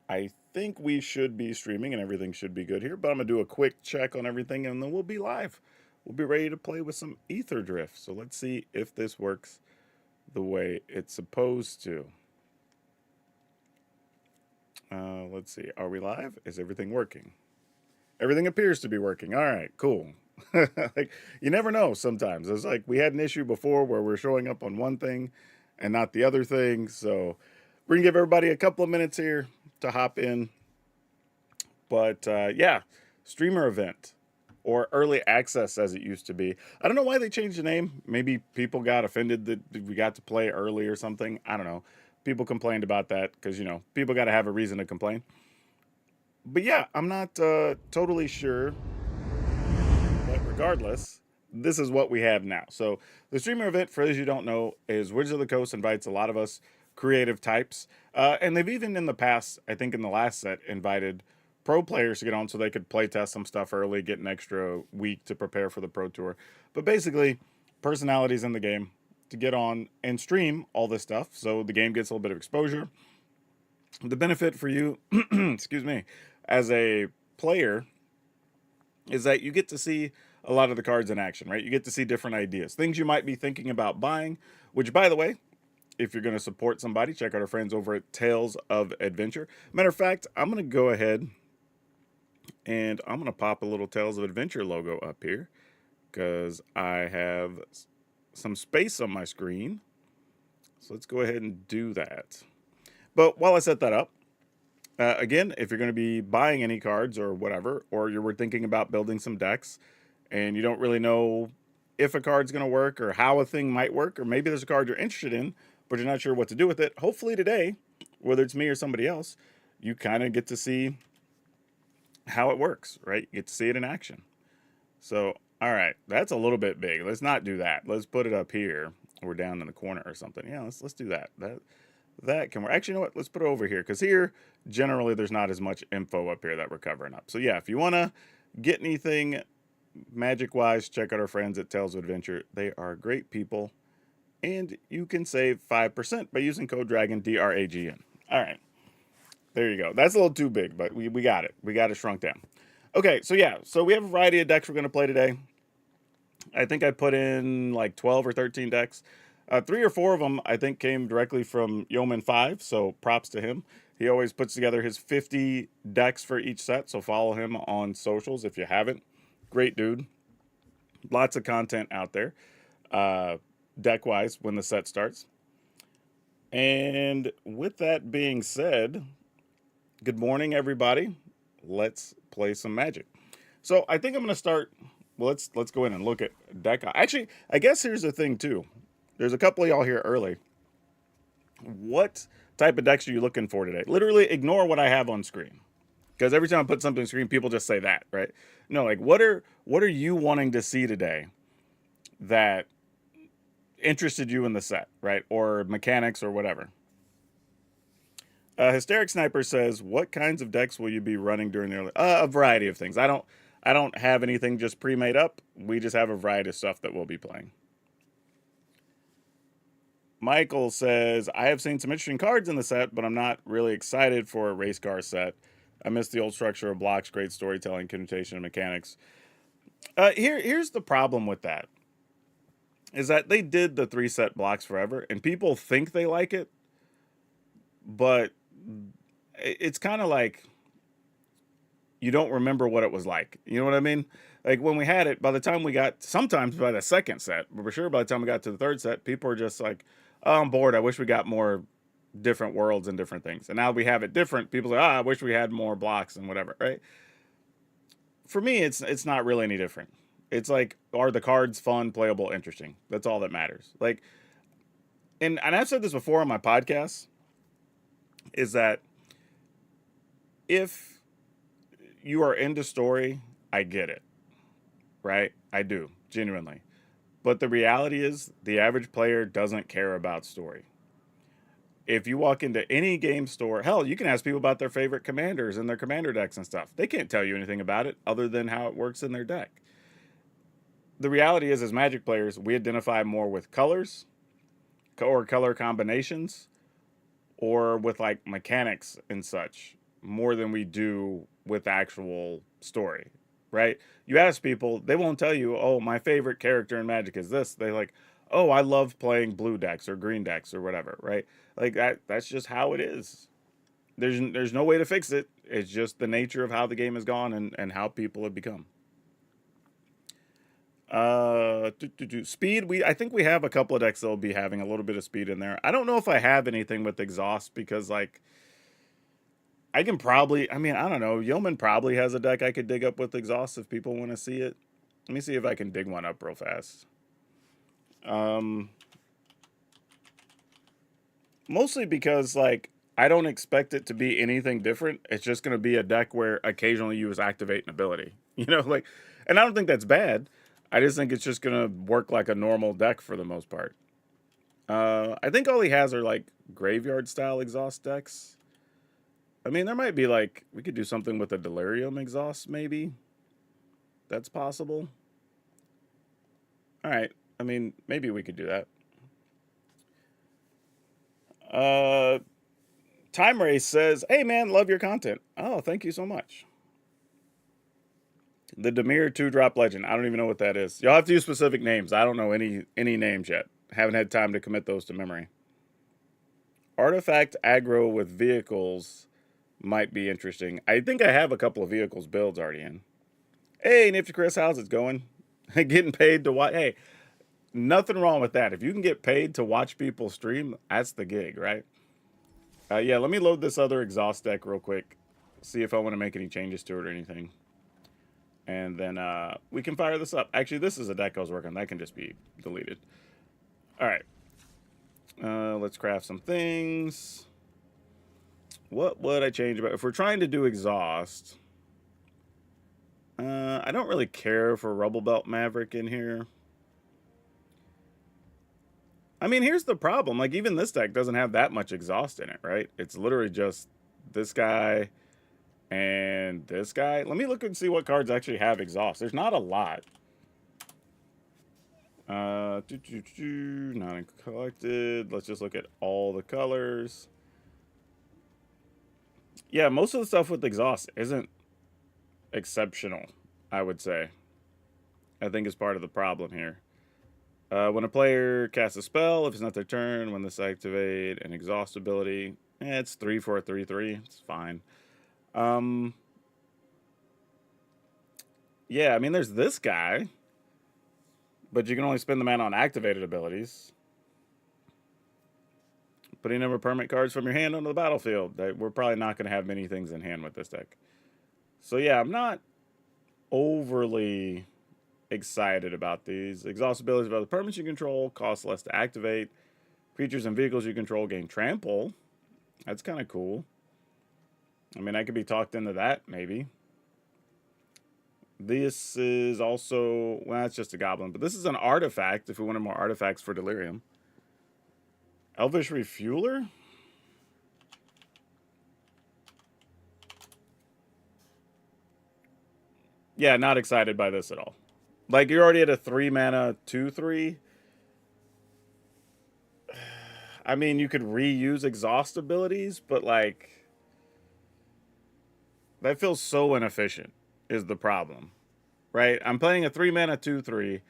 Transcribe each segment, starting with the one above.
I think we should be streaming and everything should be good here, but I'm going to do a quick check on everything and then we'll be live. We'll be ready to play with some Aetherdrift. So let's see if this works the way it's supposed to. Let's see. Are we live? Is everything working? Everything appears to be working. All right, cool. Like, you never know sometimes. It's like we had an issue before where we're showing up on one thing and not the other thing. So we're going to give everybody a couple of minutes here to hop in. But yeah, streamer event or early access as it used to be. I don't know why they changed the name. Maybe people got offended that we got to play early or something. I don't know. People complained about that because, people got to have a reason to complain. But yeah, I'm not totally sure. But regardless, this is what we have now. So the streamer event, for those you don't know, is Wizards of the Coast invites a lot of us creative types. And they've even in the past, I think in the last set, invited pro players to get on so they could play test some stuff early, get an extra week to prepare for the pro tour. But basically, personalities in the game to get on and stream all this stuff so the game gets a little bit of exposure. The benefit for you, excuse me, as a player is that you get to see a lot of the cards in action, right? You get to see different ideas, things you might be thinking about buying, which, by the way, if you're going to support somebody, check out our friends over at Tales of Adventure. Matter of fact, I'm going to go ahead and I'm going to pop a little Tales of Adventure logo up here because I have some space on my screen. So let's go ahead and do that. But while I set that up, again, if you're going to be buying any cards or whatever, or you were thinking about building some decks and you don't really know if a card's going to work or how a thing might work, or maybe there's a card you're interested in, but you're not sure what to do with it, hopefully today, whether it's me or somebody else, you kind of get to see how it works, right? You get to see it in action. So, all right, that's a little bit big. Let's not do that. Let's put it up here or down in the corner or something. Yeah, let's do that. That can work. Actually, you know what? Let's put it over here because here, generally, there's not as much info up here that we're covering up. So yeah, if you want to get anything magic-wise, check out our friends at Tales of Adventure. They are great people, and you can save 5% by using code DRAGON, DRAGN. All right, there you go. That's a little too big, but we got it. We got it shrunk down. Okay, so yeah, so we have a variety of decks we're going to play today. I think I put in like 12 or 13 decks. 3 or 4 of them, I think, came directly from Yeoman5, so props to him. He always puts together his 50 decks for each set, so follow him on socials if you haven't. Great dude. Lots of content out there, deck-wise, when the set starts. And with that being said, good morning, everybody. Let's play some Magic. So I think I'm going to start. Well, let's go in and look at deck. Actually, I guess here's the thing, too. There's a couple of y'all here early. What type of decks are you looking for today? Literally ignore what I have on screen. Because every time I put something on screen, people just say that, right? No, like what are you wanting to see today that interested you in the set, right? Or mechanics or whatever. Hysteric Sniper says, what kinds of decks will you be running during the early? A variety of things. I don't have anything just pre-made up. We just have a variety of stuff that we'll be playing. Michael says, I have seen some interesting cards in the set, but I'm not really excited for a race car set. I miss the old structure of blocks, great storytelling, communication, and mechanics. Here's the problem with that. Is that they did the 3-set blocks forever, and people think they like it, but it's kind of like you don't remember what it was like. You know what I mean? Like when we had it, by the time we got, sometimes by the 2nd set, but for sure by the time we got to the 3rd set, people are just like, oh, I'm bored. I wish we got more different worlds and different things. And now we have it different. People say, I wish we had more blocks and whatever, right? For me, it's not really any different. It's like, are the cards fun, playable, interesting? That's all that matters. Like, and I've said this before on my podcast, is that if you are into story, I get it, right? I do, genuinely. But the reality is the average player doesn't care about story. If you walk into any game store, hell, you can ask people about their favorite commanders and their commander decks and stuff. They can't tell you anything about it other than how it works in their deck. The reality is, as Magic players, we identify more with colors or color combinations or with like mechanics and such more than we do with actual story, right? You ask people, they won't tell you, oh, my favorite character in Magic is this. They like, oh, I love playing blue decks or green decks or whatever, right? Like that's just how it is. There's no way to fix it. It's just the nature of how the game has gone and how people have become. Speed. I think we have a couple of decks that'll be having a little bit of speed in there. I don't know if I have anything with exhaust because like I can probably. I mean, I don't know. Yeoman probably has a deck I could dig up with exhaust if people want to see it. Let me see if I can dig one up real fast. Um, Mostly because like I don't expect it to be anything different. It's just going to be a deck where occasionally you just activate an ability. You know, like, and I don't think that's bad. I just think it's just going to work like a normal deck for the most part. I think all he has are like graveyard style exhaust decks. I mean, there might be like we could do something with a delirium exhaust, maybe. That's possible. All right. I mean, maybe we could do that. Uh, Time Race says, "Hey man, love your content." Oh, thank you so much. The Demir 2-drop legend. I don't even know what that is. Y'all have to use specific names. I don't know any names yet. Haven't had time to commit those to memory. Artifact aggro with vehicles might be interesting. I think I have a couple of vehicles builds already in. Hey, Nifty Chris, how's it going? Getting paid to watch. Hey, nothing wrong with that. If you can get paid to watch people stream, that's the gig, right? Yeah, let me load this other exhaust deck real quick. See if I want to make any changes to it or anything. And then we can fire this up. Actually, this is a deck I was working on. That can just be deleted. All right. Let's craft some things. What would I change about? If we're trying to do exhaust, I don't really care for Rubble Belt Maverick in here. I mean, here's the problem. Like, even this deck doesn't have that much exhaust in it, right? It's literally just this guy and this guy. Let me look and see what cards actually have exhaust. There's not a lot. Not collected. Let's just look at all the colors. Yeah, most of the stuff with exhaust isn't exceptional, I would say. I think is part of the problem here. When a player casts a spell, if it's not their turn, when this activate an exhaust ability, it's 3 for a 3/3. It's fine. Yeah, I mean, there's this guy, but you can only spend the mana on activated abilities. Putting number permanent cards from your hand onto the battlefield. We're probably not going to have many things in hand with this deck. So yeah, I'm not overly excited about these. Exhaust abilities about the permanents you control, cost less to activate. Creatures and vehicles you control gain trample. That's kind of cool. I mean, I could be talked into that, maybe. This is also, well, it's just a goblin, but this is an artifact if we wanted more artifacts for Delirium. Elvish Refueler? Yeah, not excited by this at all. Like, you're already at a 3 mana 2/3. I mean, you could reuse exhaust abilities, but like, that feels so inefficient, is the problem. Right? I'm playing a 3 mana 2/3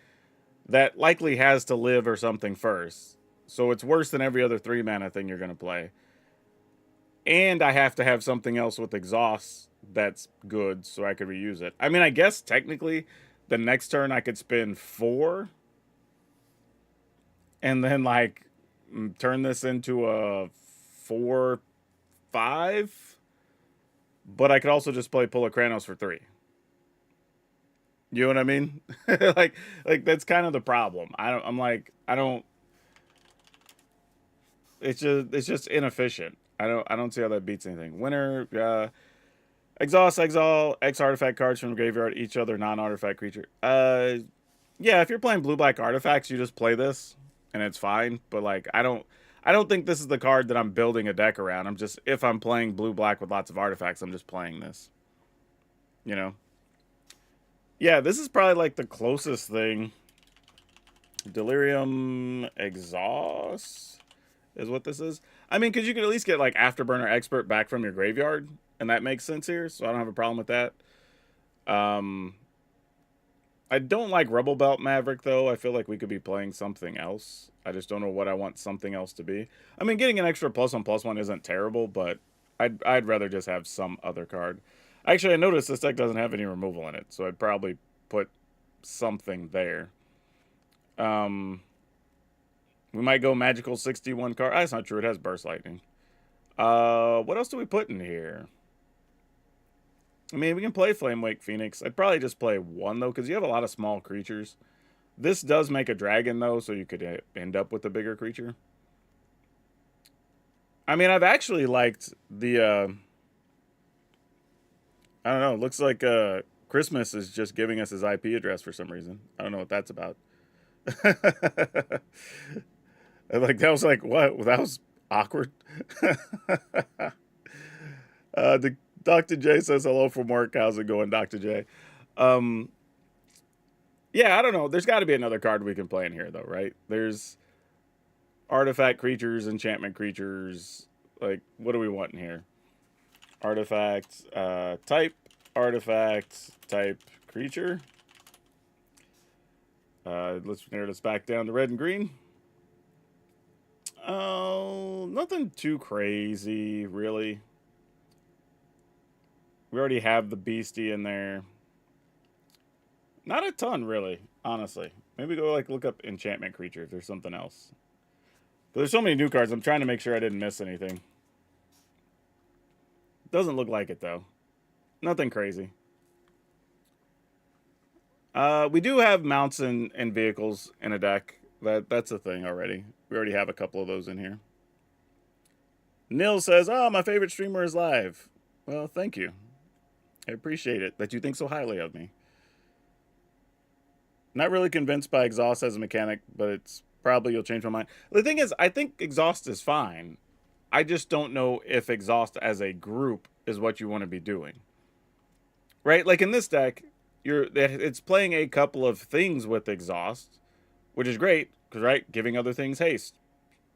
that likely has to live or something first. So it's worse than every other 3 mana thing you're going to play. And I have to have something else with exhaust that's good so I could reuse it. I mean, I guess technically the next turn I could spend 4 and then like turn this into a 4/5. But I could also just play Pull of Kranos for 3. You know what I mean? like that's kind of the problem. I don't. It's just inefficient. I don't see how that beats anything. Winner, exhaust, exile, X artifact cards from the graveyard, each other non-artifact creature. Yeah, if you're playing blue-black artifacts, you just play this, and it's fine. But like, I don't think this is the card that I'm building a deck around. If I'm playing blue-black with lots of artifacts, I'm just playing this. You know. Yeah, this is probably like the closest thing. Delirium exhaust is what this is. I mean, because you could at least get like Afterburner Expert back from your graveyard, and that makes sense here, so I don't have a problem with that. Um, I don't like Rebel Belt Maverick, though. I feel like we could be playing something else. I just don't know what I want something else to be. I mean, getting an extra +1/+1 isn't terrible, but I'd rather just have some other card. Actually, I noticed this deck doesn't have any removal in it, so I'd probably put something there. We might go Magical 61 card. That's not true. It has Burst Lightning. What else do we put in here? I mean, we can play Flamewake Phoenix. I'd probably just play one, though, because you have a lot of small creatures. This does make a dragon, though, so you could end up with a bigger creature. I mean, I've actually liked the, I don't know, it looks like Christmas is just giving us his IP address for some reason. I don't know what that's about. Like, that was like, what? That was awkward. The Dr. J says hello from work. How's it going, Dr. J? Yeah, I don't know. There's got to be another card we can play in here, though, right? There's artifact creatures, enchantment creatures. Like, what do we want in here? Artifact, artifact, type, creature. Let's narrow this back down to red and green. Oh, nothing too crazy, really. We already have the beastie in there. Not a ton, really, honestly. Maybe go, like, look up enchantment creature if there's something else. But there's so many new cards, I'm trying to make sure I didn't miss anything. Doesn't look like it, though. Nothing crazy. We do have mounts and vehicles in a deck. That's a thing already. We already have a couple of those in here. Nil says, oh, my favorite streamer is live. Well, thank you. I appreciate it that you think so highly of me. Not really convinced by exhaust as a mechanic, but it's probably you'll change my mind. The thing is, I think exhaust is fine. I just don't know if exhaust as a group is what you want to be doing. Right? Like in this deck, it's playing a couple of things with exhaust, which is great, because, right, giving other things haste.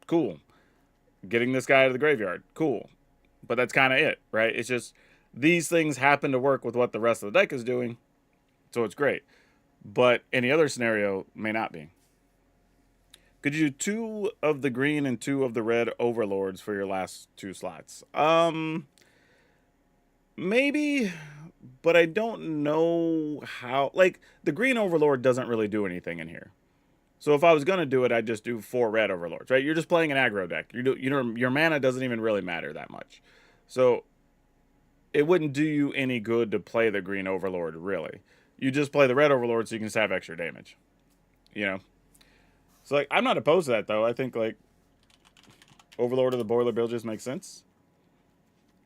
Cool. Getting this guy out of the graveyard. Cool. But that's kind of it, right? It's just these things happen to work with what the rest of the deck is doing, so it's great. But any other scenario may not be. Could you do 2 of the green and 2 of the red overlords for your last 2 slots? Maybe, but I don't know how. Like, the green overlord doesn't really do anything in here. So if I was going to do it, I'd just do 4 red overlords, right? You're just playing an aggro deck. Your mana doesn't even really matter that much. So it wouldn't do you any good to play the green overlord, really. You just play the red overlord so you can just have extra damage. You know? So, like, I'm not opposed to that, though. I think, like, Overlord of the Boiler Bilges makes sense.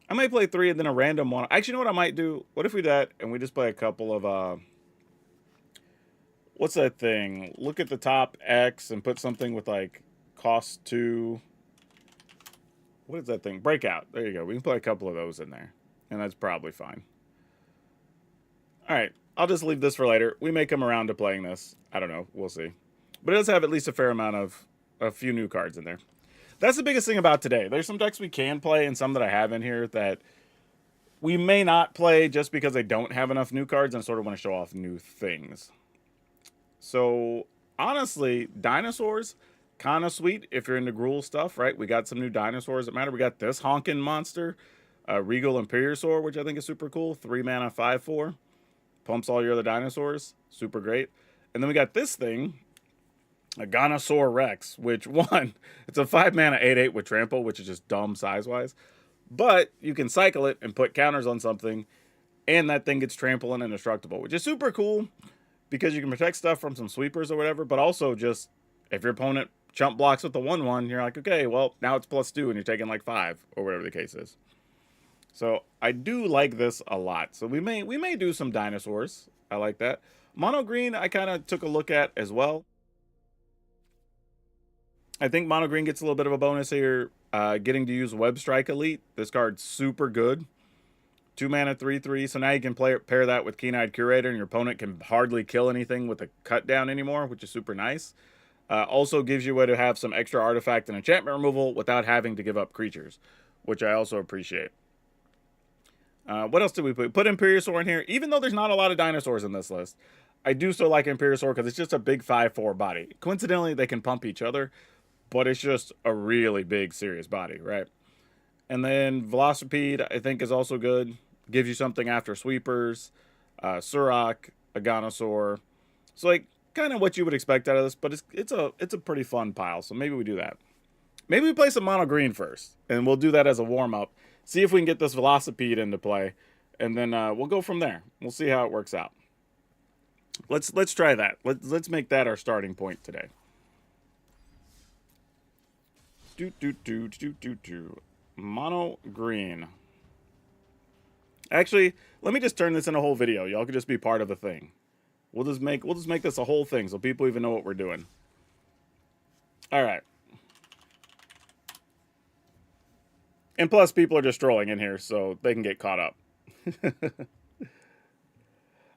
I might play 3 and then a random one. Actually, you know what I might do? What if we do that and we just play a couple of, what's that thing? Look at the top X and put something with, like, cost 2. What is that thing? Breakout. There you go. We can play a couple of those in there. And that's probably fine. Alright. I'll just leave this for later. We may come around to playing this. I don't know. We'll see. But it does have at least a fair amount of a few new cards in there. That's the biggest thing about today. There's some decks we can play and some that I have in here that we may not play just because they don't have enough new cards and sort of want to show off new things. So, honestly, Dinosaurs, kind of sweet if you're into Gruul stuff, right? We got some new dinosaurs that matter. We got this honking monster, Regal Imperiosaur, which I think is super cool. 3 mana, 5/4. Pumps all your other dinosaurs. Super great. And then we got this thing, a Dinosaur Rex, which, one, it's a 5 mana 8/8 with trample, which is just dumb size-wise. But you can cycle it and put counters on something, and that thing gets trample and indestructible, which is super cool because you can protect stuff from some sweepers or whatever, but also just if your opponent chump blocks with the 1/1, you're like, okay, well, now it's +2 and you're taking like 5 or whatever the case is. So I do like this a lot. So we may do some dinosaurs. I like that. Mono green, I kind of took a look at as well. I think Mono Green gets a little bit of a bonus here. Getting to use Web Strike Elite. This card's super good. 2 mana, 3/3. So now you can pair that with Keen-Eyed Curator, and your opponent can hardly kill anything with a cut down anymore, which is super nice. Also gives you a way to have some extra artifact and enchantment removal without having to give up creatures, which I also appreciate. What else did we put? Put Imperiosaur in here. Even though there's not a lot of dinosaurs in this list, I do still like Imperiosaur because it's just a big 5/4 body. Coincidentally, they can pump each other, but it's just a really big, serious body, right? And then Velocipede, I think, is also good. Gives you something after Sweepers, Surok, a Dinosaur. So, like, kind of what you would expect out of this, but it's a pretty fun pile, so maybe we do that. Maybe we play some mono green first, and we'll do that as a warm-up. See if we can get this Velocipede into play, and then we'll go from there. We'll see how it works out. Let's try that. Let's make that our starting point today. Mono green. Actually, let me just turn this in a whole video. Y'all could just be part of the thing. We'll just make this a whole thing so people even know what we're doing. All right. And plus, people are just strolling in here, so they can get caught up.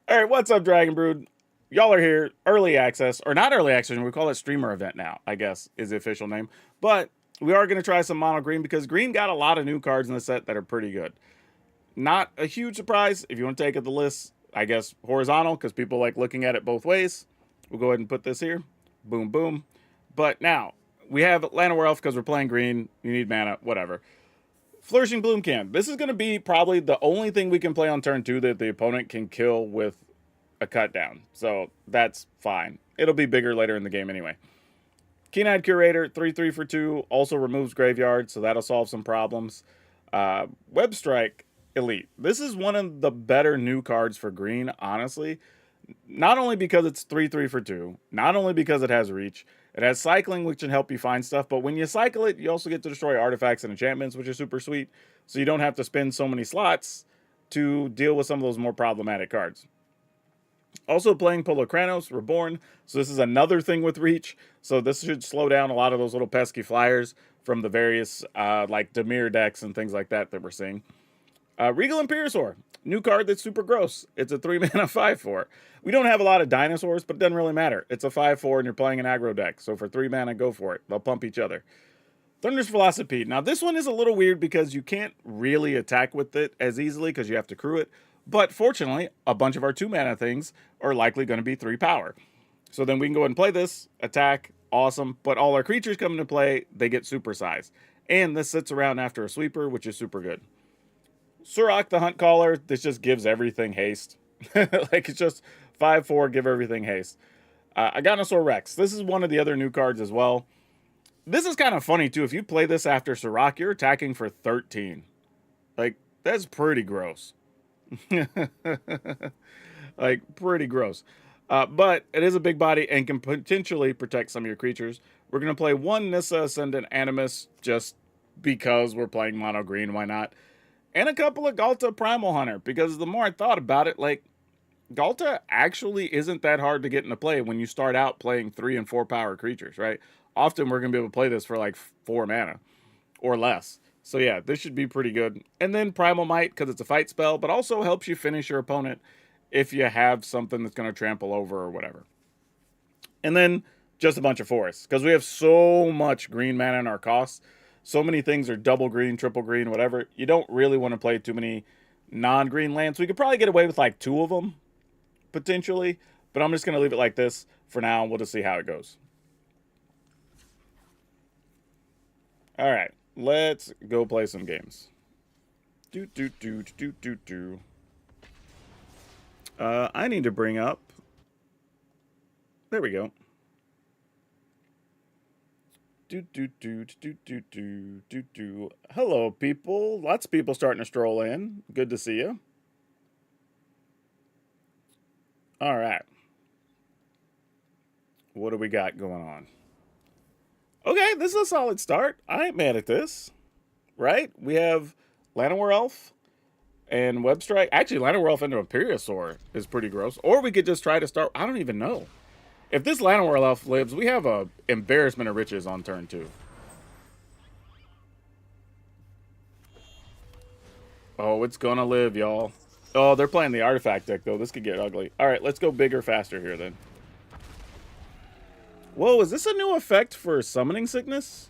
All right, what's up, Dragon Brood? Y'all are here, early access, or not early access, we call it streamer event now, I guess, is the official name. But we are going to try some mono green because green got a lot of new cards in the set that are pretty good. Not a huge surprise. If you want to take it the list, I guess horizontal, because people like looking at it both ways. We'll go ahead and put this here. Boom, boom. But now, we have Llanowar Elf because we're playing green. You need mana, whatever. Flourishing Bloom Can. This is going to be probably the only thing we can play on turn 2 that the opponent can kill with a cut down. So that's fine. It'll be bigger later in the game anyway. Keen-Eyed Curator, 3/3 for 2, also removes Graveyard, so that'll solve some problems. Web Strike, Elite. This is one of the better new cards for green, honestly. Not only because it's 3/3 for 2, not only because it has reach, it has cycling, which can help you find stuff, but when you cycle it, you also get to destroy artifacts and enchantments, which is super sweet, so you don't have to spend so many slots to deal with some of those more problematic cards. Also playing Polokranos, Reborn, so this is another thing with reach, so this should slow down a lot of those little pesky flyers from the various, like Dimir decks and things like that we're seeing. Regal Imperiosaur, new card that's super gross. It's a 3-mana 5/4. We don't have a lot of dinosaurs, but it doesn't really matter. It's a 5/4 and you're playing an aggro deck, so for 3 mana, go for it. They'll pump each other. Thunderous Velocipede. Now, this one is a little weird because you can't really attack with it as easily because you have to crew it. But fortunately, a bunch of our 2-mana things are likely going to be 3 power. So then we can go ahead and play this, attack, awesome. But all our creatures come into play, they get supersized. And this sits around after a sweeper, which is super good. Surok the Hunt Caller, this just gives everything haste. Like, it's just 5/4, give everything haste. Dinosaur Rex. This is one of the other new cards as well. This is kind of funny, too. If you play this after Surok, you're attacking for 13. Like, that's pretty gross. Like, pretty gross. But it is a big body and can potentially protect some of your creatures. We're going to play one Nissa Ascendant Animus just because we're playing mono green. Why not? And a couple of Galta Primal Hunter, because the more I thought about it, like, Galta actually isn't that hard to get into play when you start out playing 3 and 4 power creatures, right? Often we're going to be able to play this for like 4 mana or less. So yeah, this should be pretty good. And then Primal Might, because it's a fight spell, but also helps you finish your opponent if you have something that's going to trample over or whatever. And then just a bunch of forests, because we have so much green mana in our costs. So many things are double green, triple green, whatever. You don't really want to play too many non-green lands. We could probably get away with like 2 of them, potentially. But I'm just going to leave it like this for now. We'll just see how it goes. All right. Let's go play some games. I need to bring up... There we go. Hello, people. Lots of people starting to stroll in. Good to see you. All right. What do we got going on? Okay, this is a solid start. I ain't mad at this. Right? We have Llanowar Elf and Web Strike. Actually, Llanowar Elf into Imperiosaur is pretty gross. Or we could just try to start... I don't even know. If this Llanowar Elf lives, we have a embarrassment of riches on turn 2. Oh, it's gonna live, y'all. Oh, they're playing the artifact deck, though. This could get ugly. All right, let's go bigger, faster here, then. Whoa, is this a new effect for Summoning Sickness?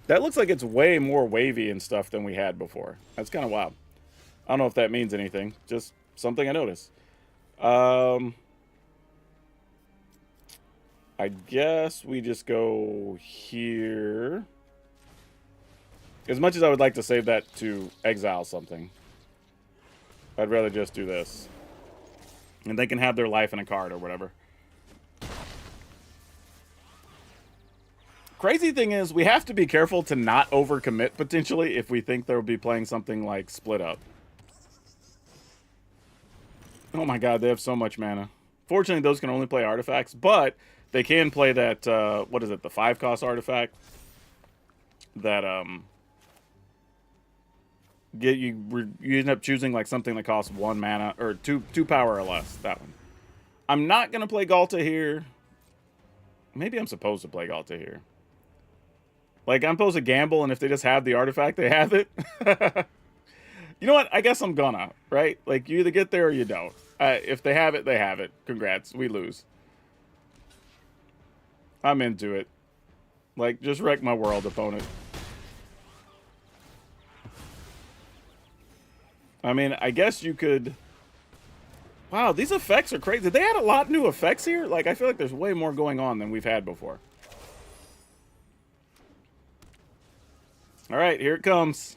That looks like it's way more wavy and stuff than we had before. That's kind of wild. I don't know if that means anything. Just something I noticed. I guess we just go here. As much as I would like to save that to exile something, I'd rather just do this. And they can have their life in a card or whatever. Crazy thing is, we have to be careful to not overcommit, potentially, if we think they'll be playing something like Split Up. Oh my god, they have so much mana. Fortunately, those can only play artifacts, but they can play that, what is it, the 5-cost artifact? That, you end up choosing like something that costs 1 mana, or 2 power or less, that one. I'm not going to play Galta here. Maybe I'm supposed to play Galta here. Like, I'm supposed to gamble, and if they just have the artifact, they have it. You know what? I guess I'm gonna, right? Like, you either get there or you don't. If they have it, they have it. Congrats. We lose. I'm into it. Like, just wreck my world, opponent. I mean, I guess you could... Wow, these effects are crazy. Did they add a lot of new effects here? Like, I feel like there's way more going on than we've had before. All right, here it comes.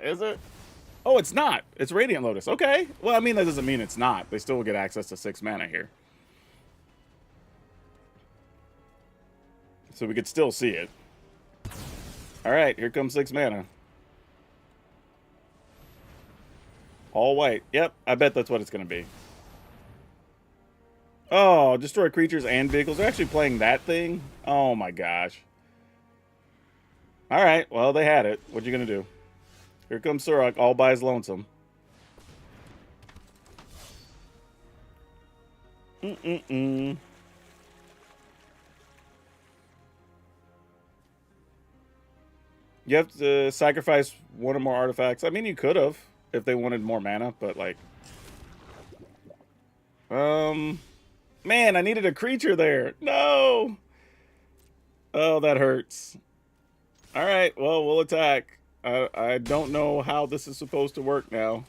Is it? Oh, it's not. It's Radiant Lotus. Okay. Well, I mean, that doesn't mean it's not. They still will get access to 6 mana here. So we could still see it. All right, here comes 6 mana. All white. Yep, I bet that's what it's going to be. Oh, destroy creatures and vehicles. They're actually playing that thing? Oh my gosh. All right, well, they had it. What you going to do? Here comes Suruk, all by his lonesome. You have to sacrifice 1 or more artifacts. I mean, you could have if they wanted more mana, but like... Man, I needed a creature there. No! Oh, that hurts. Alright, well, we'll attack. I don't know how this is supposed to work now.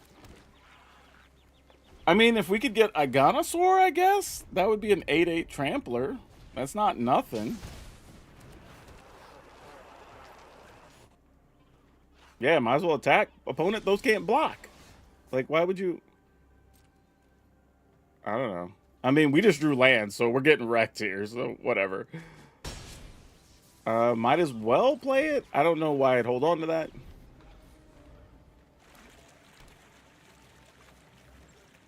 I mean, if we could get a Dinosaur, I guess, that would be an 8/8 Trampler. That's not nothing. Yeah, might as well attack. Opponent, those can't block. Like, why would you... I don't know. I mean, we just drew land, so we're getting wrecked here, so whatever. Might as well play it. I don't know why I'd hold on to that.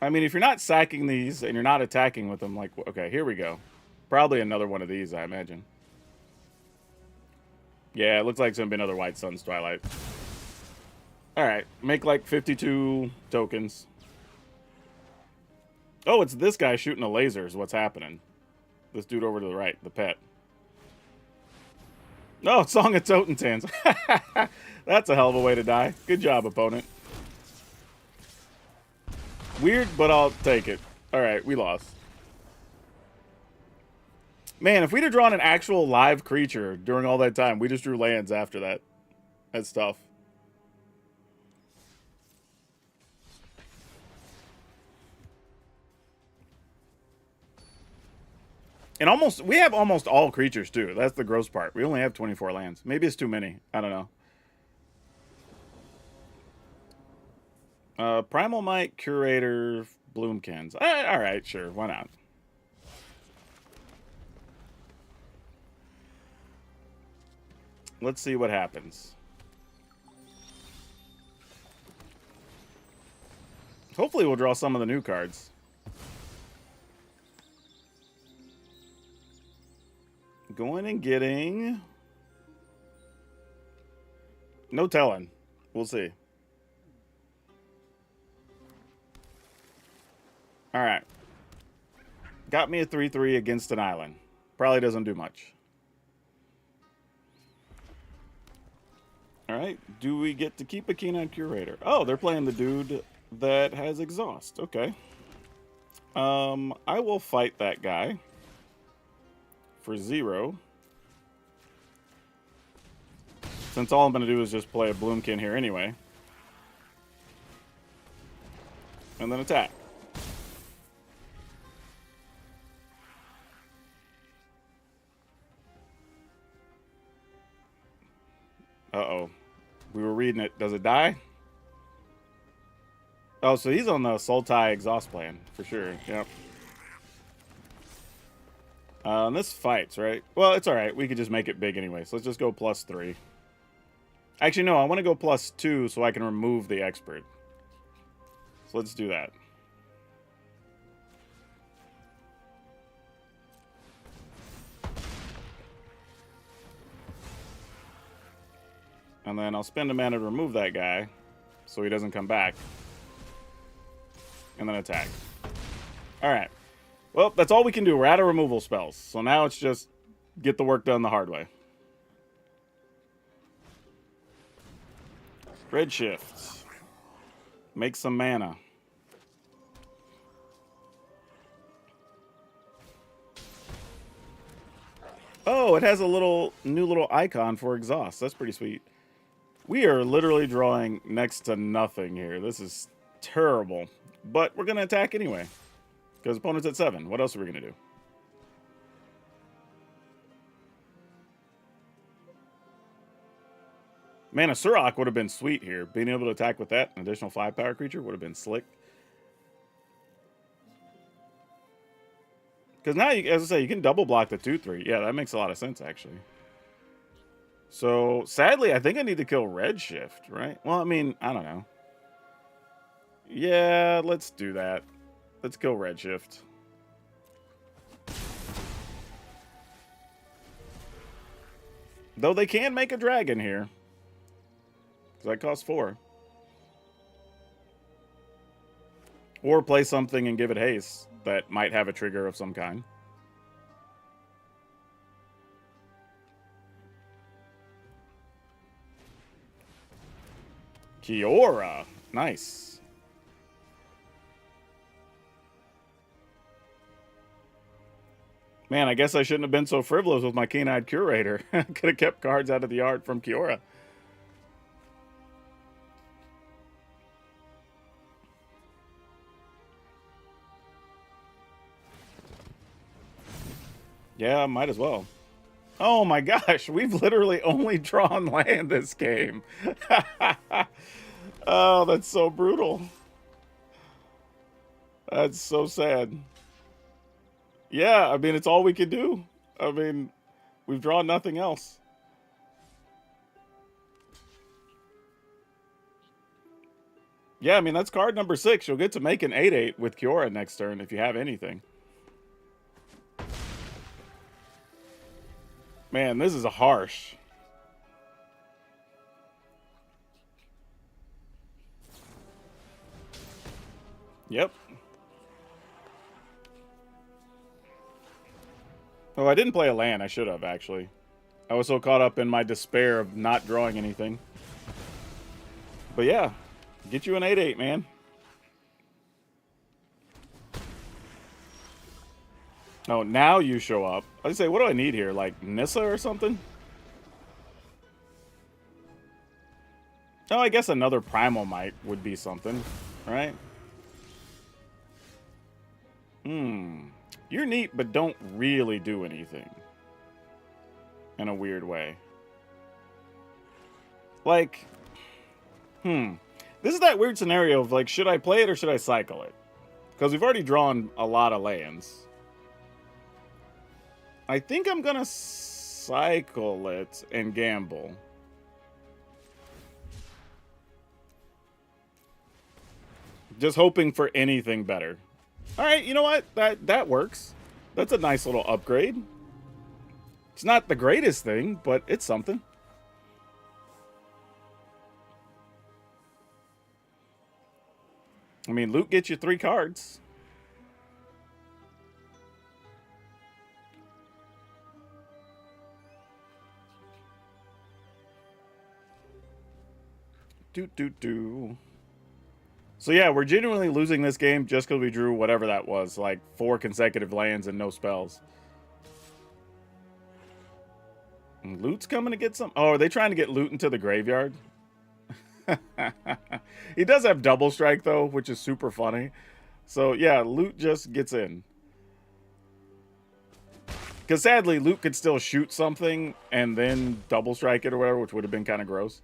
I mean, if you're not sacking these and you're not attacking with them, like, okay, here we go. Probably another one of these, I imagine. Yeah, it looks like it's going to be another White Sun's Twilight. Alright, make like 52 tokens. Oh, it's this guy shooting a laser is what's happening. This dude over to the right, the pet. Oh, Song of Totentans. That's a hell of a way to die. Good job, opponent. Weird, but I'll take it. Alright, we lost. Man, if we'd have drawn an actual live creature during all that time, we just drew lands after that. That's tough. And we have almost all creatures, too. That's the gross part. We only have 24 lands. Maybe it's too many. I don't know. Primal Might, Curator, Bloomkins. All right, sure. Why not? Let's see what happens. Hopefully we'll draw some of the new cards. Going and getting... No telling. We'll see. Alright. Got me a 3/3 against an island. Probably doesn't do much. Alright. Do we get to keep a Keen-Eyed Curator? Oh, they're playing the dude that has exhaust. Okay. I will fight that guy. For 0. Since all I'm going to do is just play a Bloomkin here anyway. And then attack. Uh-oh. We were reading it. Does it die? Oh, so he's on the Sultai exhaust plan, for sure. Yep. This fights, right? Well, it's alright. We could just make it big anyway. So let's just go +3. Actually, no. I want to go +2 so I can remove the expert. So let's do that. And then I'll spend a mana to remove that guy so he doesn't come back. And then attack. Alright. Well, that's all we can do. We're out of removal spells. So now it's just get the work done the hard way. Redshift. Make some mana. Oh, it has a new little icon for exhaust. That's pretty sweet. We are literally drawing next to nothing here. This is terrible. But we're going to attack anyway. Because opponent's at 7. What else are we going to do? Man, a Surok would have been sweet here. Being able to attack with that, an additional 5-power creature, would have been slick. Because now, as I say, you can double block the 2/3. Yeah, that makes a lot of sense, actually. So, sadly, I think I need to kill Redshift, right? Well, I mean, I don't know. Yeah, let's do that. Let's kill Redshift. Though they can make a dragon here. Because that costs 4. Or play something and give it haste that might have a trigger of some kind. Kiora. Nice. Man, I guess I shouldn't have been so frivolous with my Keen-Eyed Curator. Could have kept cards out of the art from Kiora. Yeah, might as well. Oh my gosh, we've literally only drawn land this game. Oh, that's so brutal. That's so sad. Yeah, I mean, it's all we can do. I mean, we've drawn nothing else. Yeah, I mean, that's card number 6. You'll get to make an 8/8 with Kiora next turn if you have anything. Man, this is a harsh. Yep. Oh, I didn't play a land. I should have, actually. I was so caught up in my despair of not drawing anything. But yeah, get you an 8/8, man. Oh, now you show up. I say, what do I need here? Like Nissa or something? Oh, I guess another Primal Might would be something, right? You're neat, but don't really do anything. In a weird way. Like, this is that weird scenario of, like, should I play it or should I cycle it? Because we've already drawn a lot of lands. I think I'm gonna cycle it and gamble. Just hoping for anything better. Alright, you know what? That works. That's a nice little upgrade. It's not the greatest thing, but it's something. I mean, loot gets you 3 cards. So yeah, we're genuinely losing this game just because we drew whatever that was, like 4 consecutive lands and no spells. Loot's coming to get some. Oh, are they trying to get loot into the graveyard? He does have double strike though, which is super funny. So yeah, loot just gets in. Because sadly, loot could still shoot something and then double strike it or whatever, which would have been kind of gross.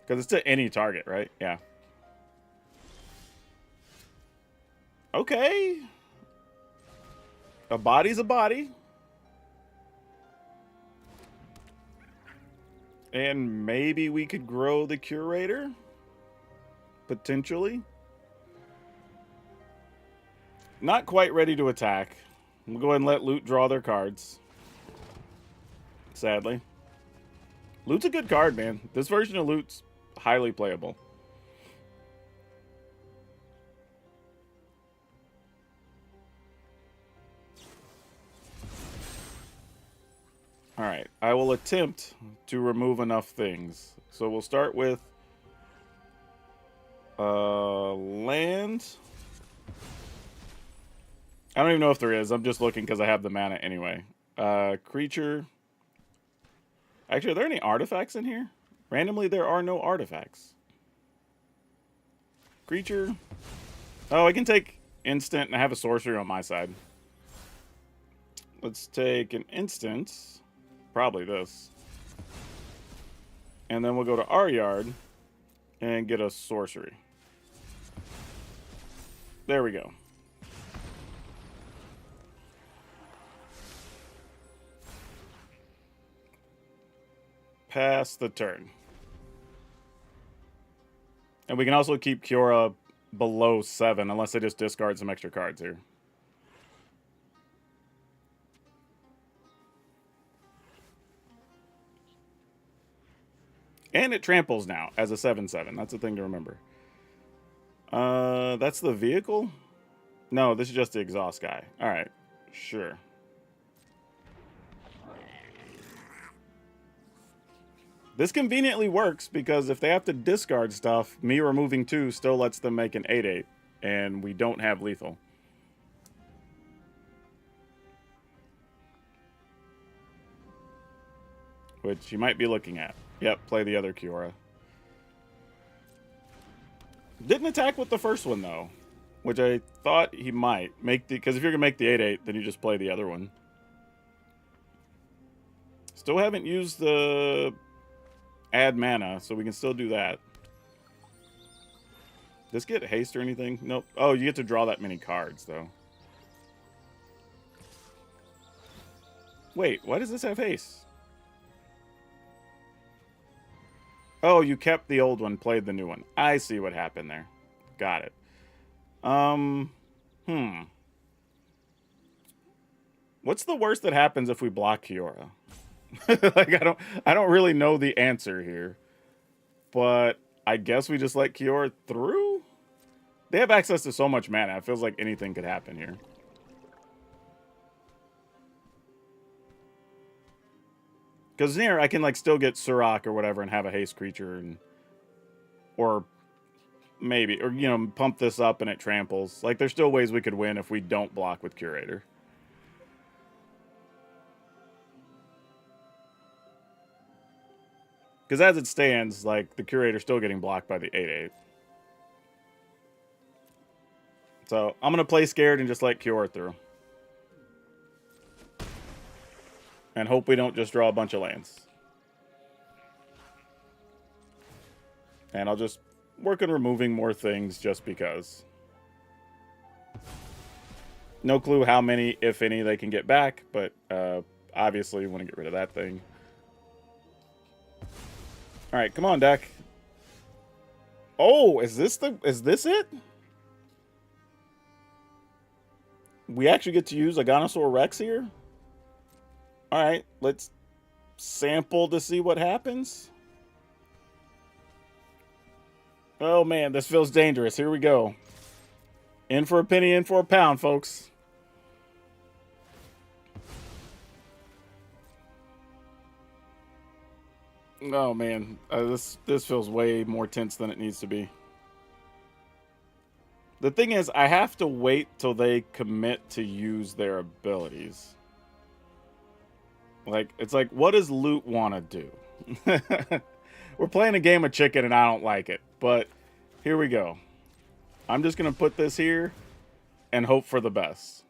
Because it's to any target, right? Yeah. Okay. A body's a body. And maybe we could grow the Curator? Potentially. Not quite ready to attack. We'll go ahead and let Loot draw their cards. Sadly. Loot's a good card, man. This version of Loot's highly playable. Alright, I will attempt to remove enough things. So we'll start with land. I don't even know if there is. I'm just looking because I have the mana anyway. Creature. Actually, are there any artifacts in here? Randomly, there are no artifacts. Creature. Oh, I can take instant and I have a sorcery on my side. Let's take an instant. Probably this. And then we'll go to our yard and get a sorcery. There we go. Pass the turn. And we can also keep Kiora below 7 unless they just discard some extra cards here. And it tramples now as a 7/7. That's a thing to remember. That's the vehicle? No, this is just the exhaust guy. Alright, sure. This conveniently works because if they have to discard stuff, me removing 2 still lets them make an 8/8. And we don't have lethal. Which you might be looking at. Yep, play the other Kiora. Didn't attack with the first one, though. Which I thought he might. Because if you're going to make the 8/8, then you just play the other one. Still haven't used the add mana, so we can still do that. Does this get haste or anything? Nope. Oh, you get to draw that many cards, though. Wait, why does this have haste? Oh, you kept the old one, played the new one. I see what happened there. Got it. What's the worst that happens if we block Kiora? Like I don't really know the answer here. But I guess we just let Kiora through? They have access to so much mana. It feels like anything could happen here. Because here I can like still get Surak or whatever and have a haste creature and or maybe you know pump this up and it tramples. Like there's still ways we could win if we don't block with Curator. Because as it stands, like the Curator's still getting blocked by the 8/8. So I'm gonna play scared and just let Kiora through. And hope we don't just draw a bunch of lands. And I'll just work on removing more things just because. No clue how many, if any, they can get back, but obviously you want to get rid of that thing. Alright, come on, deck. Oh, is this it? We actually get to use a Dinosaur Rex here? Alright, let's sample to see what happens. Oh man, this feels dangerous. Here we go. In for a penny, in for a pound, folks. Oh man, this feels way more tense than it needs to be. The thing is, I have to wait till they commit to use their abilities. Like, it's like, what does loot want to do? We're playing a game of chicken and I don't like it. But here we go. I'm just going to put this here and hope for the best.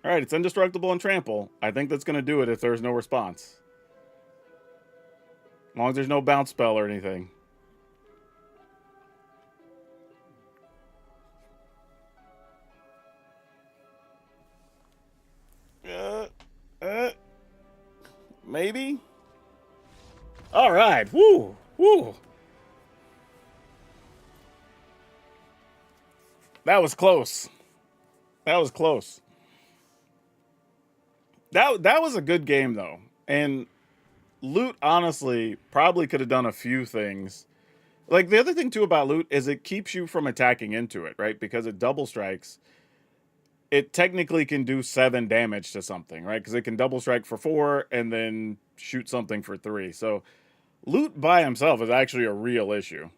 All right, it's indestructible and trample. I think that's going to do it if there's no response. As long as there's no bounce spell or anything. Maybe? All right. Woo! Woo! That was close. That was close. That was a good game, though. And loot, honestly, probably could have done a few things. Like, the other thing, too, about loot is it keeps you from attacking into it, right? Because it double strikes. It technically can do 7 damage to something, right? Because it can double strike for 4 and then shoot something for 3. So loot by himself is actually a real issue.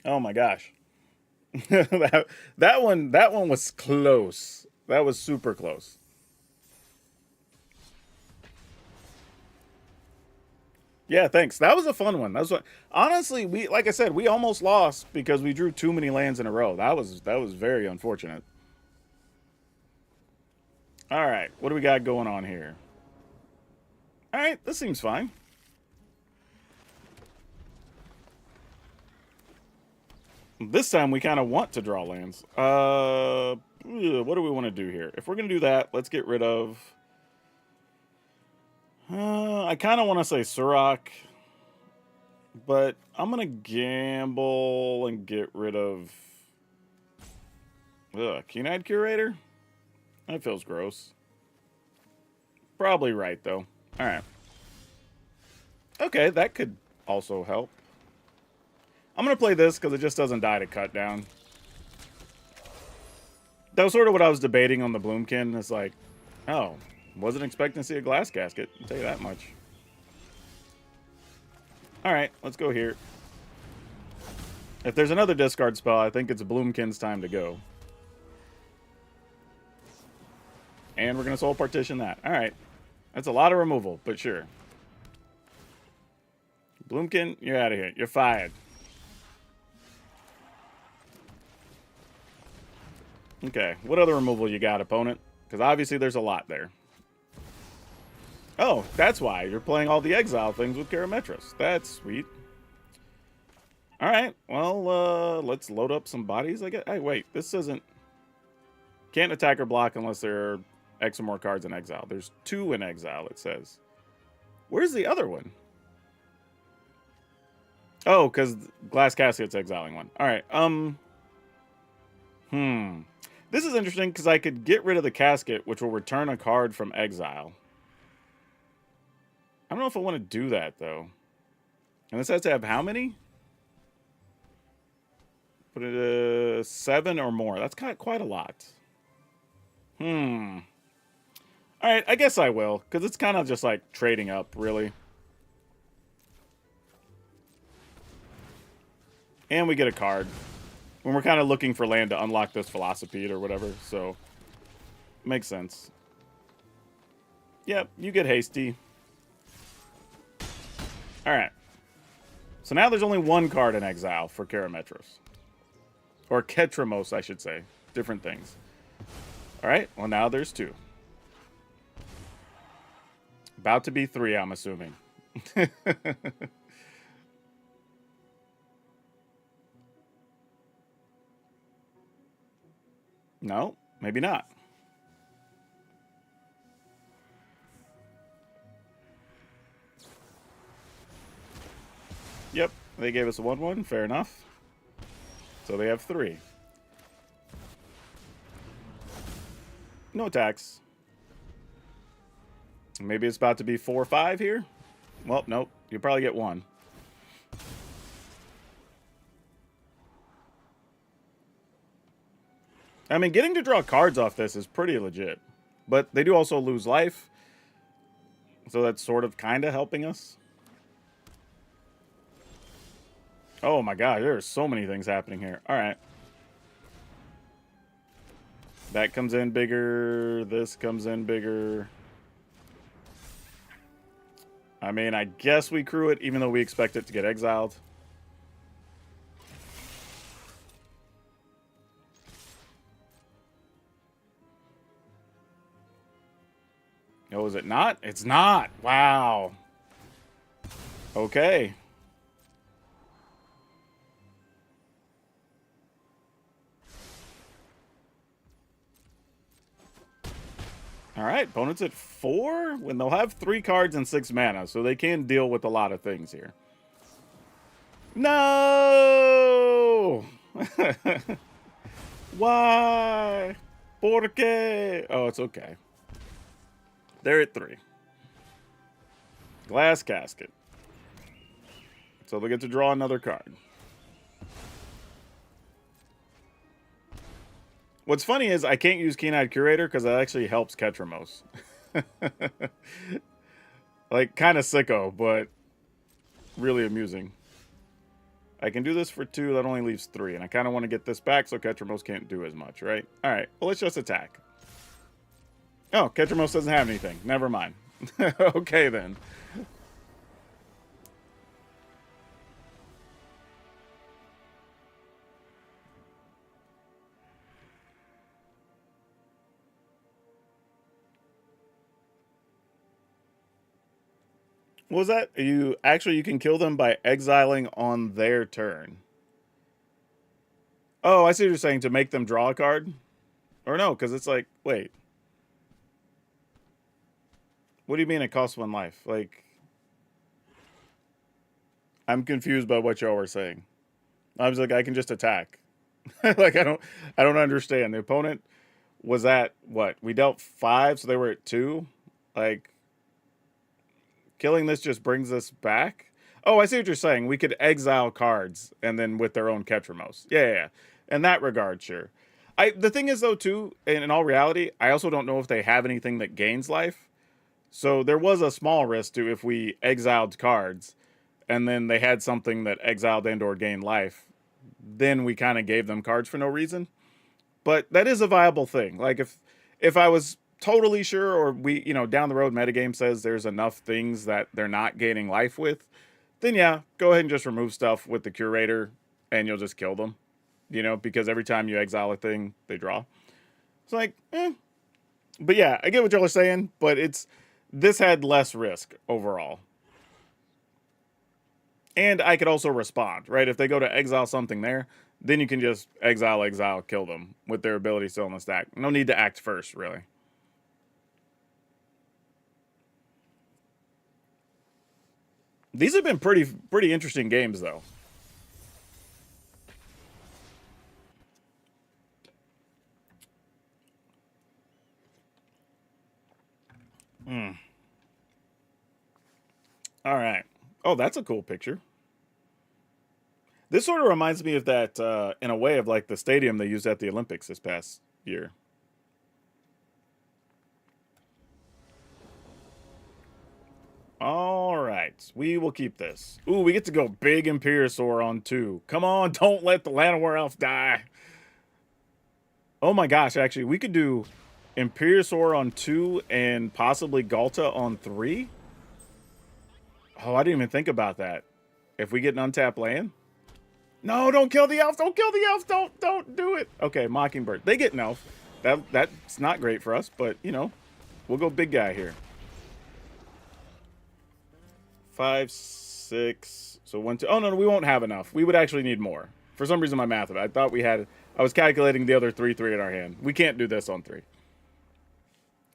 Oh my gosh. that one was close. That was super close. Yeah, thanks. That was a fun one. That was honestly, we like I said, we almost lost because we drew too many lands in a row. That was very unfortunate. All right, what do we got going on here? All right, this seems fine. This time we kind of want to draw lands. What do we want to do here? If we're going to do that, let's get rid of... I kind of want to say Surrak, but I'm going to gamble and get rid of... Keen-Eyed Curator? That feels gross. Probably right, though. All right. Okay, that could also help. I'm going to play this because it just doesn't die to cut down. That was sort of what I was debating on the Bloomkin. It's like, oh, wasn't expecting to see a glass casket. I'll tell you that much. All right, let's go here. If there's another discard spell, I think it's Bloomkin's time to go. And we're going to soul partition that. All right. That's a lot of removal, but sure. Bloomkin, you're out of here. You're fired. Okay, what other removal you got, opponent? Because obviously there's a lot there. Oh, that's why. You're playing all the exile things with Karametris. That's sweet. All right, well, let's load up some bodies, I guess. Hey, wait, this isn't... Can't attack or block unless there are X or more cards in exile. There's 2 in exile, it says. Where's the other one? Oh, because Glass Casket's exiling one. All right, This is interesting because I could get rid of the casket, which will return a card from exile. I don't know if I want to do that, though. And this has to have how many? Put it 7 or more. That's quite a lot. All right, I guess I will, because it's kind of just like trading up, really. And we get a card. When we're kind of looking for land to unlock this Velocipede or whatever, so makes sense. Yep, you get hasty. All right. So now there's only 1 card in exile for Karametris. Or Ketramos, I should say. Different things. All right, well now there's 2. About to be 3, I'm assuming. No, maybe not. Yep, they gave us a 1/1. Fair enough. So they have 3. No attacks. Maybe it's about to be 4/5 here. Well, nope. You'll probably get 1. I mean, getting to draw cards off this is pretty legit. But they do also lose life. So that's sort of kind of helping us. Oh my god, there are so many things happening here. All right. That comes in bigger. This comes in bigger. I mean, I guess we crew it, even though we expect it to get exiled. Oh, is it not? It's not. Wow. Okay. All right, opponents at 4 when they'll have 3 cards and 6 mana, so they can deal with a lot of things here. No! Why? ¿Por qué? Oh, it's okay. They're at 3. Glass casket. So they get to draw another card. What's funny is I can't use Keen-Eyed Curator because that actually helps Ketramos. Like, kind of sicko, but really amusing. I can do this for 2. That only leaves 3. And I kind of want to get this back so Ketramos can't do as much, right? All right. Well, let's just attack. Oh, Ketramos doesn't have anything. Never mind. Okay, then. What was that? You can kill them by exiling on their turn. Oh, I see what you're saying, to make them draw a card? Or no, because it's like, wait. What do you mean it costs 1 life? Like, I'm confused by what y'all were saying. I was like, I can just attack. Like, I don't understand. The opponent was at what? We dealt 5, so they were at 2. Like, killing this just brings us back. Oh, I see what you're saying. We could exile cards and then with their own Ketramos. Yeah. In that regard, sure. The thing is, though, too, in all reality, I also don't know if they have anything that gains life. So there was a small risk to if we exiled cards and then they had something that exiled and or gained life, then we kind of gave them cards for no reason. But that is a viable thing. Like, if I was totally sure, or we, down the road metagame says there's enough things that they're not gaining life with, then yeah, go ahead and just remove stuff with the curator and you'll just kill them. Because every time you exile a thing, they draw. It's like, But yeah, I get what y'all are saying, but this had less risk overall. And I could also respond, right? If they go to exile something there, then you can just exile, kill them with their ability still in the stack. No need to act first, really. These have been pretty interesting games, though. All right. Oh, that's a cool picture. This sort of reminds me of that, in a way, of like the stadium they used at the Olympics this past year. All right. We will keep this. Ooh, we get to go big Imperiosaur on 2. Come on, don't let the Llanowar Elf die. Oh my gosh, actually, we could do Imperiosaur on 2 and possibly Galta on 3. Oh, I didn't even think about that. If we get an untapped land? No, don't kill the elf. Don't kill the elf. Don't do it. Okay, Mockingbird. They get an elf. That's not great for us, but, we'll go big guy here. 5, 6. So 1, 2. Oh, no, we won't have enough. We would actually need more. For some reason, my math of it. I thought we had... I was calculating the other 3/3 in our hand. We can't do this on 3.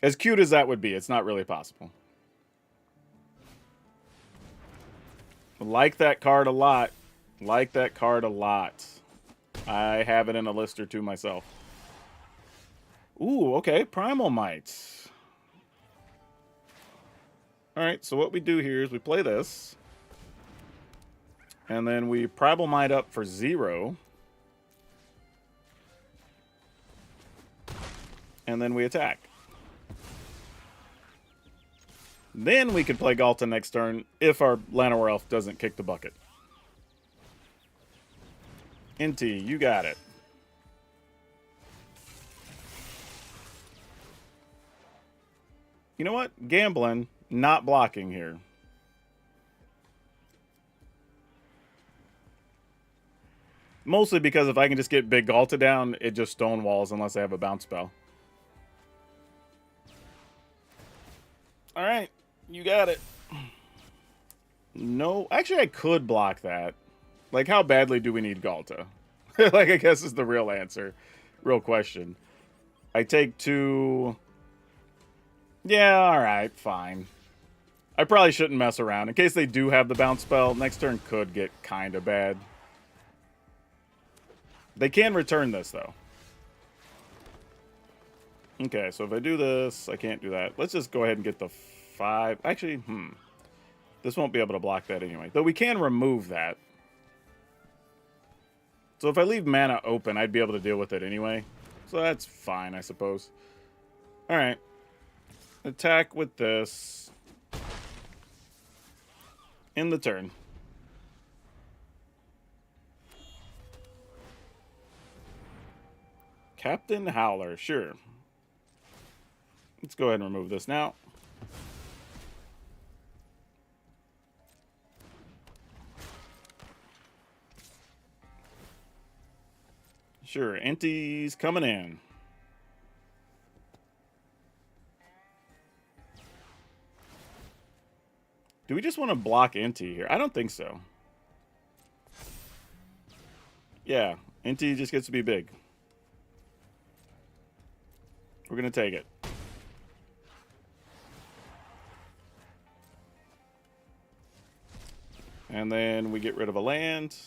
As cute as that would be, it's not really possible. Like that card a lot. Like that card a lot. I have it in a list or 2 myself. Ooh, okay. Primal Might. Alright, so what we do here is we play this. And then we Primal Might up for 0. And then we attack. Then we can play Galta next turn if our Llanowar Elf doesn't kick the bucket. Inti, you got it. You know what? Gambling, not blocking here. Mostly because if I can just get Big Galta down, it just stonewalls unless I have a bounce spell. Alright, you got it. No, actually I could block that. Like, how badly do we need Galta? Like, I guess is the real answer. Real question. I take 2... Yeah, alright, fine. I probably shouldn't mess around. In case they do have the bounce spell, next turn could get kind of bad. They can return this, though. Okay, so if I do this, I can't do that. Let's just go ahead and get the 5. Actually, this won't be able to block that anyway. Though we can remove that. So if I leave mana open, I'd be able to deal with it anyway. So that's fine, I suppose. Alright. Attack with this. In the turn. Captain Howler, sure. Let's go ahead and remove this now. Sure, Enty's coming in. Do we just want to block Enty here? I don't think so. Yeah, Enty just gets to be big. We're going to take it. And then we get rid of a land.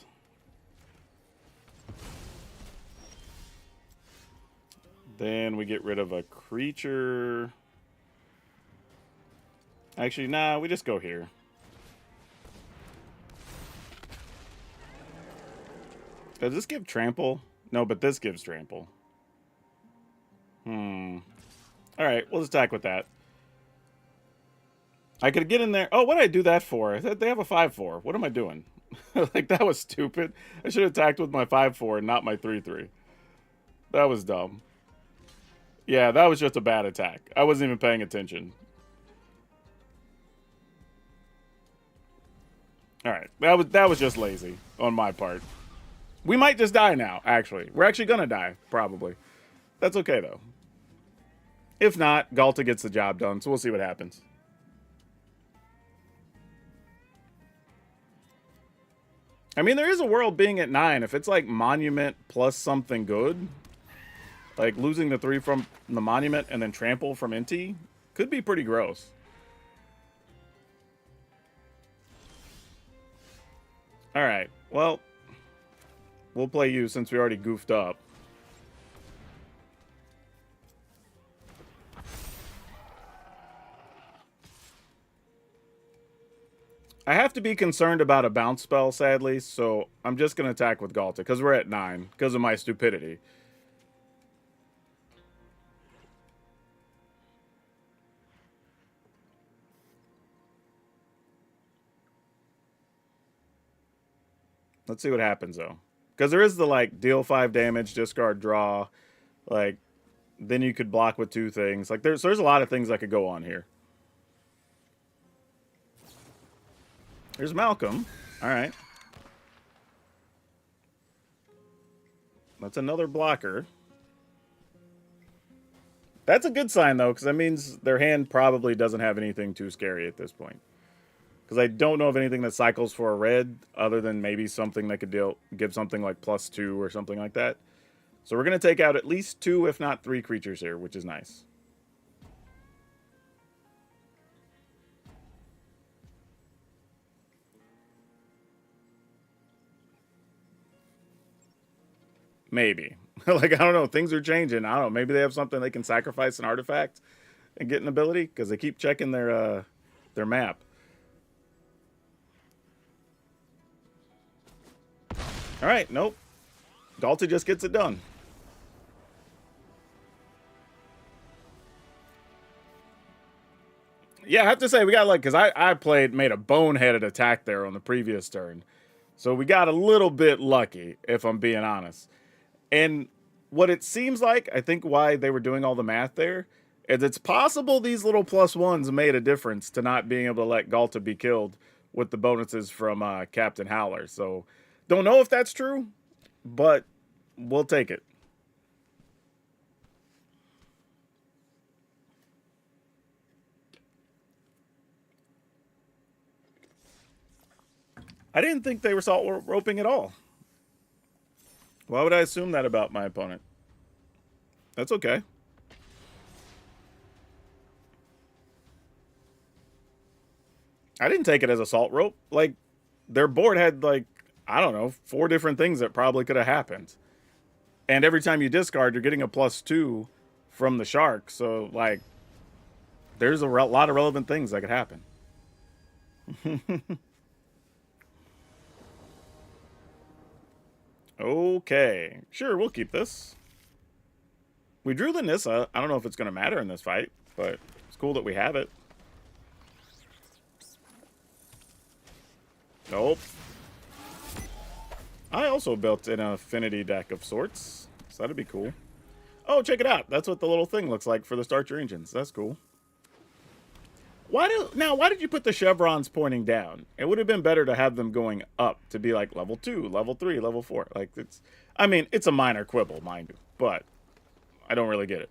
Then we get rid of a creature. Actually, nah, we just go here. Does this give trample? No, but this gives trample. Alright, we'll just attack with that. I could get in there. Oh, what did I do that for? They have a 5/4. What am I doing? Like, that was stupid. I should have attacked with my 5/4 and not my 3/3. That was dumb. Yeah, that was just a bad attack. I wasn't even paying attention. Alright, that was just lazy on my part. We might just die now, actually. We're actually gonna die, probably. That's okay, though. If not, Galta gets the job done, so we'll see what happens. I mean, there is a world being at 9. If it's like Monument plus something good, like losing the 3 from the Monument and then Trample from Enty, could be pretty gross. Alright, well, we'll play you since we already goofed up. I have to be concerned about a bounce spell, sadly, so I'm just going to attack with Galta, because we're at 9, because of my stupidity. Let's see what happens, though. Because there is the, like, deal 5 damage, discard, draw. Like, then you could block with 2 things. Like, there's a lot of things that could go on here. There's Malcolm. Alright. That's another blocker. That's a good sign, though, because that means their hand probably doesn't have anything too scary at this point. Because I don't know of anything that cycles for a red, other than maybe something that could give something like +2 or something like that. So we're going to take out at least 2, if not 3 creatures here, which is nice. Maybe. Like, I don't know. Things are changing. I don't know. Maybe they have something they can sacrifice an artifact and get an ability, because they keep checking their map. All right. Nope. Galta just gets it done. Yeah, I have to say, we got, like, because I made a boneheaded attack there on the previous turn. So we got a little bit lucky, if I'm being honest. And what it seems like, I think why they were doing all the math there, It's possible these little +1s made a difference to not being able to let Galta be killed with the bonuses from Captain Howler. So, don't know if that's true, but we'll take it. I didn't think they were salt roping at all. Why would I assume that about my opponent? That's okay. I didn't take it as a salt rope. Like, their board had, like, I don't know, 4 different things that probably could have happened. And every time you discard, you're getting a +2 from the shark. So, like, there's a lot of relevant things that could happen. Okay. Sure, we'll keep this. We drew the Nissa. I don't know if it's going to matter in this fight, but it's cool that we have it. Nope. I also built an affinity deck of sorts, so that'd be cool. Oh, check it out. That's what the little thing looks like for the Start Your Engines. That's cool. Why did you put the chevrons pointing down? It would have been better to have them going up to be like level 2, level 3, level 4. Like, I mean, it's a minor quibble, mind you, but I don't really get it.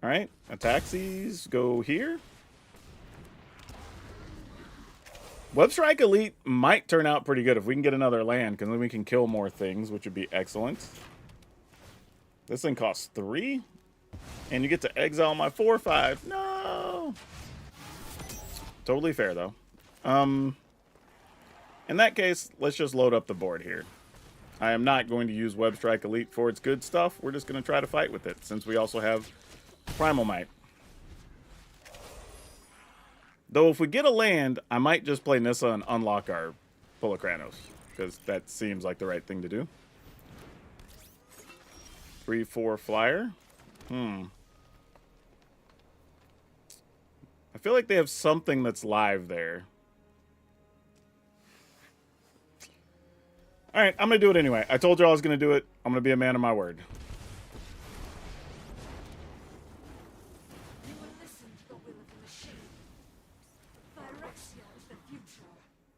All right, Ataxis go here. Web Strike Elite might turn out pretty good if we can get another land, because then we can kill more things, which would be excellent. This thing costs 3, and you get to exile my 4/5. No! Totally fair, though. In that case, let's just load up the board here. I am not going to use Web Strike Elite for its good stuff. We're just going to try to fight with it, since we also have Primal Might. Though if we get a land, I might just play Nissa and unlock our Pulachranos, because that seems like the right thing to do. 3/4 flyer. I feel like they have something that's live there. Alright, I'm going to do it anyway. I told you I was going to do it. I'm going to be a man of my word.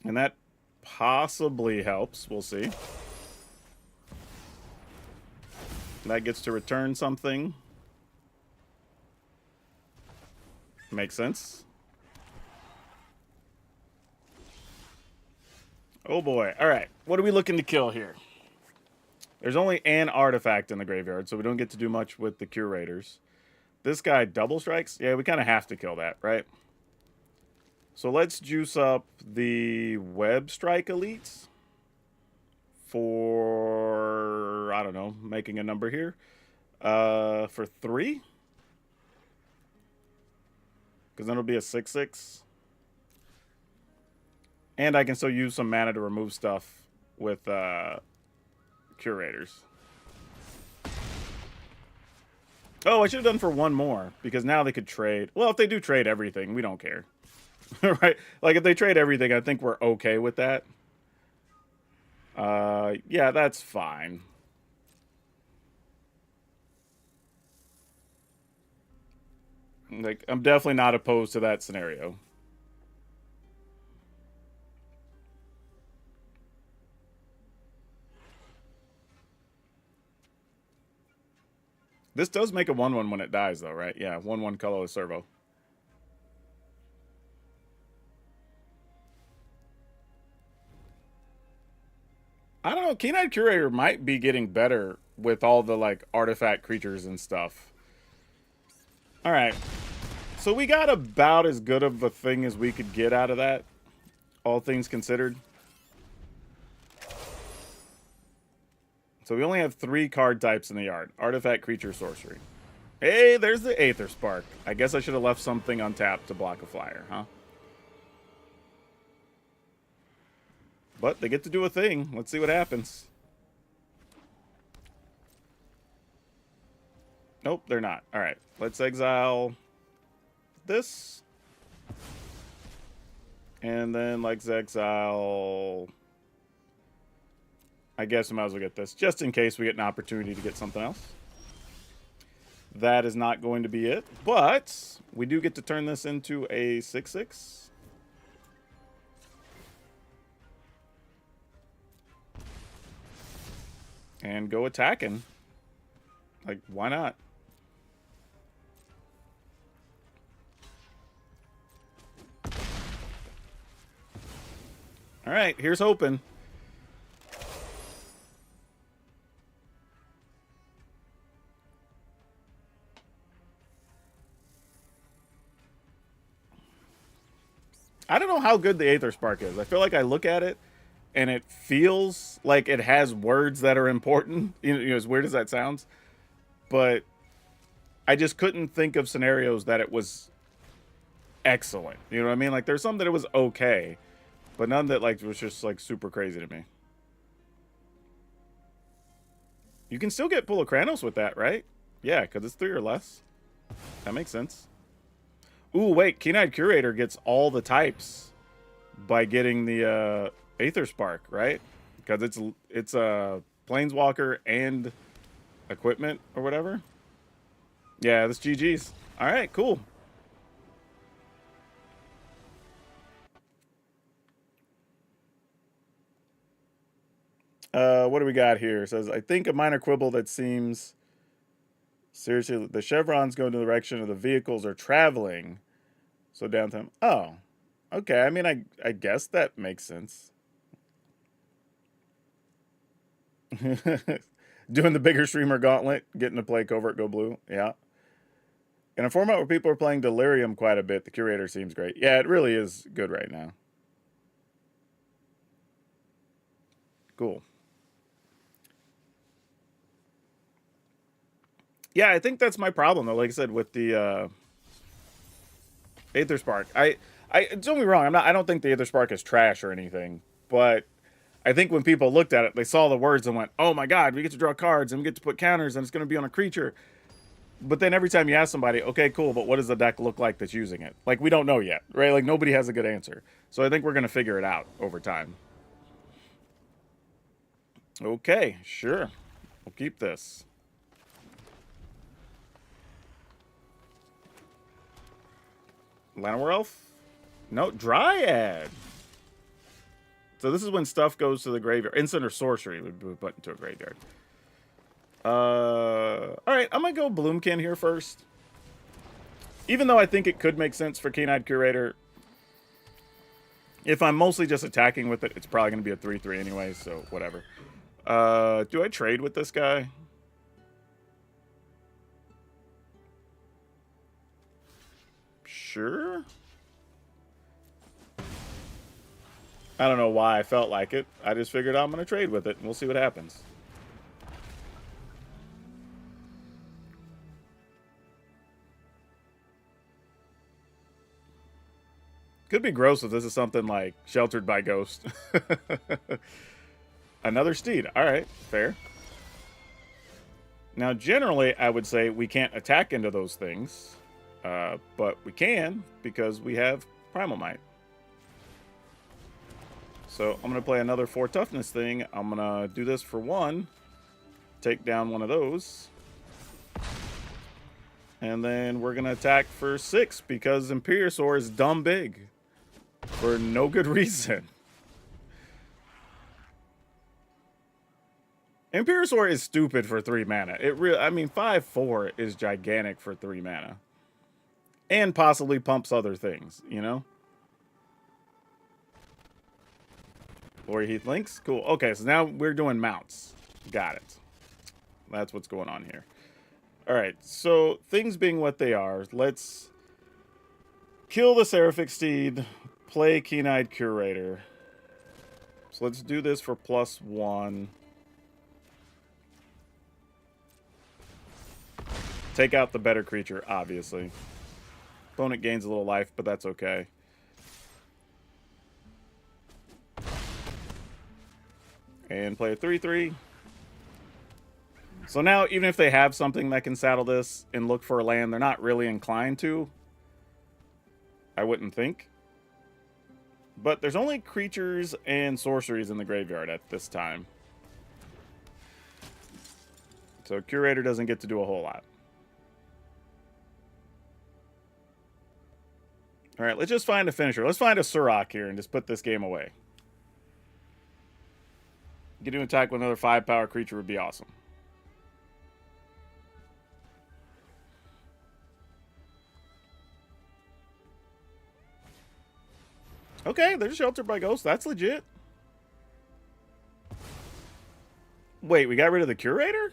And that possibly helps. We'll see. That gets to return something. Makes sense. Oh boy. Alright. What are we looking to kill here? There's only an artifact in the graveyard, so we don't get to do much with the curators. This guy double strikes? Yeah, we kind of have to kill that, right? So let's juice up the Web Strike Elites for, I don't know, making a number here. For 3? Because then it'll be a 6/6. And I can still use some mana to remove stuff with curators. Oh, I should have done for 1 more, because now they could trade. Well, if they do trade everything, we don't care. Right? Like, if they trade everything, I think we're okay with that. Yeah, that's fine. Like, I'm definitely not opposed to that scenario. This does make a 1/1 when it dies, though, right? Yeah, 1/1 colorless servo. I don't know. Keen-Eyed Curator might be getting better with all the, like, artifact creatures and stuff. Alright. So we got about as good of a thing as we could get out of that, all things considered. So we only have 3 card types in the yard. Artifact, creature, sorcery. Hey, there's the Aether Spark. I guess I should have left something untapped to block a flyer, huh? But they get to do a thing. Let's see what happens. Nope, they're not. Alright, let's exile this. And then let's exile... I guess we might as well get this, just in case we get an opportunity to get something else. that is not going to be it. But we do get to turn this into a 6/6. And go attacking. Like, why not? All right, here's hoping. I don't know how good the Aether Spark is. I feel like I look at it and it feels like it has words that are important. You know, as weird as that sounds. But I just couldn't think of scenarios that it was excellent. You know what I mean? Like, there's some that it was okay, but none that, like, was just, like, super crazy to me. You can still get Pulokranos with that, right? Yeah, because it's 3 or less. That makes sense. Ooh, wait. Keen-Eyed Curator gets all the types by getting the Aether Spark, right? Because it's a Planeswalker and equipment or whatever. Yeah, this GG's. All right, cool. What do we got here? It says, I think a minor quibble that seems... Seriously, the chevrons go in the direction of the vehicles are traveling. So downtime. Oh, okay. I mean, I guess that makes sense. Doing the bigger streamer gauntlet, getting to play Covert Go Blue. Yeah. In a format where people are playing Delirium quite a bit, the Curator seems great. Yeah, it really is good right now. Cool. Yeah, I think that's my problem, though. Like I said, with the Aether Spark. I don't get me wrong. I don't think the Aether Spark is trash or anything, but I think when people looked at it, they saw the words and went, "Oh my God, we get to draw cards and we get to put counters and it's going to be on a creature." But then every time you ask somebody, "Okay, cool, but what does the deck look like that's using it?" Like, we don't know yet, right? Like, nobody has a good answer. So I think we're going to figure it out over time. Okay, sure. We'll keep this. Llanowar Elf? No, Dryad. So this is when stuff goes to the graveyard. Instant or sorcery would be put into a graveyard. Alright, I'm going to go Bloomkin here first. Even though I think it could make sense for Keen-Eyed Curator, if I'm mostly just attacking with it, it's probably going to be a 3/3 anyway, so whatever. Do I trade with this guy? Sure. I don't know why I felt like it. I just figured I'm going to trade with it, and we'll see what happens. Could be gross if this is something like Sheltered by Ghost. Another Steed. All right, fair. Now, generally, I would say we can't attack into those things, but we can because we have Primal Might. So I'm going to play another 4 toughness thing. I'm going to do this for 1. Take down one of those. And then we're going to attack for 6 because Imperiosaur is dumb big. For no good reason. Imperiosaur is stupid for 3 mana. I mean, 5/4 is gigantic for 3 mana. And possibly pumps other things, you know? Lori Heath links? Cool. Okay, so now we're doing mounts. Got it. That's what's going on here. Alright, so things being what they are, let's kill the Seraphic Steed, play Keen-Eyed Curator. So let's do this for +1. Take out the better creature, obviously. Opponent gains a little life, but that's okay. And play a 3/3. So now, even if they have something that can saddle this and look for a land, they're not really inclined to. I wouldn't think. But there's only creatures and sorceries in the graveyard at this time. So Curator doesn't get to do a whole lot. All right, let's just find a finisher. Let's find a Surrak here and just put this game away. Getting an attack with another 5-power creature would be awesome. Okay, there's Sheltered by Ghost. That's legit. Wait, we got rid of the Curator?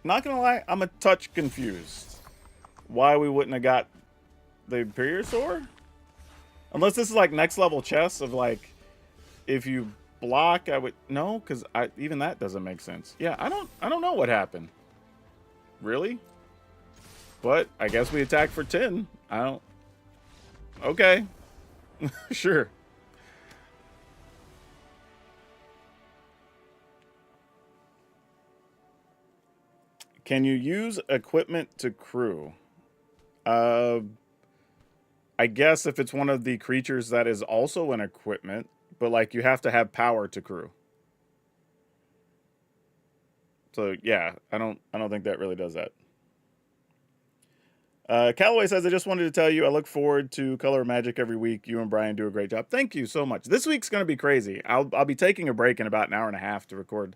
Not gonna lie, I'm a touch confused. Why we wouldn't have got the Imperiosaur? Unless this is like next level chess of like, if you block, I would no, because even that doesn't make sense. Yeah, I don't know what happened. Really? But I guess we attack for 10. I don't. Okay, sure. Can you use equipment to crew? I guess if it's one of the creatures that is also an equipment, but like you have to have power to crew. So yeah, I don't think that really does that. Callaway says, I just wanted to tell you, I look forward to Color of Magic every week. You and Brian do a great job. Thank you so much. This week's going to be crazy. I'll be taking a break in about an hour and a half to record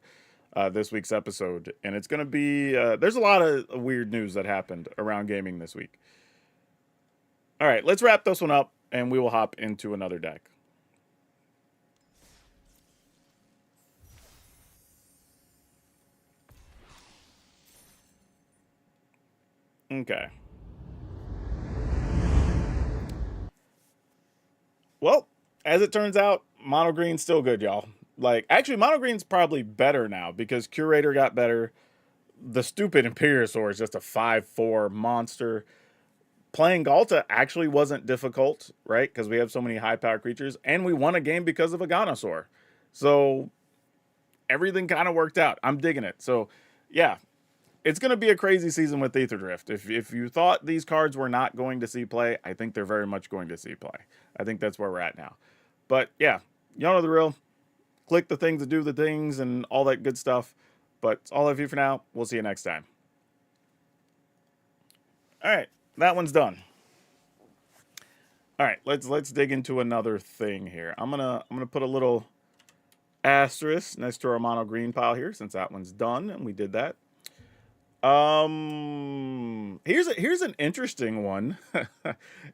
this week's episode, and it's going to be there's a lot of weird news that happened around gaming this week. All right, let's wrap this one up, and we will hop into another deck. Okay. Well, as it turns out, mono green's still good, y'all. Like, actually, mono green's probably better now because Curator got better. The stupid Imperiosaur is just a 5/4 monster. Playing Galta actually wasn't difficult, right? Because we have so many high-power creatures, and we won a game because of a Dinosaur. So everything kind of worked out. I'm digging it. So yeah, it's going to be a crazy season with Aetherdrift. If you thought these cards were not going to see play, I think they're very much going to see play. I think that's where we're at now. But yeah, y'all know the real. Click the things to do the things and all that good stuff. But it's all of you for now. We'll see you next time. All right, that one's done. All right, let's dig into another thing here. I'm gonna put a little asterisk next to our mono green pile here since that one's done and we did that. Here's an interesting one,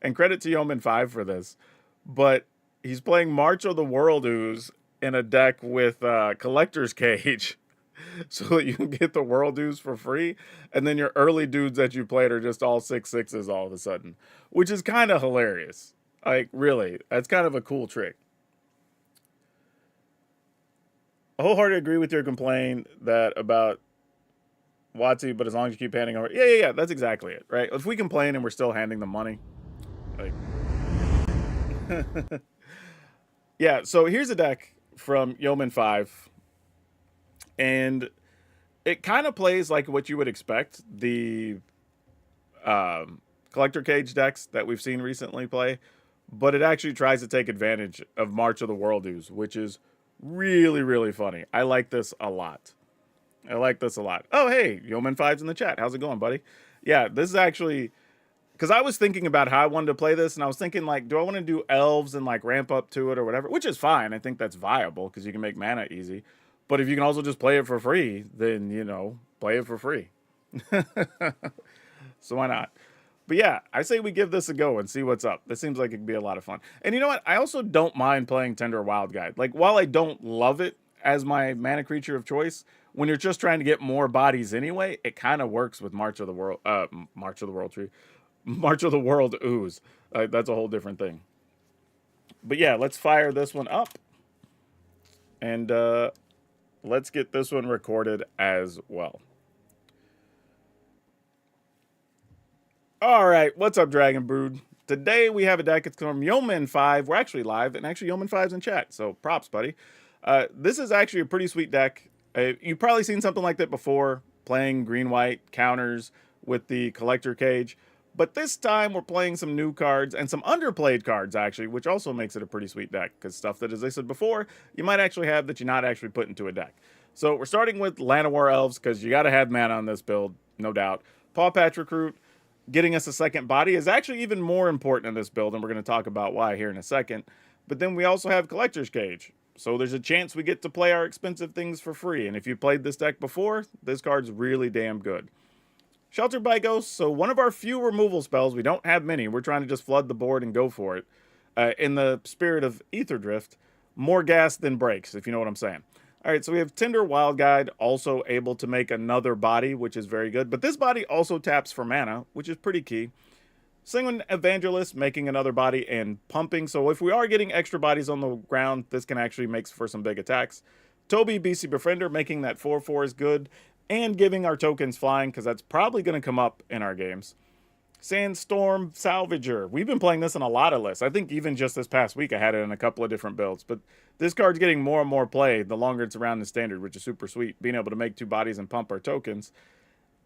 and credit to Yeoman5 for this, but he's playing March of the World Ooze in a deck with Collector's Cage, so that you can get the World Ooze for free, and then your early dudes that you played are just all 6/6s all of a sudden, which is kind of hilarious. Like, really, that's kind of a cool trick. I wholeheartedly agree with your complaint that about Watsy, but as long as you keep handing over, yeah, that's exactly it, right? If we complain and we're still handing them money, like, yeah. So here's a deck from Yeoman5, and it kind of plays like what you would expect the Collector Cage decks that we've seen recently play, but it actually tries to take advantage of March of the World Ooze, which is really, really funny. I like this a lot. Oh, hey, Yeoman5's in the chat. How's it going, buddy? Yeah, this is actually, because I was thinking about how I wanted to play this, and I was thinking, like, do I want to do elves and, like, ramp up to it or whatever? Which is fine. I think that's viable, because you can make mana easy. But if you can also just play it for free, then, play it for free. So why not? But yeah, I say we give this a go and see what's up. This seems like it could be a lot of fun. And you know what? I also don't mind playing Tender Wild Guide. Like, while I don't love it as my mana creature of choice, when you're just trying to get more bodies anyway, it kind of works with March of the World Ooze. That's a whole different thing. But yeah, let's fire this one up. And let's get this one recorded as well. All right, what's up, Dragon Brood? Today we have a deck. It's from Yeoman5. We're actually live, and actually Yeoman5's in chat, so props, buddy. This is actually a pretty sweet deck. You've probably seen something like that before, playing green-white counters with the Collector Cage. But this time we're playing some new cards and some underplayed cards, actually, which also makes it a pretty sweet deck, because stuff that, as I said before, you might actually have that you're not actually put into a deck. So we're starting with Llanowar Elves, because you got to have mana on this build. no doubt. Paw Patch Recruit, getting us a second body, is actually even more important in this build, and we're going to talk about why here in a second. But then we also have Collector's Cage. So there's a chance we get to play our expensive things for free. And if you played this deck before, this card's really damn good. Sheltered by Ghosts, so one of our few removal spells. We don't have many. We're trying to just flood the board and go for it. In the spirit of Aetherdrift, more gas than breaks, if you know what I'm saying. All right, so we have Tinder Wild Guide, also able to make another body, which is very good. But this body also taps for mana, which is pretty key. Sanguine Evangelist, making another body and pumping. So if we are getting extra bodies on the ground, this can actually make for some big attacks. Toby, BC Befriender, making that 4/4 is good. And giving our tokens flying, because that's probably going to come up in our games. Sandstorm Salvager. We've been playing this in a lot of lists. I think even just this past week I had it in a couple of different builds. But this card's getting more and more play the longer it's around in Standard, which is super sweet. Being able to make 2 bodies and pump our tokens.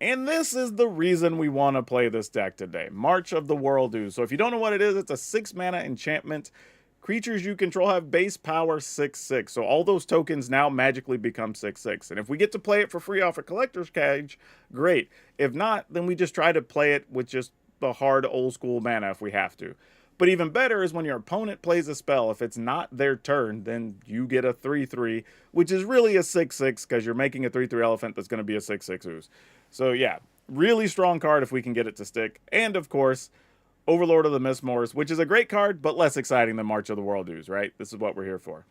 And this is the reason we want to play this deck today. March of the World Ooze. So if you don't know what it is, it's a 6 mana enchantment. Creatures you control have base power 6/6. So all those tokens now magically become 6/6. And if we get to play it for free off a Collector's Cage, great. If not, then we just try to play it with just the hard old school mana if we have to. But even better is when your opponent plays a spell. If it's not their turn, then you get a 3/3, which is really a 6/6 because you're making a 3/3 elephant that's going to be a 6/6 ooze. So yeah, really strong card if we can get it to stick. And of course, Overlord of the Mistmoors, which is a great card, but less exciting than March of the World Ooze, right? This is what we're here for.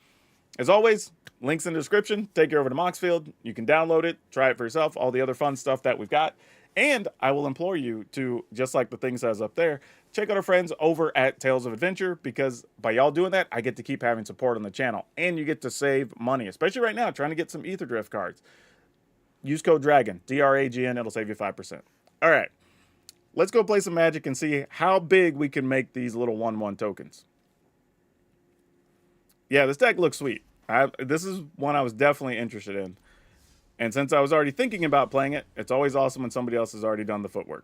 As always, links in the description. Take you over to Moxfield. You can download it, try it for yourself, all the other fun stuff that we've got. And I will implore you to, just like the thing says up there, check out our friends over at Tales of Adventure, because by y'all doing that, I get to keep having support on the channel. And you get to save money, especially right now, trying to get some Aetherdrift cards. Use code DRAGON, DRAGN, it'll save you 5%. All right. Let's go play some Magic and see how big we can make these little 1/1 tokens. Yeah, this deck looks sweet. This is one I was definitely interested in. And since I was already thinking about playing it, it's always awesome when somebody else has already done the footwork.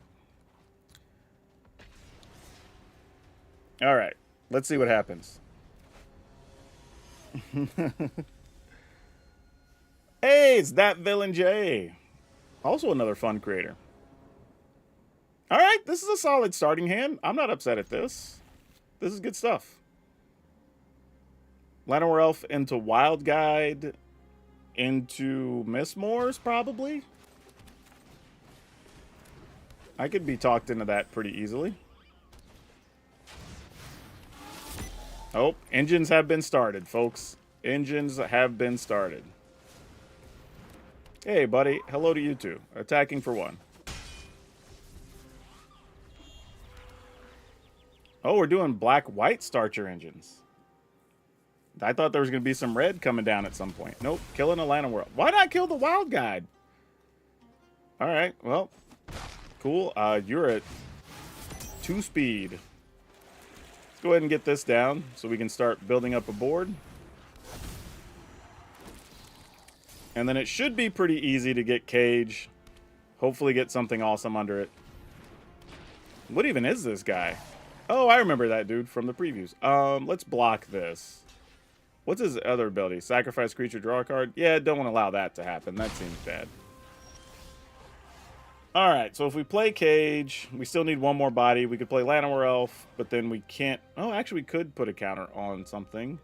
All right, let's see what happens. Hey, it's that Villain J. Also another fun creator. All right, this is a solid starting hand. I'm not upset at this. This is good stuff. Llanowar Elf into Wild Guide, into Mistmoors, probably. I could be talked into that pretty easily. Oh, engines have been started, folks. Engines have been started. Hey, buddy. Hello to you two. Attacking for 1. Oh, we're doing black-white starcher engines. I thought there was going to be some red coming down at some point. Nope, killing a Llanowar. Why not kill the Wild Guide? All right, well, cool. You're at 2 speed. Let's go ahead and get this down so we can start building up a board. And then it should be pretty easy to get Cage. Hopefully get something awesome under it. What even is this guy? Oh, I remember that dude from the previews. Let's block this. What's his other ability? Sacrifice creature, draw a card? Yeah, don't want to allow that to happen. That seems bad. Alright, so if we play Cage, we still need 1 more body. We could play Llanowar Elf, but then we can't... Oh, actually, we could put a counter on something.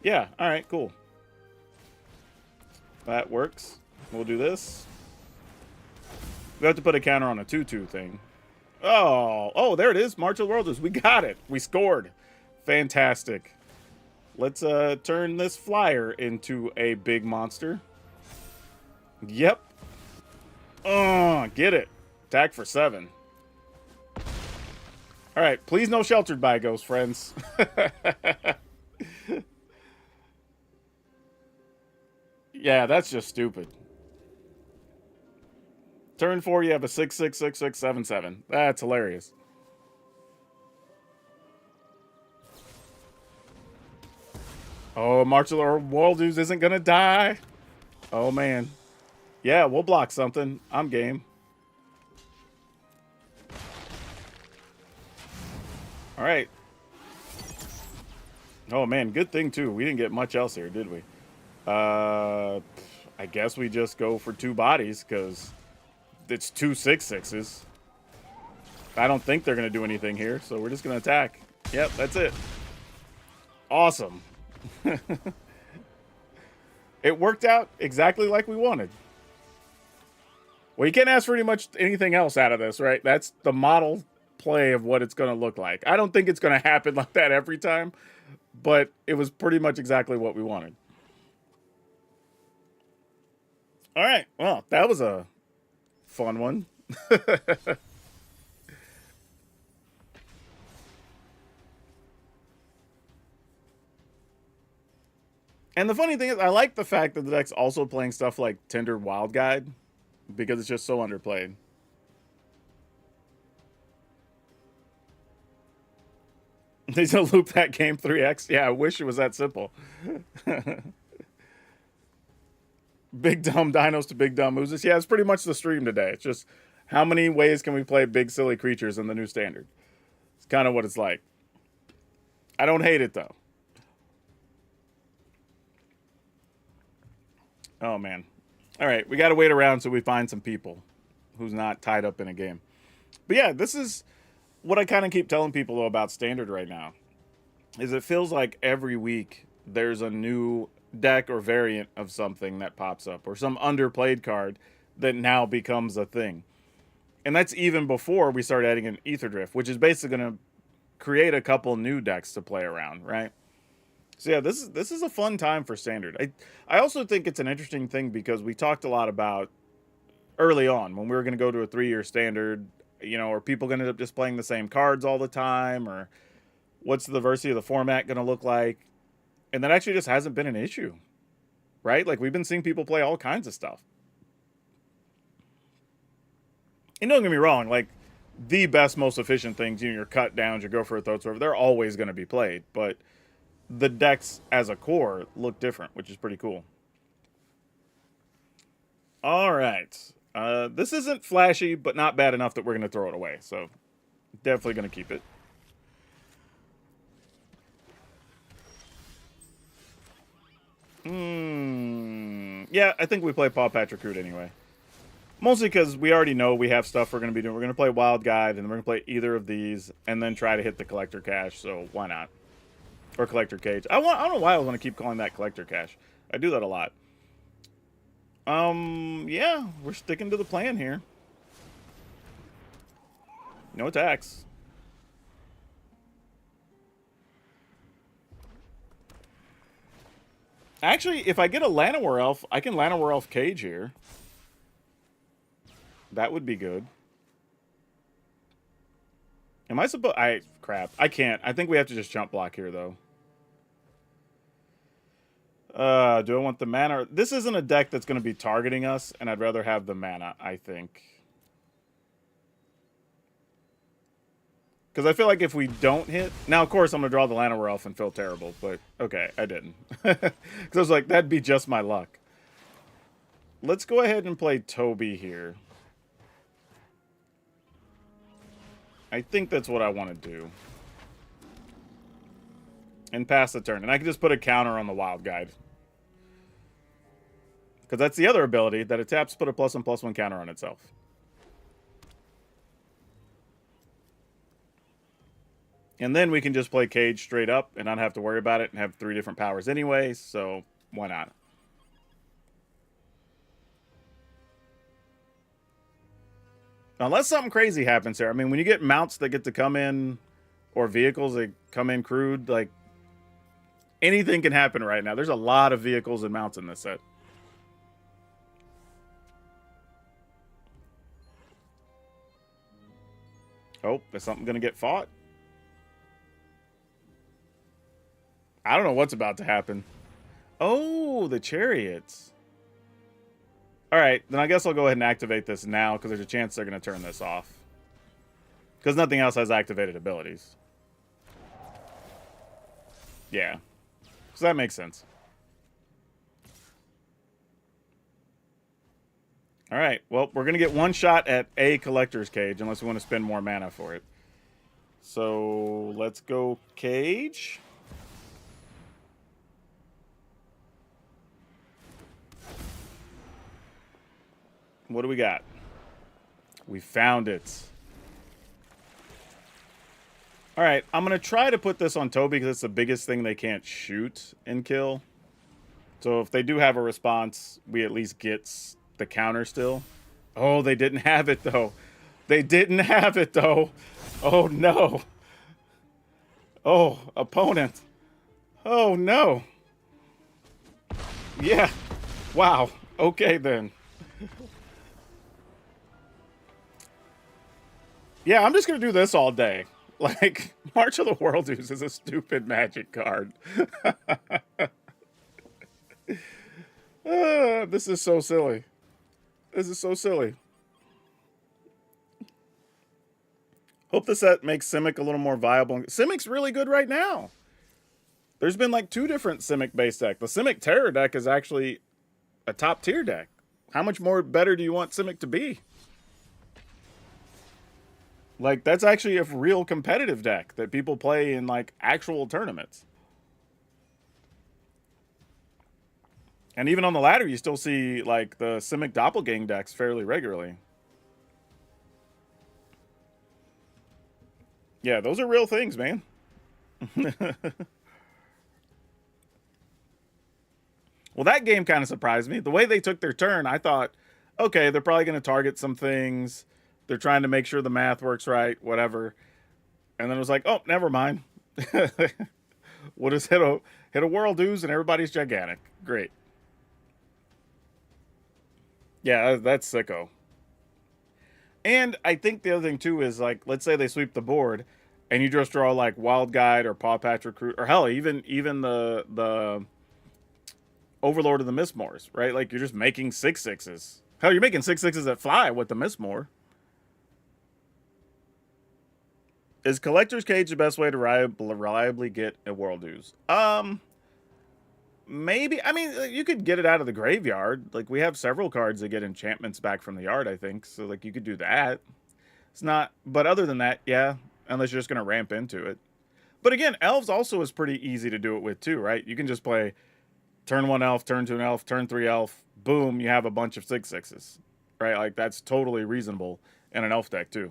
Yeah, alright, cool. That works. We'll do this. We have to put a counter on a 2/2 thing. Oh, there it is. March of the World Ooze. We got it. We scored. Fantastic. Let's turn this flyer into a big monster. Yep. Get it. Attack for 7. All right. Please no Sheltered by Ghost, friends. Yeah, that's just stupid. Turn 4, you have a 6/6/6/6/7/7. That's hilarious. Oh, March of the World Ooze isn't gonna die. Oh man. Yeah, we'll block something. I'm game. All right. Oh man, good thing too. We didn't get much else here, did we? I guess we just go for 2 bodies because it's 2/6/6s. I don't think they're going to do anything here, so we're just going to attack. Yep, that's it. Awesome. It worked out exactly like we wanted. Well, you can't ask for anything else out of this, right? That's the model play of what it's going to look like. I don't think it's going to happen like that every time, but it was pretty much exactly what we wanted. All right. Well, that was a fun one. And the funny thing is, I like the fact that the deck's also playing stuff like Tinder Wild Guide because it's just so underplayed. He's gonna loop that game 3x. Yeah, I wish it was that simple. Big dumb dinos to big dumb oozes. Yeah, it's pretty much the stream today. It's just how many ways can we play big silly creatures in the new standard? It's kind of what it's like. I don't hate it though. Oh man. All right, we got to wait around so we find some people who's not tied up in a game. But yeah, this is what I kind of keep telling people though about standard right now. Is it feels like every week there's a new deck or variant of something that pops up, or some underplayed card that now becomes a thing. And that's even before we start adding an Aetherdrift, which is basically going to create a couple new decks to play around, right? So yeah, this is a fun time for standard. I also think it's an interesting thing because we talked a lot about early on when we were going to go to a 3-year standard, you know, are people going to end up just playing the same cards all the time, or what's the diversity of the format going to look like? And that actually just hasn't been an issue, right? Like we've been seeing people play all kinds of stuff. And don't get me wrong, like the best, most efficient things, you know, your cut downs, your go for a throat server, they're always going to be played, but the decks as a core look different, which is pretty cool. All right. This isn't flashy, but not bad enough that we're going to throw it away. So definitely going to keep it. Yeah, I think we play Paw Patrick Root anyway. Mostly because we already know we have stuff we're going to be doing. We're going to play Wild Guide, and then we're going to play either of these, and then try to hit the Collector Cache, so why not? Or Collector Cage. I don't know why I want to keep calling that Collector Cache. I do that a lot. Yeah, we're sticking to the plan here. No attacks. Actually, if I get a Llanowar Elf, I can Llanowar Elf Cage here. That would be good. Am I supposed... crap. I can't. I think we have to just jump block here, though. Do I want the mana? This isn't a deck that's going to be targeting us, and I'd rather have the mana, I think. Because I feel like if we don't hit... Now, of course, I'm going to draw the Llanowar Elf and feel terrible, but okay, I didn't. Because I was like, that'd be just my luck. Let's go ahead and play Toby here. I think that's what I want to do. And pass the turn. And I can just put a counter on the Wild Guide. Because that's the other ability, that it taps, put a +1/+1 counter on itself. And then we can just play Cage straight up and not have to worry about it and have 3 different powers anyway, so why not? Unless something crazy happens here. I mean, when you get mounts that get to come in, or vehicles that come in crude, like, anything can happen right now. There's a lot of vehicles and mounts in this set. Oh, is something going to get fought? I don't know what's about to happen. Oh, the chariots. All right, then I guess I'll go ahead and activate this now because there's a chance they're going to turn this off. Because nothing else has activated abilities. Yeah. So that makes sense. All right, well, we're going to get one shot at a Collector's Cage unless we want to spend more mana for it. So let's go Cage. What do we got? We found it. All right, I'm going to try to put this on Toby because it's the biggest thing they can't shoot and kill. So if they do have a response, we at least get the counter still. Oh, they didn't have it, though. They didn't have it, though. Oh, no. Oh, opponent. Oh, no. Yeah. Wow. Okay, then. Yeah, I'm just going to do this all day. Like, March of the World Ooze is a stupid Magic card. This is so silly. This is so silly. Hope the set makes Simic a little more viable. Simic's really good right now. There's been like 2 different Simic-based decks. The Simic Terror deck is actually a top-tier deck. How much more better do you want Simic to be? Like, that's actually a real competitive deck that people play in, like, actual tournaments. And even on the ladder, you still see, like, the Simic Doppelgang decks fairly regularly. Yeah, those are real things, man. Well, that game kind of surprised me. The way they took their turn, I thought, okay, they're probably going to target some things. They're trying to make sure the math works right, whatever. And then it was like, oh, never mind. We'll just hit a World Ooze and everybody's gigantic. Great. Yeah, that's sicko. And I think the other thing too is, like, let's say they sweep the board, and you just draw like Wild Guide or Paw Patch Recruit, or hell, even the Overlord of the Mistmores, right? Like, you're just making 6/6s. Hell, you're making 6/6s that fly with the Mistmore. Is Collector's Cage the best way to reliably get a World Ooze? Maybe. I mean, you could get it out of the graveyard. Like, we have several cards that get enchantments back from the yard, I think. So, like, you could do that. It's not. But other than that, yeah. Unless you're just going to ramp into it. But again, Elves also is pretty easy to do it with, too, right? You can just play turn 1 Elf, turn 2 Elf, turn 3 Elf. Boom, you have a bunch of 6/6s. Right? Like, that's totally reasonable in an Elf deck, too.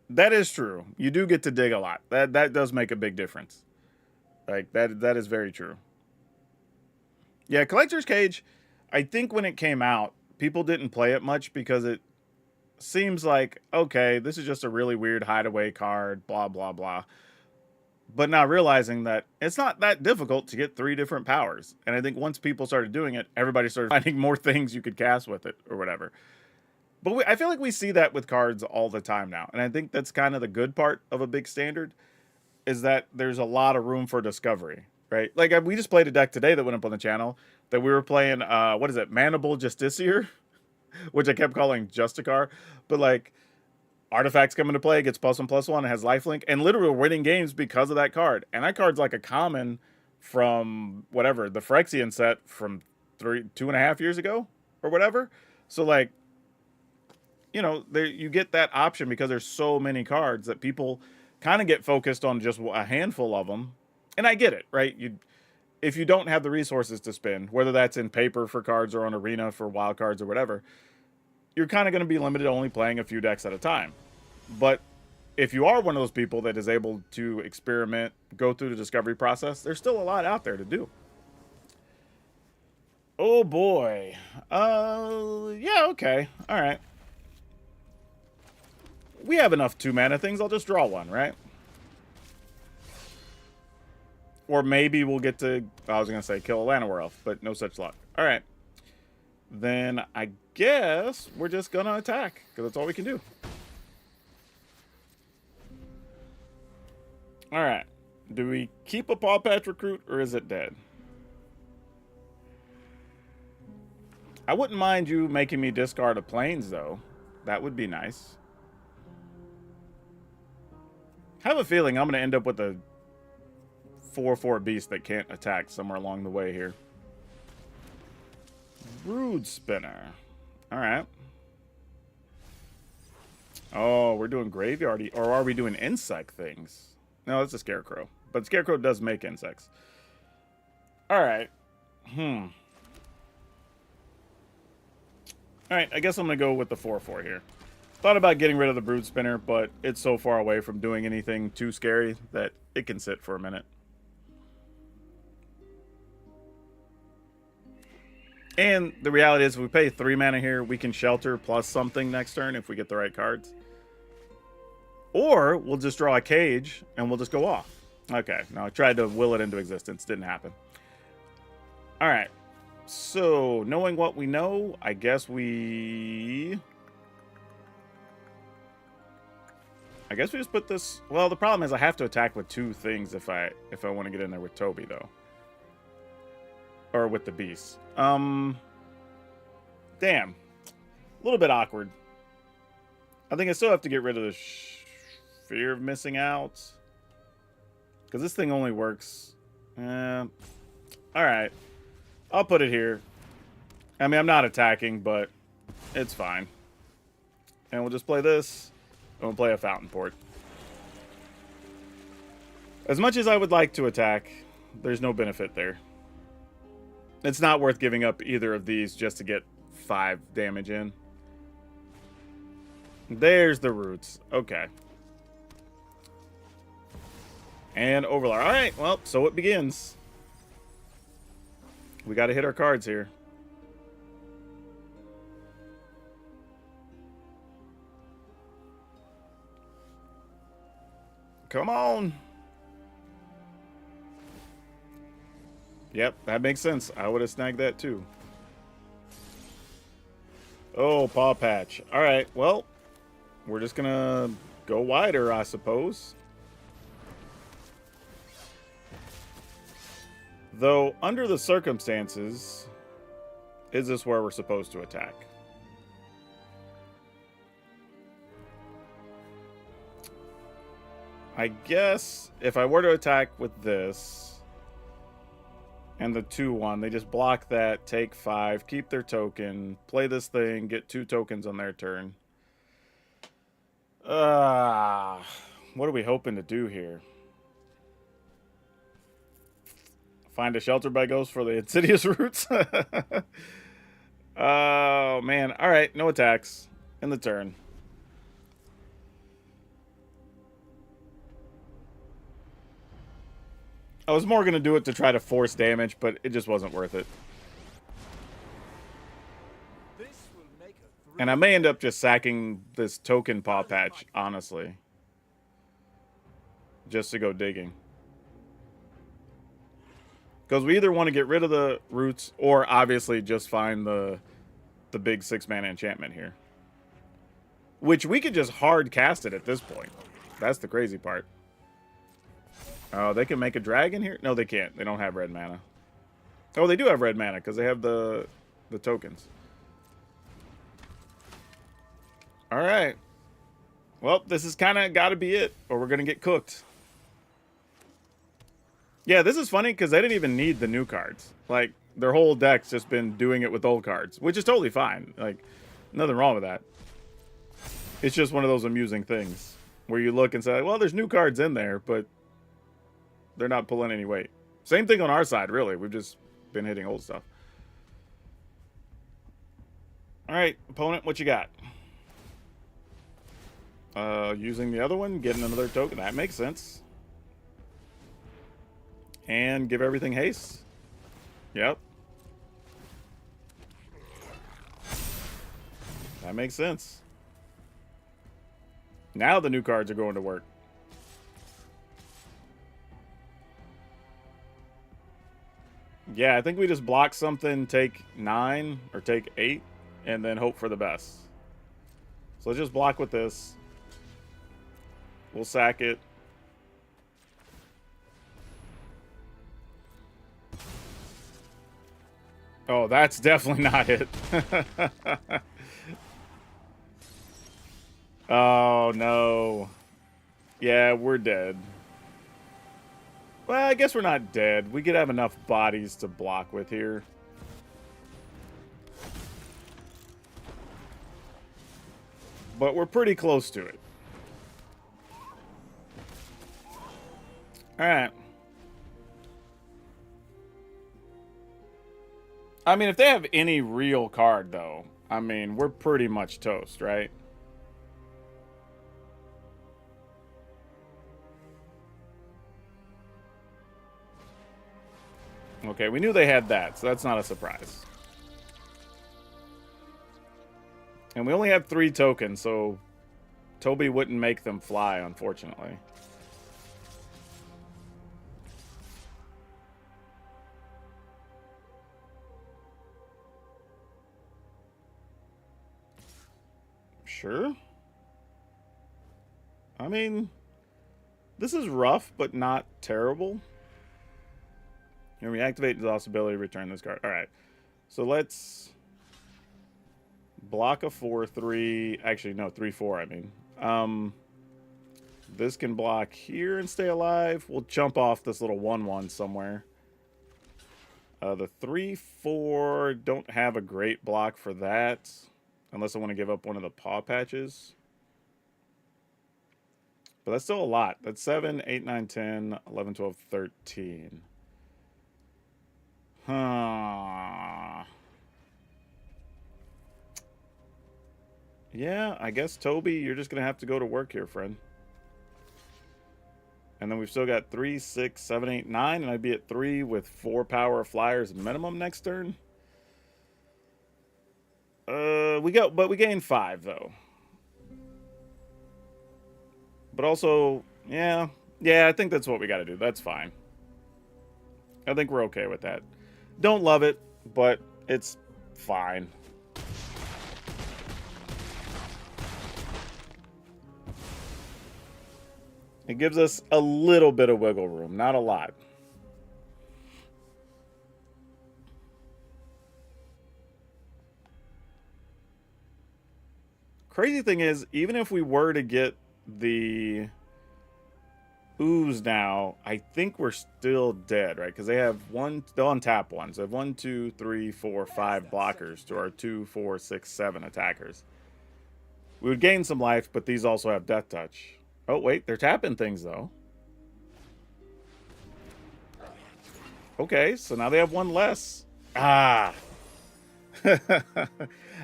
That is true. You do get to dig a lot. That does make a big difference. Like, that is very true. Yeah, Collector's Cage, I think when it came out, people didn't play it much because it seems like, okay, this is just a really weird hideaway card, blah, blah, blah. But not realizing that it's not that difficult to get 3 different powers. And I think once people started doing it, everybody started finding more things you could cast with it or whatever. But I feel like we see that with cards all the time now. And I think that's kind of the good part of a big standard, is that there's a lot of room for discovery, right? Like, we just played a deck today that went up on the channel that we were playing, what is it, Manable Justiciar? Which I kept calling Justicar. But, like, artifacts come into play, gets +1/+1, it has lifelink, and literally we're winning games because of that card. And that card's like a common from, whatever, the Phyrexian set from 2.5 years ago or whatever. So, like, you know, you get that option because there's so many cards that people kind of get focused on just a handful of them. And I get it, right? If you don't have the resources to spend, whether that's in paper for cards or on arena for wild cards or whatever, you're kind of going to be limited to only playing a few decks at a time. But if you are one of those people that is able to experiment, go through the discovery process, there's still a lot out there to do. Oh boy. Yeah, okay. All right. We have enough 2-mana things. I'll just draw one, right? Or maybe we'll get to, I was going to say kill a Llanowar Elf, but no such luck. All right. Then I guess we're just going to attack, because that's all we can do. All right. Do we keep a Paw Patch Recruit, or is it dead? I wouldn't mind you making me discard a Plains, though. That would be nice. I have a feeling I'm going to end up with a 4/4 beast that can't attack somewhere along the way here. Brood Spinner. All right. Oh, we're doing graveyardy, or are we doing insect things? No, it's a Scarecrow. But Scarecrow does make insects. All right. All right, I guess I'm going to go with the 4/4 here. Thought about getting rid of the Brood Spinner, but it's so far away from doing anything too scary that it can sit for a minute. And the reality is, if we pay 3 mana here, we can shelter plus something next turn if we get the right cards. Or we'll just draw a cage and we'll just go off. Okay, no, I tried to will it into existence. Didn't happen. All right. So, knowing what we know, I guess we just put this... Well, the problem is I have to attack with 2 things if I want to get in there with Toby, though. Or with the beast. Damn. A little bit awkward. I think I still have to get rid of the fear of missing out. Because this thing only works... Alright. I'll put it here. I mean, I'm not attacking, but it's fine. And we'll just play this. And we'll play a Fountain Port. As much as I would like to attack, there's no benefit there. It's not worth giving up either of these just to get 5 damage in. There's the roots. Okay. And Overlord. Alright, well, so it begins. We got to hit our cards here. Come on. Yep, that makes sense. I would have snagged that too. Oh, Paw Patch. All right, well, we're just going to go wider, I suppose. Though, under the circumstances, is this where we're supposed to attack? I guess if I were to attack with this and the 2/1, they just block that, take 5, keep their token, play this thing, get 2 tokens on their turn. What are we hoping to do here? Find a shelter by ghost for the insidious roots? Oh, man. All right, no attacks in the turn. I was more going to do it to try to force damage, but it just wasn't worth it. And I may end up just sacking this token Paw Patch, honestly. Just to go digging. Because we either want to get rid of the roots or obviously just find the big 6-mana enchantment here. Which we could just hard cast it at this point. That's the crazy part. Oh, they can make a dragon here? No, they can't. They don't have red mana. Oh, they do have red mana because they have the tokens. All right. Well, this has kind of got to be it, or we're going to get cooked. Yeah, this is funny because they didn't even need the new cards. Like, their whole deck's just been doing it with old cards, which is totally fine. Like, nothing wrong with that. It's just one of those amusing things where you look and say, well, there's new cards in there, but they're not pulling any weight. Same thing on our side, really. We've just been hitting old stuff. All right, opponent, what you got? Using the other one, getting another token. That makes sense. And give everything haste. Yep. That makes sense. Now the new cards are going to work. Yeah, I think we just block something, take 9 or take 8, and then hope for the best. So let's just block with this. We'll sack it. Oh, that's definitely not it. Oh, no. Yeah, we're dead. Well, I guess we're not dead. We could have enough bodies to block with here. But we're pretty close to it. Alright. I mean, if they have any real card, though, I mean, we're pretty much toast, right? Okay, we knew they had that, so that's not a surprise. And we only have 3 tokens, so Toby wouldn't make them fly, unfortunately. Sure. I mean, this is rough, but not terrible. You know, reactivate exhaust ability, return this card. All right. So let's block a 4/3. Actually, no, 3/4. I mean, this can block here and stay alive. We'll jump off this little 1/1 somewhere. The 3/4 don't have a great block for that, unless I want to give up one of the paw patches. But that's still a lot. That's 7, 8, 9, 10, 11, 12, 13. Huh. Yeah, I guess, Toby, you're just going to have to go to work here, friend. And then we've still got 3, 6, 7, 8, 9, and I'd be at 3 with 4 power flyers minimum next turn. We gain 5 though. But also, yeah, I think that's what we got to do. That's fine. I think we're okay with that. Don't love it, but it's fine. It gives us a little bit of wiggle room, not a lot. Crazy thing is, even if we were to get the Ooze now, I think we're still dead, right? Because they have they'll untap one. So they have 1, 2, 3, 4, 5 blockers to our 2, 4, 6, 7 attackers. We would gain some life, but these also have Death Touch. Oh, wait, they're tapping things, though. Okay, so now they have 1 less. Ah.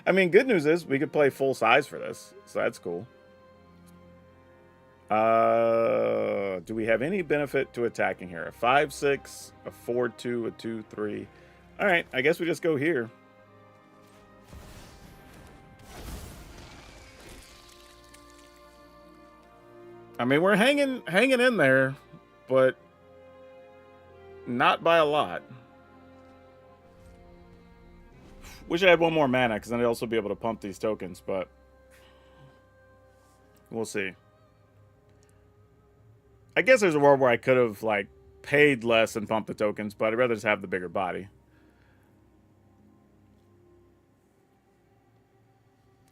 I mean, good news is we could play full size for this, so that's cool. Do we have any benefit to attacking here? A 5/6, a 4/2, a 2/3. All right, I guess we just go here. I mean, we're hanging in there, but not by a lot. Wish I had 1 more mana, because then I'd also be able to pump these tokens, but we'll see. I guess there's a world where I could have, like, paid less and pumped the tokens, but I'd rather just have the bigger body.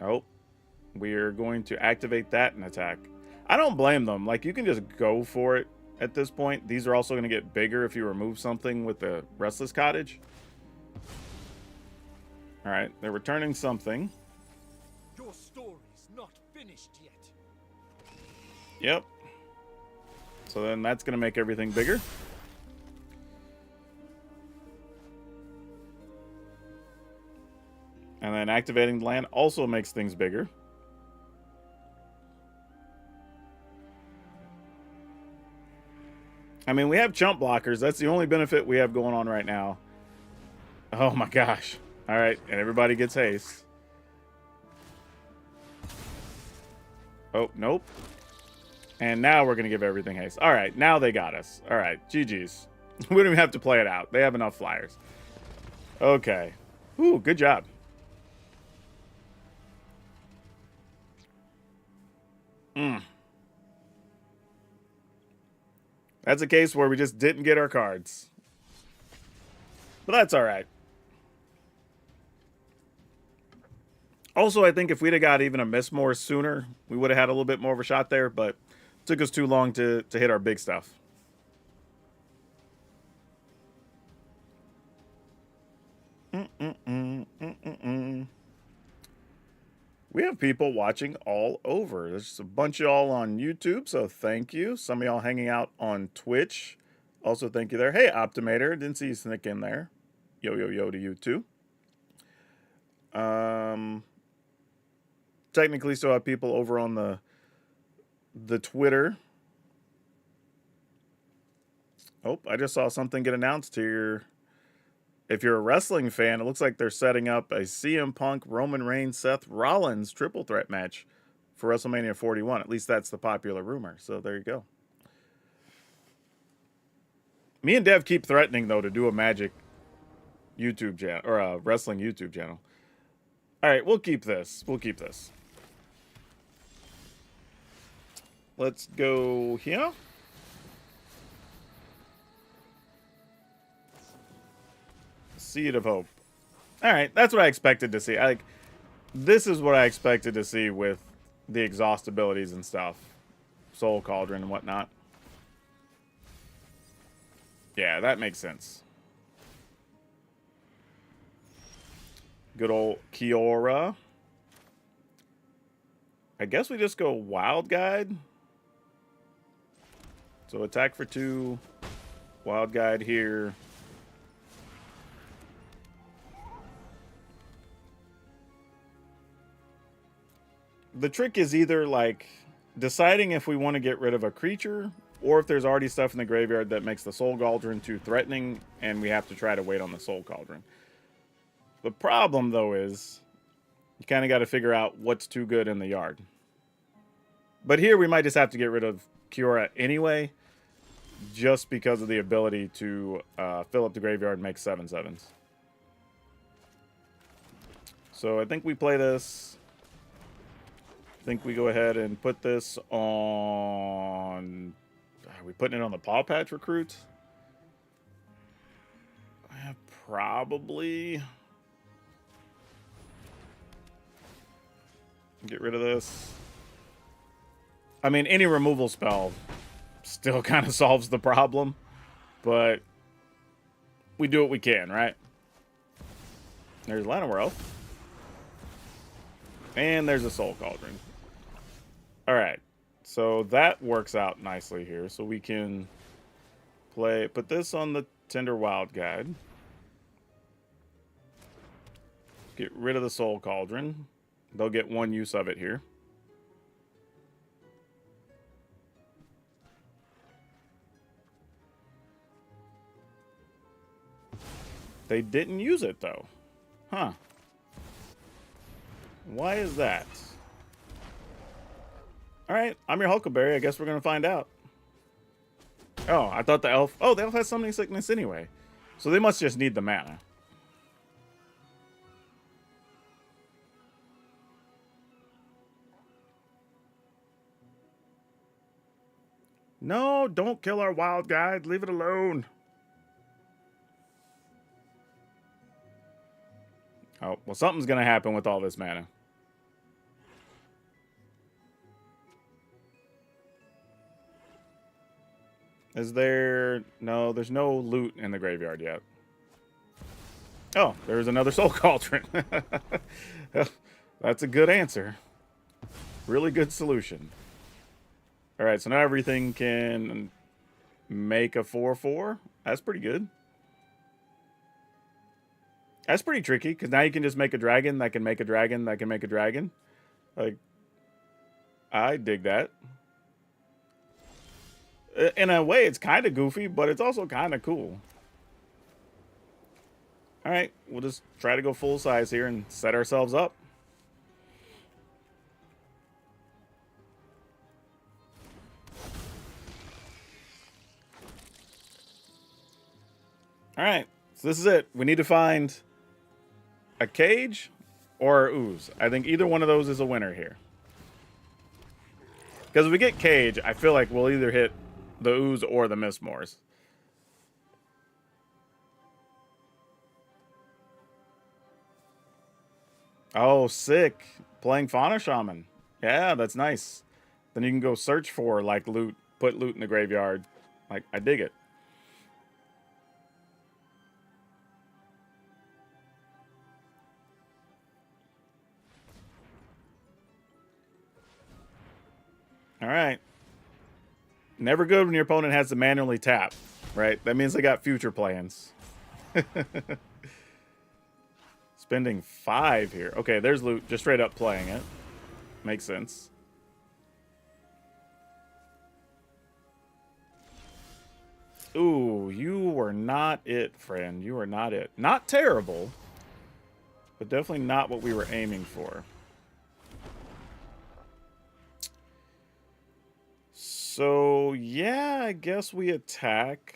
Oh, we're going to activate that and attack. I don't blame them. Like, you can just go for it at this point. These are also going to get bigger if you remove something with the Restless Cottage. All right, they're returning something. Your story's not finished yet. Yep. So then that's going to make everything bigger. And then activating the land also makes things bigger. I mean, we have chump blockers. That's the only benefit we have going on right now. Oh my gosh. All right, and everybody gets haste. Oh, nope. And now we're going to give everything haste. All right, now they got us. All right, GG's. We don't even have to play it out. They have enough flyers. Okay. Ooh, good job. That's a case where we just didn't get our cards. But that's all right. Also, I think if we'd have got even a miss more sooner, we would have had a little bit more of a shot there, but it took us too long to hit our big stuff. We have people watching all over. There's a bunch of y'all on YouTube, so thank you. Some of y'all hanging out on Twitch. Also, thank you there. Hey, Optimator. Didn't see you sneak in there. Yo, yo, yo to you, too. Technically still have people over on the Twitter. Oh, I just saw something get announced here. If you're a wrestling fan, it looks like they're setting up a CM Punk, Roman Reigns, Seth Rollins triple threat match for WrestleMania 41. At least that's the popular rumor. So there you go. Me and Dev keep threatening, though, to do a Magic YouTube channel or a wrestling YouTube channel. All right, we'll keep this. We'll keep this. Let's go here. Seed of Hope. All right, that's what I expected to see. This is what I expected to see with the exhaust abilities and stuff. Soul Cauldron and whatnot. Yeah, that makes sense. Good old Kiora. I guess we just go Wild Guide. So attack for 2. Wild Guide here. The trick is either like deciding if we want to get rid of a creature or if there's already stuff in the graveyard that makes the Soul Cauldron too threatening and we have to try to wait on the Soul Cauldron. The problem, though, is you kind of got to figure out what's too good in the yard. But here we might just have to get rid of Kiora anyway, just because of the ability to fill up the graveyard and make 7/7s. So I think we play this. I think we go ahead and put this on... Are we putting it on the Paw Patch Recruit? Probably... Get rid of this. I mean, any removal spell still kind of solves the problem, but we do what we can, right? There's Llanowar. And there's a Soul Cauldron. All right, so that works out nicely here. So we can put this on the Tender Wild Guide. Get rid of the Soul Cauldron. They'll get 1 use of it here. They didn't use it, though. Huh. Why is that? Alright, I'm your Huckleberry. I guess we're going to find out. Oh, I thought the elf... Oh, the elf has Summoning Sickness anyway. So they must just need the mana. No, don't kill our Wild Guide. Leave it alone. Oh, well, something's going to happen with all this mana. Is there... No, there's no loot in the graveyard yet. Oh, there's another Soul Cauldron. That's a good answer. Really good solution. All right, so now everything can make a 4/4. That's pretty good. That's pretty tricky, because now you can just make a dragon that can make a dragon that can make a dragon. Like, I dig that. In a way, it's kind of goofy, but it's also kind of cool. All right, we'll just try to go full size here and set ourselves up. All right, so this is it. We need to find a cage or an ooze. I think either one of those is a winner here. Because if we get cage, I feel like we'll either hit the ooze or the Mistmores. Oh, sick. Playing Fauna Shaman. Yeah, that's nice. Then you can go search for, like, loot. Put loot in the graveyard. Like, I dig it. All right. Never good when your opponent has to manually tap, right? That means they got future plans. Spending 5 here. Okay, there's loot. Just straight up playing it. Makes sense. Ooh, you were not it, friend. You were not it. Not terrible, but definitely not what we were aiming for. So, yeah, I guess we attack.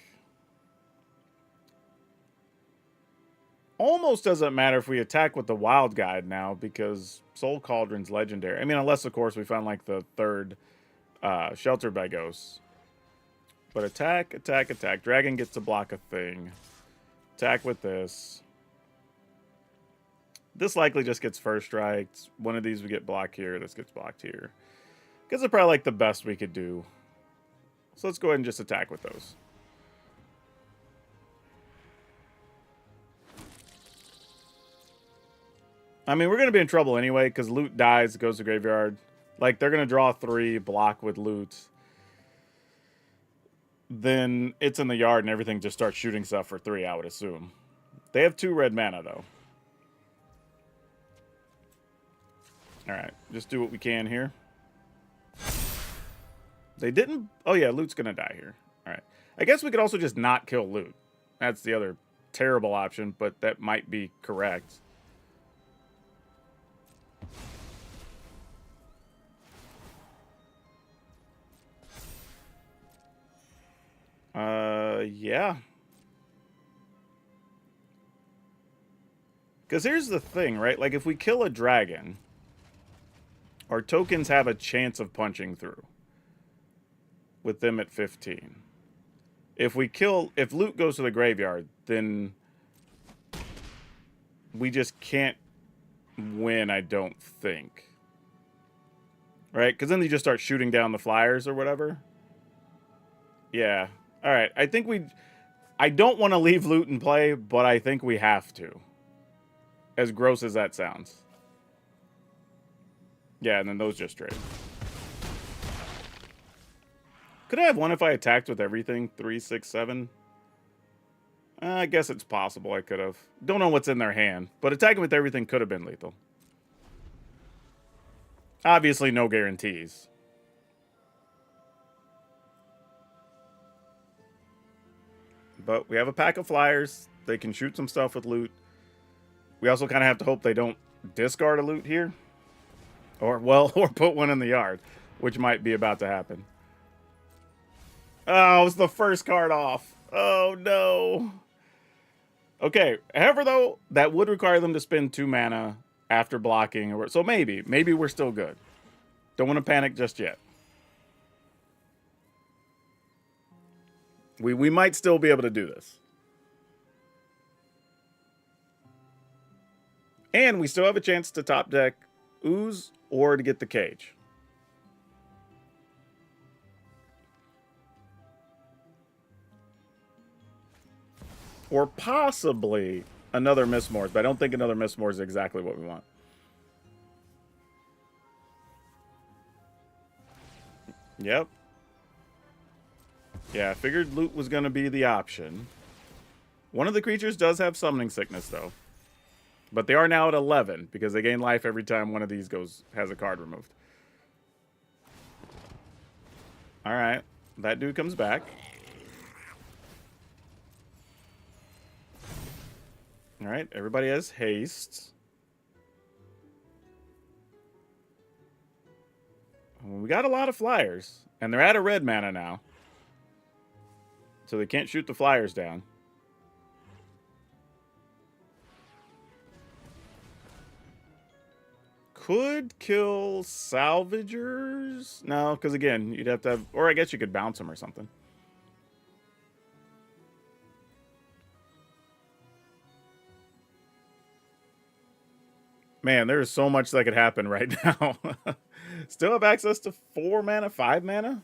Almost doesn't matter if we attack with the Wild Guide now, because Soul Cauldron's legendary. I mean, unless, of course, we find, like, the third Sheltered by Ghosts. But attack, attack, attack. Dragon gets to block a thing. Attack with this. This likely just gets first strikes. One of these we get blocked here. This gets blocked here. Because it's probably like the best we could do. So let's go ahead and just attack with those. I mean, we're going to be in trouble anyway, because loot dies, goes to graveyard. Like, they're going to draw 3, block with loot. Then it's in the yard and everything just starts shooting stuff for 3, I would assume. They have 2 red mana, though. Alright, just do what we can here. They didn't... Oh, yeah, loot's going to die here. Alright. I guess we could also just not kill loot. That's the other terrible option, but that might be correct. Yeah. Because here's the thing, right? Like, if we kill a dragon, our tokens have a chance of punching through. With them at 15. If loot goes to the graveyard, then we just can't win, I don't think. Right? Because then they just start shooting down the flyers or whatever. Yeah. Alright, I don't want to leave loot in play, but I think we have to. As gross as that sounds. Yeah, and then those just trade. Could I have won if I attacked with everything? 3, 6, 7? I guess it's possible I could have. Don't know what's in their hand, but attacking with everything could have been lethal. Obviously, no guarantees. But we have a pack of flyers. They can shoot some stuff with loot. We also kind of have to hope they don't discard a loot here. Or put one in the yard, which might be about to happen. Oh, it's the first card off. Oh, no. Okay, however, though, that would require them to spend 2 mana after blocking. So maybe we're still good. Don't want to panic just yet. We might still be able to do this. And we still have a chance to top deck Ooze or to get the cage. Or possibly another Mistmores, but I don't think another Mistmore is exactly what we want. Yep. Yeah, I figured loot was going to be the option. One of the creatures does have summoning sickness, though. But they are now at 11, because they gain life every time one of these has a card removed. Alright, that dude comes back. Alright, everybody has haste. We got a lot of flyers, and they're out of red mana now. So they can't shoot the flyers down. Could kill salvagers? No, because again, you'd have to have... Or I guess you could bounce them or something. Man, there is so much that could happen right now. Still have access to 4 mana, 5 mana?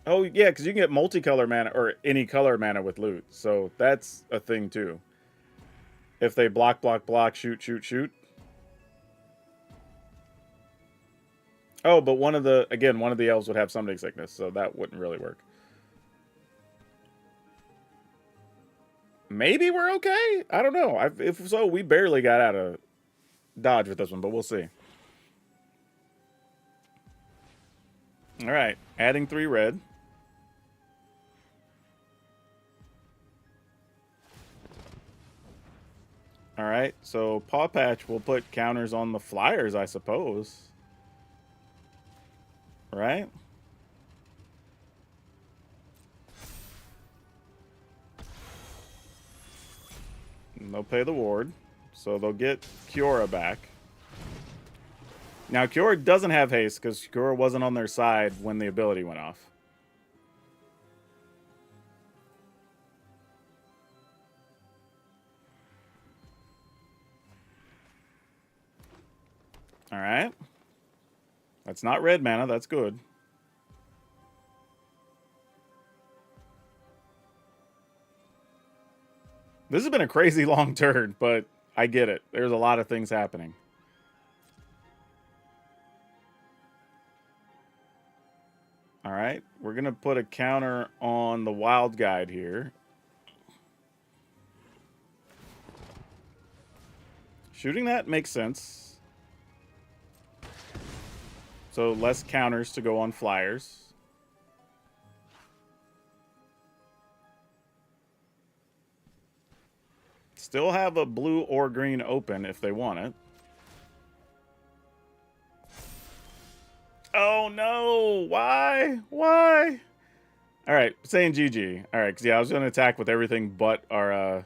Oh, yeah, because you can get multicolor mana, or any color mana with loot. So that's a thing, too. If they block, block, block, shoot, shoot, shoot. Oh, but one of the elves would have summoning sickness, so that wouldn't really work. maybe we're okay. I don't know. If so, we barely got out of dodge with this one, but we'll see. All right, adding 3 red. All right, so Paw Patch will put counters on the flyers, I suppose. Right? And they'll pay the ward, so they'll get Kiora back. Now, Kiora doesn't have haste because Kiora wasn't on their side when the ability went off. All right. That's not red mana. That's good. This has been a crazy long turn, but I get it. There's a lot of things happening. All right. We're going to put a counter on the Wild Guide here. Shooting that makes sense. So less counters to go on flyers. Still have a blue or green open if they want it. Oh no! Why? Why? All right, saying GG. All right, because yeah, I was going to attack with everything but our.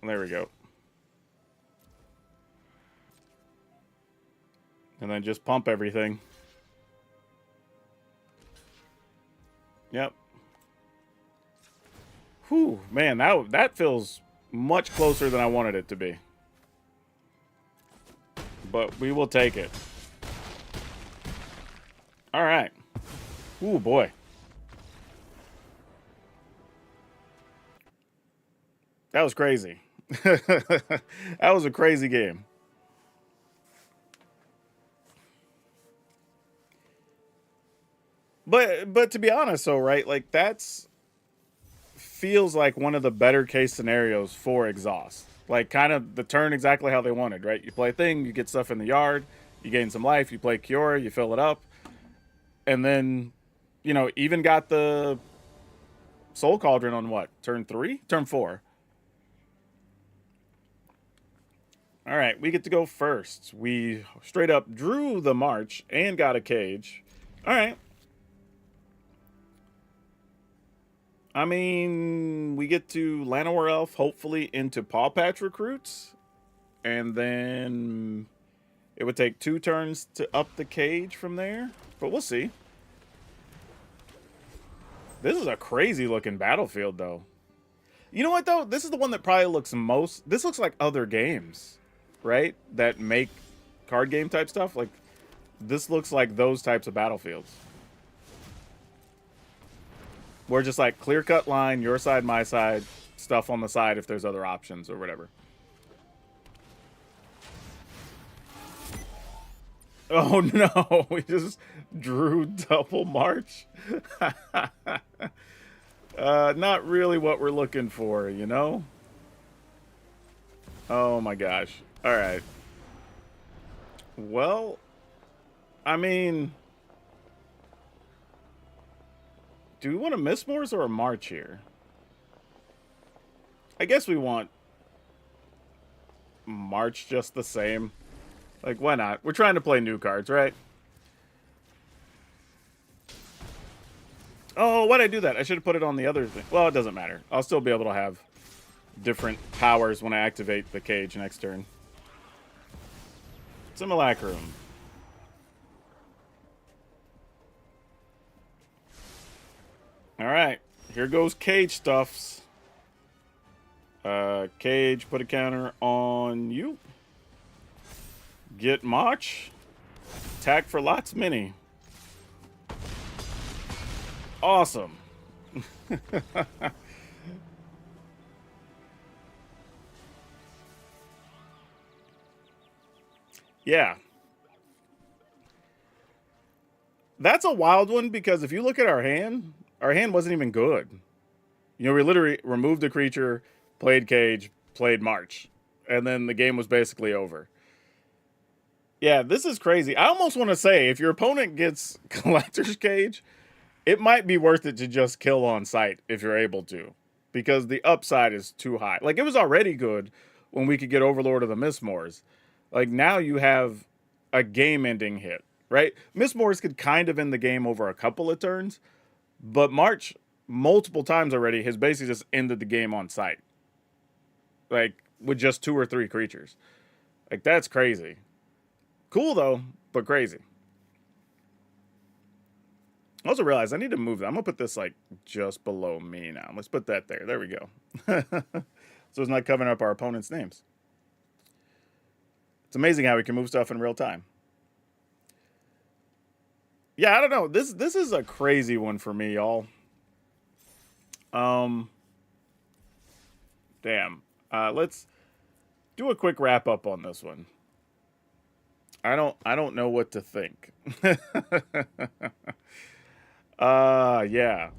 There we go. And then just pump everything. Yep. Whew, man, that feels much closer than I wanted it to be. But we will take it. All right. Ooh, boy. That was crazy. That was a crazy game. But to be honest, though, right? Like that's feels like one of the better case scenarios for exhaust. Like kind of the turn exactly how they wanted, right? You play a thing, you get stuff in the yard, you gain some life, you play Kiora, you fill it up, and then, you know, even got the Soul Cauldron on what? Turn 3? Turn 4. All right, we get to go first. We straight up drew the march and got a cage. All right. I mean, we get to Llanowar Elf, hopefully into Paw Patch recruits. And then it would take 2 turns to up the cage from there. But we'll see. This is a crazy looking battlefield, though. You know what, though? This is the one that probably looks most... This looks like other games, right? That make card game type stuff. Like, this looks like those types of battlefields. We're just like clear-cut line, your side, my side, stuff on the side if there's other options or whatever. Oh no, we just drew double march. Not really what we're looking for, you know? Oh my gosh. All right. Well, I mean... Do we want a Mistmores or a March here? I guess we want March just the same. Like, why not? We're trying to play new cards, right? Oh, why'd I do that? I should have put it on the other thing. Well, it doesn't matter. I'll still be able to have different powers when I activate the cage next turn. Simulacrum. All right, here goes cage stuffs. Cage, put a counter on you. Get March. Attack for lots mini. Awesome. Yeah. That's a wild one because if you look at our hand wasn't even good. You know, we literally removed the creature, played Cage, played March, and then the game was basically over. Yeah, this is crazy. I almost want to say if your opponent gets Collector's Cage, it might be worth it to just kill on sight if you're able to, because the upside is too high. Like, it was already good when we could get Overlord of the Mistmores. Like, now you have a game-ending hit, right? Mistmores could kind of end the game over a couple of turns, but March, multiple times already, has basically just ended the game on sight. Like, with just 2 or 3 creatures. Like, that's crazy. Cool, though, but crazy. I also realized I need to move that. I'm going to put this, like, just below me now. Let's put that there. There we go. So it's not covering up our opponent's names. It's amazing how we can move stuff in real time. Yeah, I don't know. This is a crazy one for me, y'all. Damn. Let's do a quick wrap up on this one. I don't know what to think. Yeah.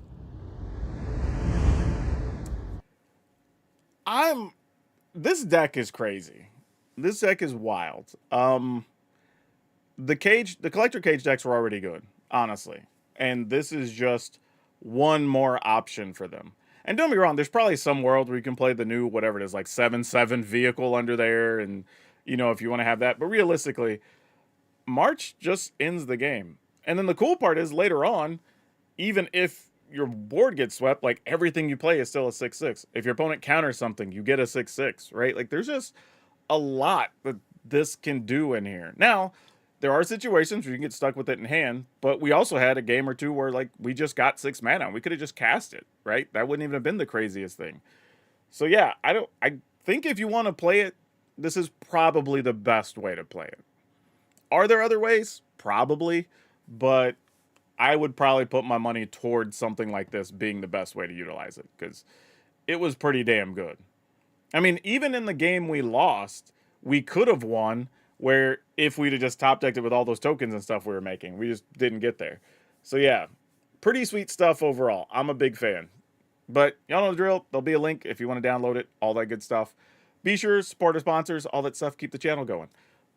This deck is crazy. This deck is wild. The collector cage decks were already good, honestly. And this is just one more option for them. And don't be wrong, there's probably some world where you can play the new, whatever it is, like 7/7 vehicle under there, and you know, if you want to have that. But realistically, March just ends the game. And then the cool part is later on, even if your board gets swept, like everything you play is still a 6/6. If your opponent counters something, you get a 6/6, right? Like there's just a lot that this can do in here. Now, there are situations where you can get stuck with it in hand, but we also had a game or two where like we just got 6 mana. We could have just cast it, right? That wouldn't even have been the craziest thing. So yeah, I think if you want to play it, this is probably the best way to play it. Are there other ways? Probably, but I would probably put my money towards something like this being the best way to utilize it because it was pretty damn good. I mean, even in the game we lost, we could have won where if we'd have just top decked it with all those tokens and stuff we were making, we just didn't get there. So yeah, pretty sweet stuff overall. I'm a big fan. But y'all know the drill. There'll be a link if you want to download it, all that good stuff. Be sure to support our sponsors, all that stuff, keep the channel going.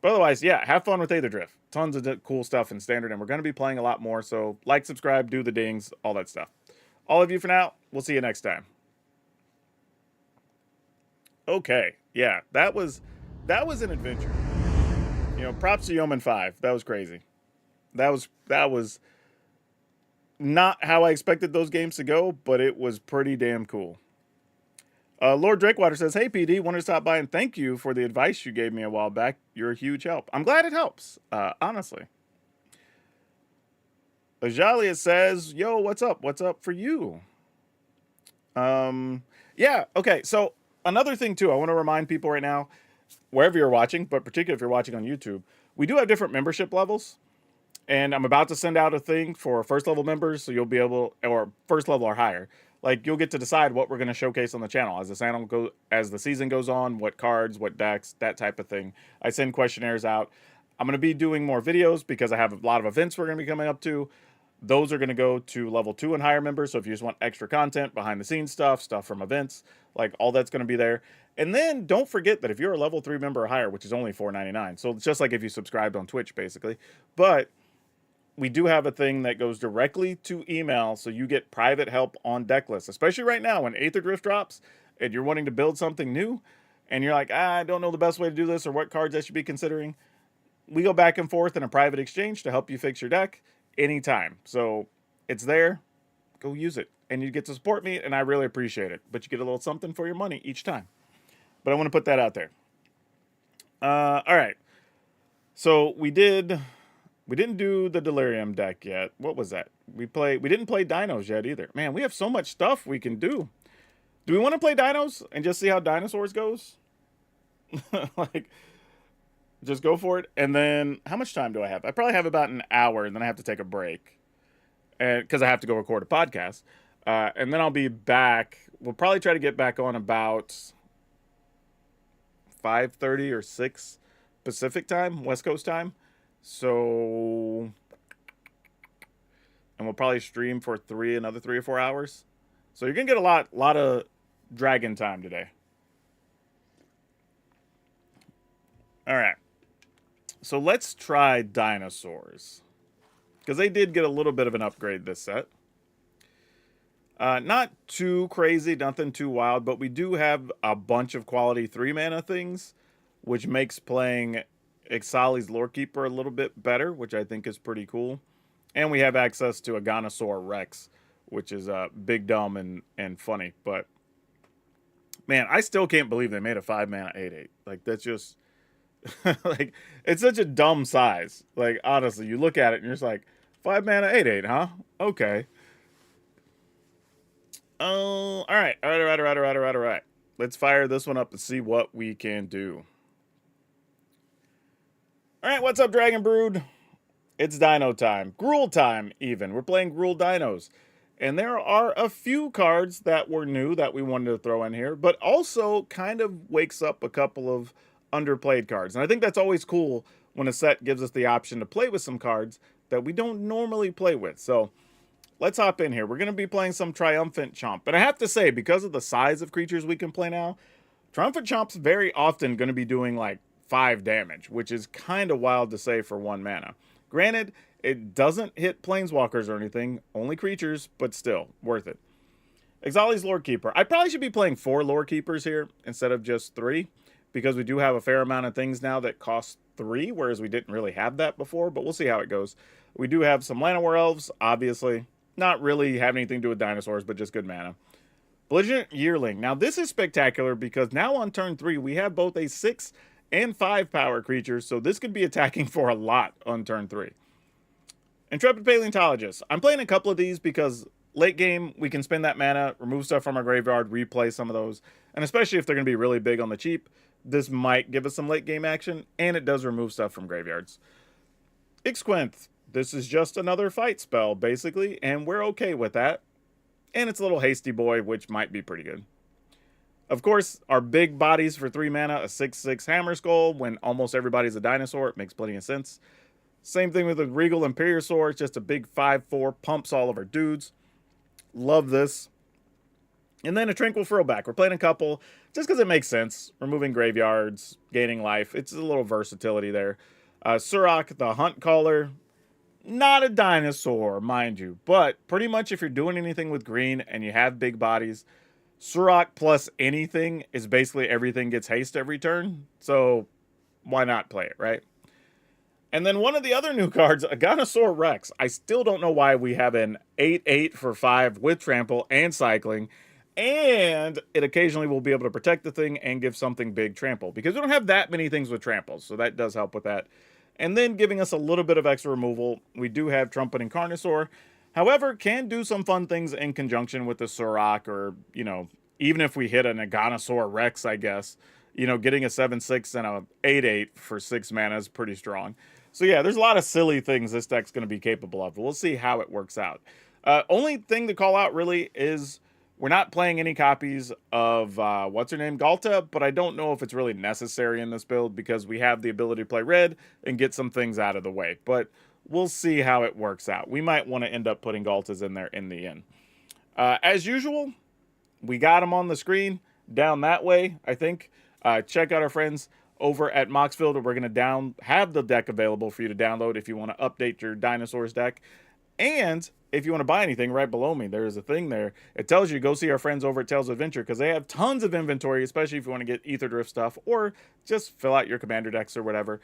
But otherwise, yeah, have fun with Aetherdrift. Tons of cool stuff in Standard, and we're going to be playing a lot more, so like, subscribe, do the dings, all that stuff. All of you for now. We'll see you next time. Okay, yeah, that was an adventure. You know, props to Yeoman 5. That was crazy. That was not how I expected those games to go, but it was pretty damn cool. Lord Drakewater says, "Hey PD, wanted to stop by and thank you for the advice you gave me a while back. You're a huge help." I'm glad it helps, honestly. Ajalia says, "Yo, what's up? What's up for you?" Yeah, okay. So another thing too, I want to remind people right now, wherever you're watching, but particularly if you're watching on YouTube, we do have different membership levels. And I'm about to send out a thing for first level members, so you'll be able, or first level or higher. Like you'll get to decide what we're going to showcase on the channel as the season goes on, what cards, what decks, that type of thing. I send questionnaires out. I'm going to be doing more videos because I have a lot of events we're going to be coming up to. Those are going to go to level 2 and higher members. So if you just want extra content, behind the scenes stuff from events, like all that's going to be there. And then don't forget that if you're a level 3 member or higher, which is only $4.99, so it's just like if you subscribed on Twitch, basically. But we do have a thing that goes directly to email, so you get private help on deck lists, especially right now when Aetherdrift drops and you're wanting to build something new and you're like, I don't know the best way to do this or what cards I should be considering. We go back and forth in a private exchange to help you fix your deck anytime. So it's there. Go use it. And you get to support me, and I really appreciate it. But you get a little something for your money each time. But I want to put that out there. All right. So we didn't do the Delirium deck yet. What was that? We didn't play Dinos yet either. Man, we have so much stuff we can do. Do we want to play Dinos and just see how Dinosaurs goes? Like, just go for it. And then, how much time do I have? I probably have about an hour, and then I have to take a break. Because I have to go record a podcast. And then I'll be back. We'll probably try to get back on about 5:30 or 6 Pacific time, West Coast time. So and we'll probably stream for another 3 or 4 hours. So you're gonna get a lot of dragon time today. All right. So let's try dinosaurs, because they did get a little bit of an upgrade this set. Not too crazy, nothing too wild, but we do have a bunch of quality 3-mana things, which makes playing Ixali's Lorekeeper a little bit better, which I think is pretty cool. And we have access to a Dinosaur Rex, which is big, dumb, and funny. But, man, I still can't believe they made a 5-mana 8/8. Like, that's just... like, it's such a dumb size. Like, honestly, you look at it and you're just like, 5-mana 8/8, huh? Okay. Oh, all right. All right. Let's fire this one up and see what we can do. All right, what's up, Dragon Brood? It's Dino time. Gruul time, even. We're playing Gruul Dinos. And there are a few cards that were new that we wanted to throw in here, but also kind of wakes up a couple of underplayed cards. And I think that's always cool when a set gives us the option to play with some cards that we don't normally play with. So let's hop in here. We're going to be playing some Triumphant Chomp. And I have to say, because of the size of creatures we can play now, Triumphant Chomp's very often going to be doing like 5 damage, which is kind of wild to say for 1 mana. Granted, it doesn't hit planeswalkers or anything, only creatures, but still, worth it. Ixali's Lorekeeper. I probably should be playing 4 Lorekeepers here instead of just 3, because we do have a fair amount of things now that cost 3, whereas we didn't really have that before, but we'll see how it goes. We do have some Llanowar Elves, obviously. Not really have anything to do with dinosaurs, but just good mana. Belligerent Yearling. Now, this is spectacular because now on turn 3, we have both a 6 and 5 power creatures, so this could be attacking for a lot on turn 3. Intrepid Paleontologist. I'm playing a couple of these because late game, we can spend that mana, remove stuff from our graveyard, replay some of those, and especially if they're going to be really big on the cheap, this might give us some late game action, and it does remove stuff from graveyards. Ixquenth. This is just another fight spell, basically, and we're okay with that. And it's a little hasty boy, which might be pretty good. Of course, our big bodies for 3 mana, a 6/6 Hammer Skull, when almost everybody's a dinosaur, it makes plenty of sense. Same thing with the Regal Imperiosaur, it's just a big 5/4, pumps all of our dudes. Love this. And then a Tranquil Throwback. We're playing a couple, just because it makes sense. Removing graveyards, gaining life, it's a little versatility there. Surrak, the Hunt Caller. Not a dinosaur, mind you, but pretty much if you're doing anything with green and you have big bodies, Surrak plus anything is basically everything gets haste every turn, so why not play it, right? And then one of the other new cards, a Dinosaur Rex. I still don't know why we have an 8/8 for 5 with trample and cycling, and it occasionally will be able to protect the thing and give something big trample, because we don't have that many things with tramples, so that does help with that. And then giving us a little bit of extra removal, we do have Trumpeting Carnosaur. However, can do some fun things in conjunction with the Surrak, or, you know, even if we hit an Aganosaur Rex, I guess, you know, getting a 7/6 and a 8/8 for 6 mana is pretty strong. So yeah, there's a lot of silly things this deck's going to be capable of. We'll see how it works out. Only thing to call out really is we're not playing any copies of, what's her name, Galta, but I don't know if it's really necessary in this build because we have the ability to play red and get some things out of the way. But we'll see how it works out. We might want to end up putting Galtas in there in the end. As usual, we got them on the screen down that way, I think. Check out our friends over at Moxfield. We're going to have the deck available for you to download if you want to update your Dinosaurs deck. And if you want to buy anything, right below me, there's a thing there. It tells you go see our friends over at Tales of Adventure because they have tons of inventory, especially if you want to get Aetherdrift stuff or just fill out your commander decks or whatever.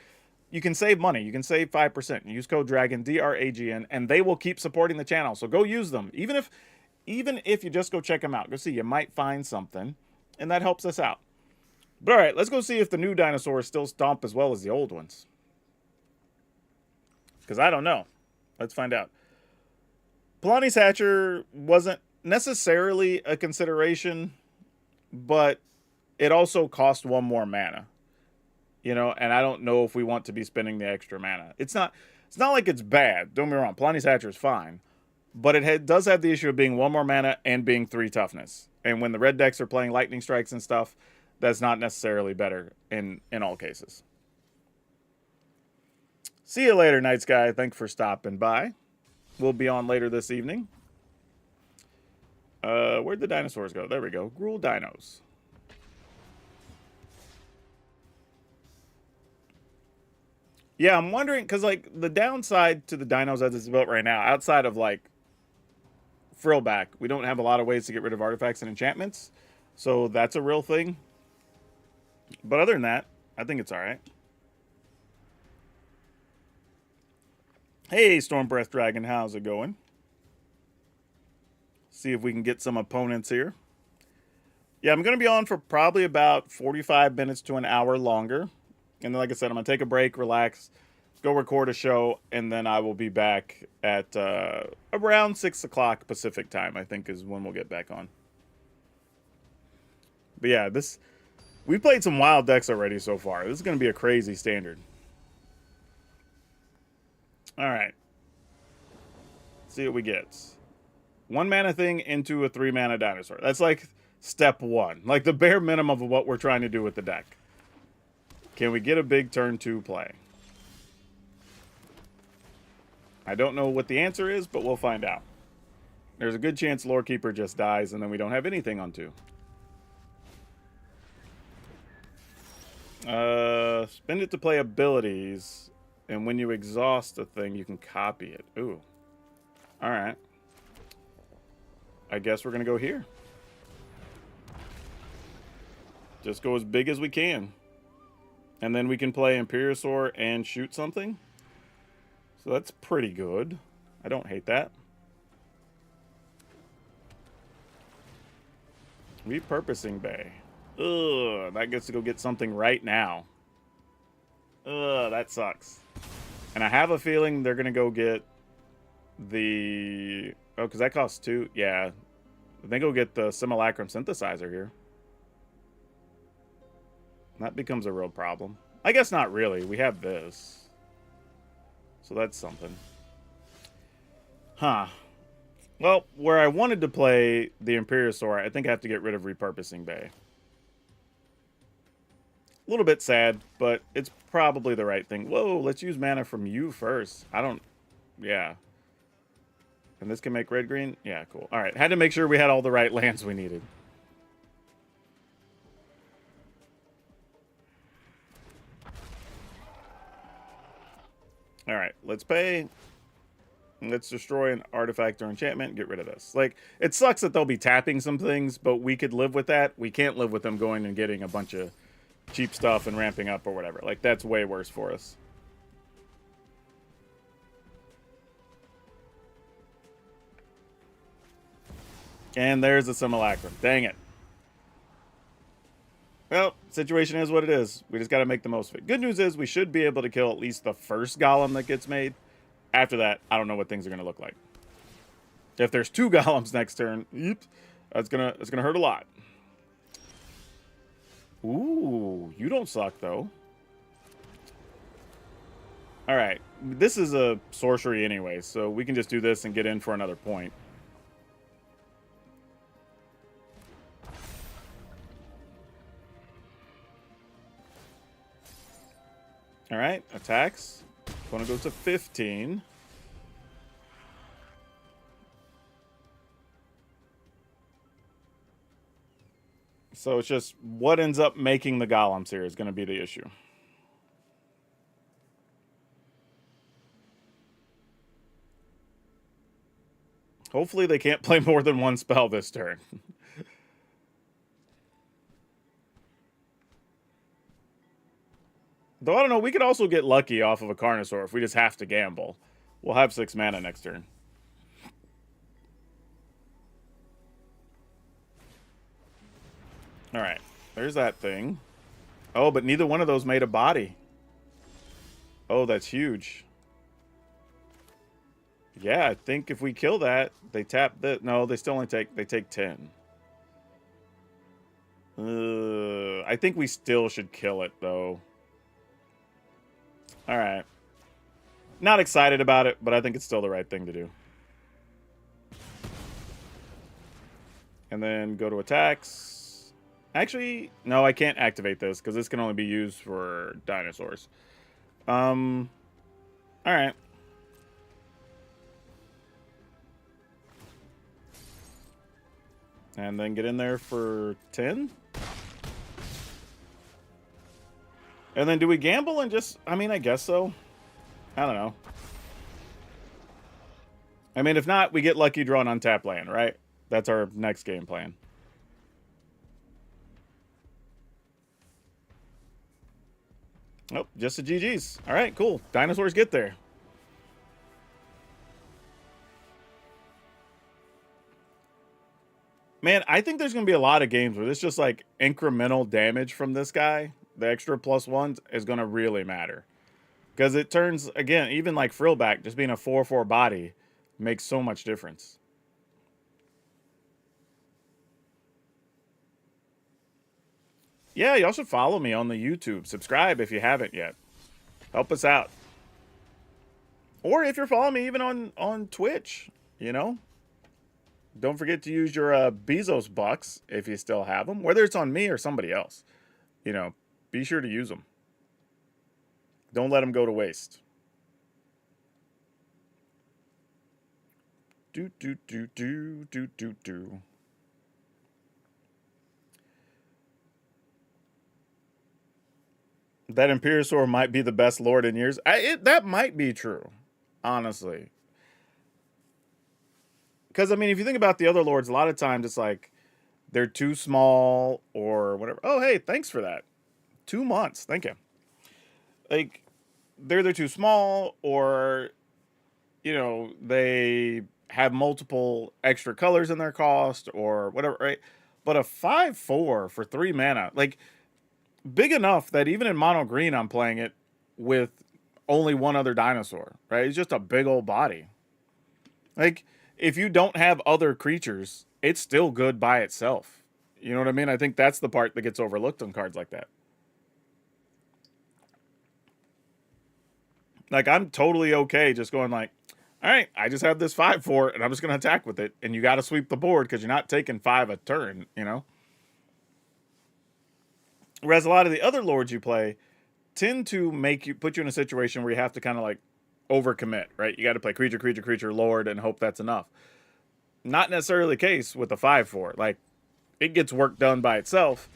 You can save money. You can save 5%. Use code DRAGON, DRAGN, and they will keep supporting the channel. So go use them. Even if you just go check them out, go see. You might find something, and that helps us out. But all right, let's go see if the new dinosaurs still stomp as well as the old ones. Because I don't know. Let's find out. Polani's Hatcher wasn't necessarily a consideration, but it also cost 1 more mana. You know, and I don't know if we want to be spending the extra mana. It's not like it's bad. Don't get me wrong. Polani's Hatcher is fine. But it does have the issue of being 1 more mana and being 3 toughness. And when the red decks are playing lightning strikes and stuff, that's not necessarily better in all cases. See you later, Night Sky. Thanks for stopping by. will be on later this evening. Where'd the dinosaurs go? There we go. Gruul dinos. Yeah, I'm wondering, because, like, the downside to the dinos as it's built right now, outside of, like, Frillback, we don't have a lot of ways to get rid of artifacts and enchantments. So that's a real thing. But other than that, I think it's alright. Hey, Stormbreath Dragon, how's it going? See if we can get some opponents here. Yeah, I'm going to be on for probably about 45 minutes to an hour longer. And then, like I said, I'm going to take a break, relax, go record a show, and then I will be back at around 6 o'clock Pacific time, I think is when we'll get back on. But yeah, we played some wild decks already so far. This is going to be a crazy standard. All right. Let's see what we get. 1 mana thing into a 3 mana dinosaur. That's like step 1. Like the bare minimum of what we're trying to do with the deck. Can we get a big turn 2 play? I don't know what the answer is, but we'll find out. There's a good chance Lorekeeper just dies and then we don't have anything on 2. Spend it to play abilities, and when you exhaust a thing, you can copy it. Ooh. Alright. I guess we're going to go here. Just go as big as we can. And then we can play Imperiosaur and shoot something. So that's pretty good. I don't hate that. Repurposing Bay. Ugh, that gets to go get something right now. Ugh, that sucks. And I have a feeling they're going to go get the... Oh, because that costs 2. Yeah. They go get the Simulacrum Synthesizer here. That becomes a real problem. I guess not really. We have this. So that's something. Huh. Well, where I wanted to play the Imperiosaur, I think I have to get rid of Repurposing Bay. A little bit sad, but it's probably the right thing. Whoa, let's use mana from you first. I don't... Yeah. And this can make red-green? Yeah, cool. All right, had to make sure we had all the right lands we needed. All right, let's pay. Let's destroy an artifact or enchantment and get rid of this. Like, it sucks that they'll be tapping some things, but we could live with that. We can't live with them going and getting a bunch of cheap stuff and ramping up or whatever. Like, that's way worse for us. And there's the Simulacrum. Dang it. Well, situation is what it is. We just got to make the most of it. Good news is we should be able to kill at least the first golem that gets made. After that, I don't know what things are going to look like. If there's 2 golems next turn, that's gonna hurt a lot. Ooh, you don't suck, though. All right, this is a sorcery anyway, so we can just do this and get in for another point. All right, attacks. Opponent goes to 15. So it's just what ends up making the golems here is going to be the issue. Hopefully they can't play more than 1 spell this turn. Though, I don't know, we could also get lucky off of a Carnosaur if we just have to gamble. We'll have 6 mana next turn. Alright, there's that thing. Oh, but neither one of those made a body. Oh, that's huge. Yeah, I think if we kill that, they tap the... No, they still only take... They take 10. I think we still should kill it, though. Alright. Not excited about it, but I think it's still the right thing to do. And then go to attacks. Actually, no, I can't activate this, because this can only be used for dinosaurs. Alright. And then get in there for 10. And then do we gamble and just... I mean, I guess so. I don't know. I mean, if not, we get lucky drawn on tap land, right? That's our next game plan. Nope, just the GG's. All right, cool. Dinosaurs get there. Man, I think there's going to be a lot of games where it's just like incremental damage from this guy. The extra +1s is going to really matter. Because it turns, again, even like Frillback, just being a 4/4 body makes so much difference. Yeah, y'all should follow me on the YouTube. Subscribe if you haven't yet. Help us out. Or if you're following me even on Twitch, you know. Don't forget to use your Bezos bucks if you still have them, whether it's on me or somebody else. You know, be sure to use them. Don't let them go to waste. Do. That Imperiosaur might be the best lord in years. That might be true, honestly. Because, I mean, if you think about the other lords, a lot of times it's like they're too small or whatever. Oh, hey, thanks for that. 2 months. Thank you. Like, they're either too small or, you know, they have multiple extra colors in their cost or whatever, right? But a 5/4 for 3 mana, like, big enough that even in mono green, I'm playing it with only one other dinosaur, right? It's just a big old body. Like, if you don't have other creatures, it's still good by itself. You know what I mean? I think that's the part that gets overlooked on cards like that. Like, I'm totally okay just going like, all right, I just have this 5/4 and I'm just going to attack with it. And you got to sweep the board because you're not taking 5 a turn, you know? Whereas a lot of the other lords you play tend to put you in a situation where you have to kind of like overcommit, right? You got to play creature, lord, and hope that's enough. Not necessarily the case with the 5/4. Like, it gets work done by itself,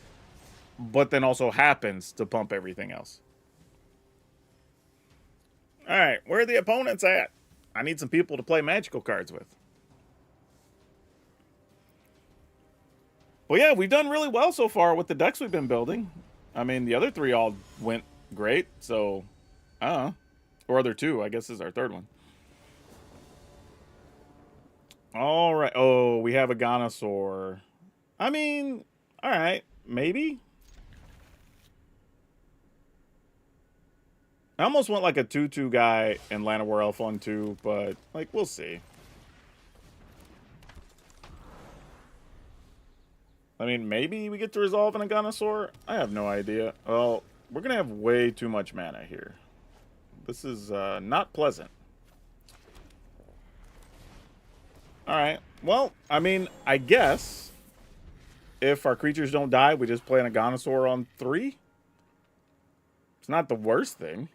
but then also happens to pump everything else. All right, where are the opponents at? I need some people to play magical cards with. Well, yeah, we've done really well so far with the decks we've been building. I mean, the other 3 all went great, so I don't know. Or other 2, I guess this is our 3rd one. All right. Oh, we have a Dinosaur. I mean, all right, maybe. I almost want like a 2/2 guy in Llanowar Elf on 2, but like we'll see. I mean, maybe we get to resolve in a Dinosaur. I have no idea. Well, we're gonna have way too much mana here. This is not pleasant. All right. Well, I mean, I guess if our creatures don't die, we just play an Dinosaur on 3. It's not the worst thing.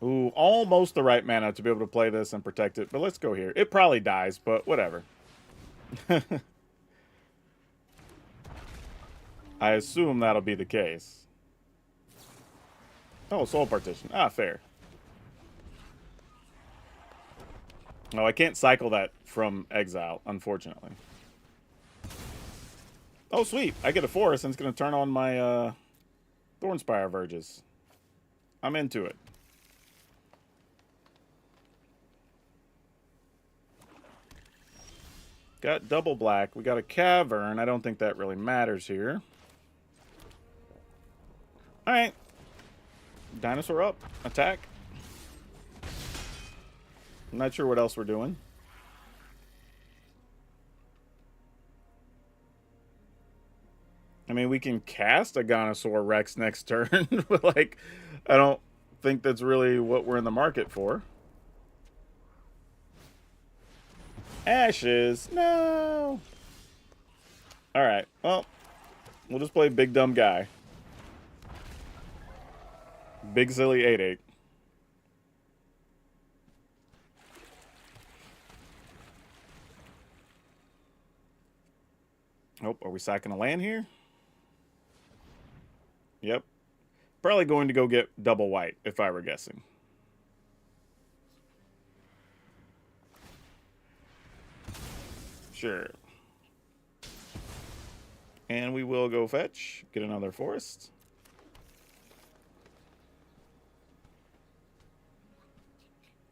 Ooh, almost the right mana to be able to play this and protect it. But let's go here. It probably dies, but whatever. I assume that'll be the case. Oh, Soul Partition. Ah, fair. Oh, I can't cycle that from exile, unfortunately. Oh, sweet. I get a forest and it's going to turn on my Thornspire Verges. I'm into it. Got double black. We got a cavern. I don't think that really matters here. Alright. Dinosaur up. Attack. I'm not sure what else we're doing. I mean, we can cast a Dinosaur Rex next turn, but like, I don't think that's really what we're in the market for. Ashes. No. All right. Well, we'll just play Big Dumb Guy. Big Silly 8/8. sacking a land here? Yep. Probably going to go get double white, if I were guessing. Sure. And we will go fetch. Get another forest.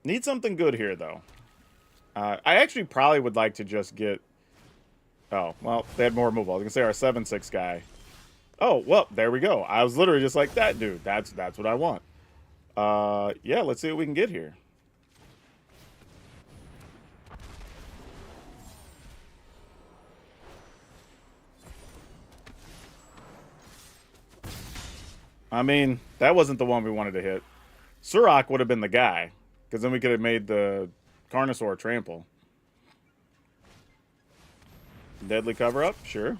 Need something good here, though. I actually probably would like to just get... Oh, well, they had more removal. I was going to say our 7/6 guy. Oh, well, there we go. I was literally just like, that dude. That's what I want. Yeah, let's see what we can get here. I mean, that wasn't the one we wanted to hit. Surrak would have been the guy, because then we could have made the Carnosaur trample. Deadly cover-up? Sure.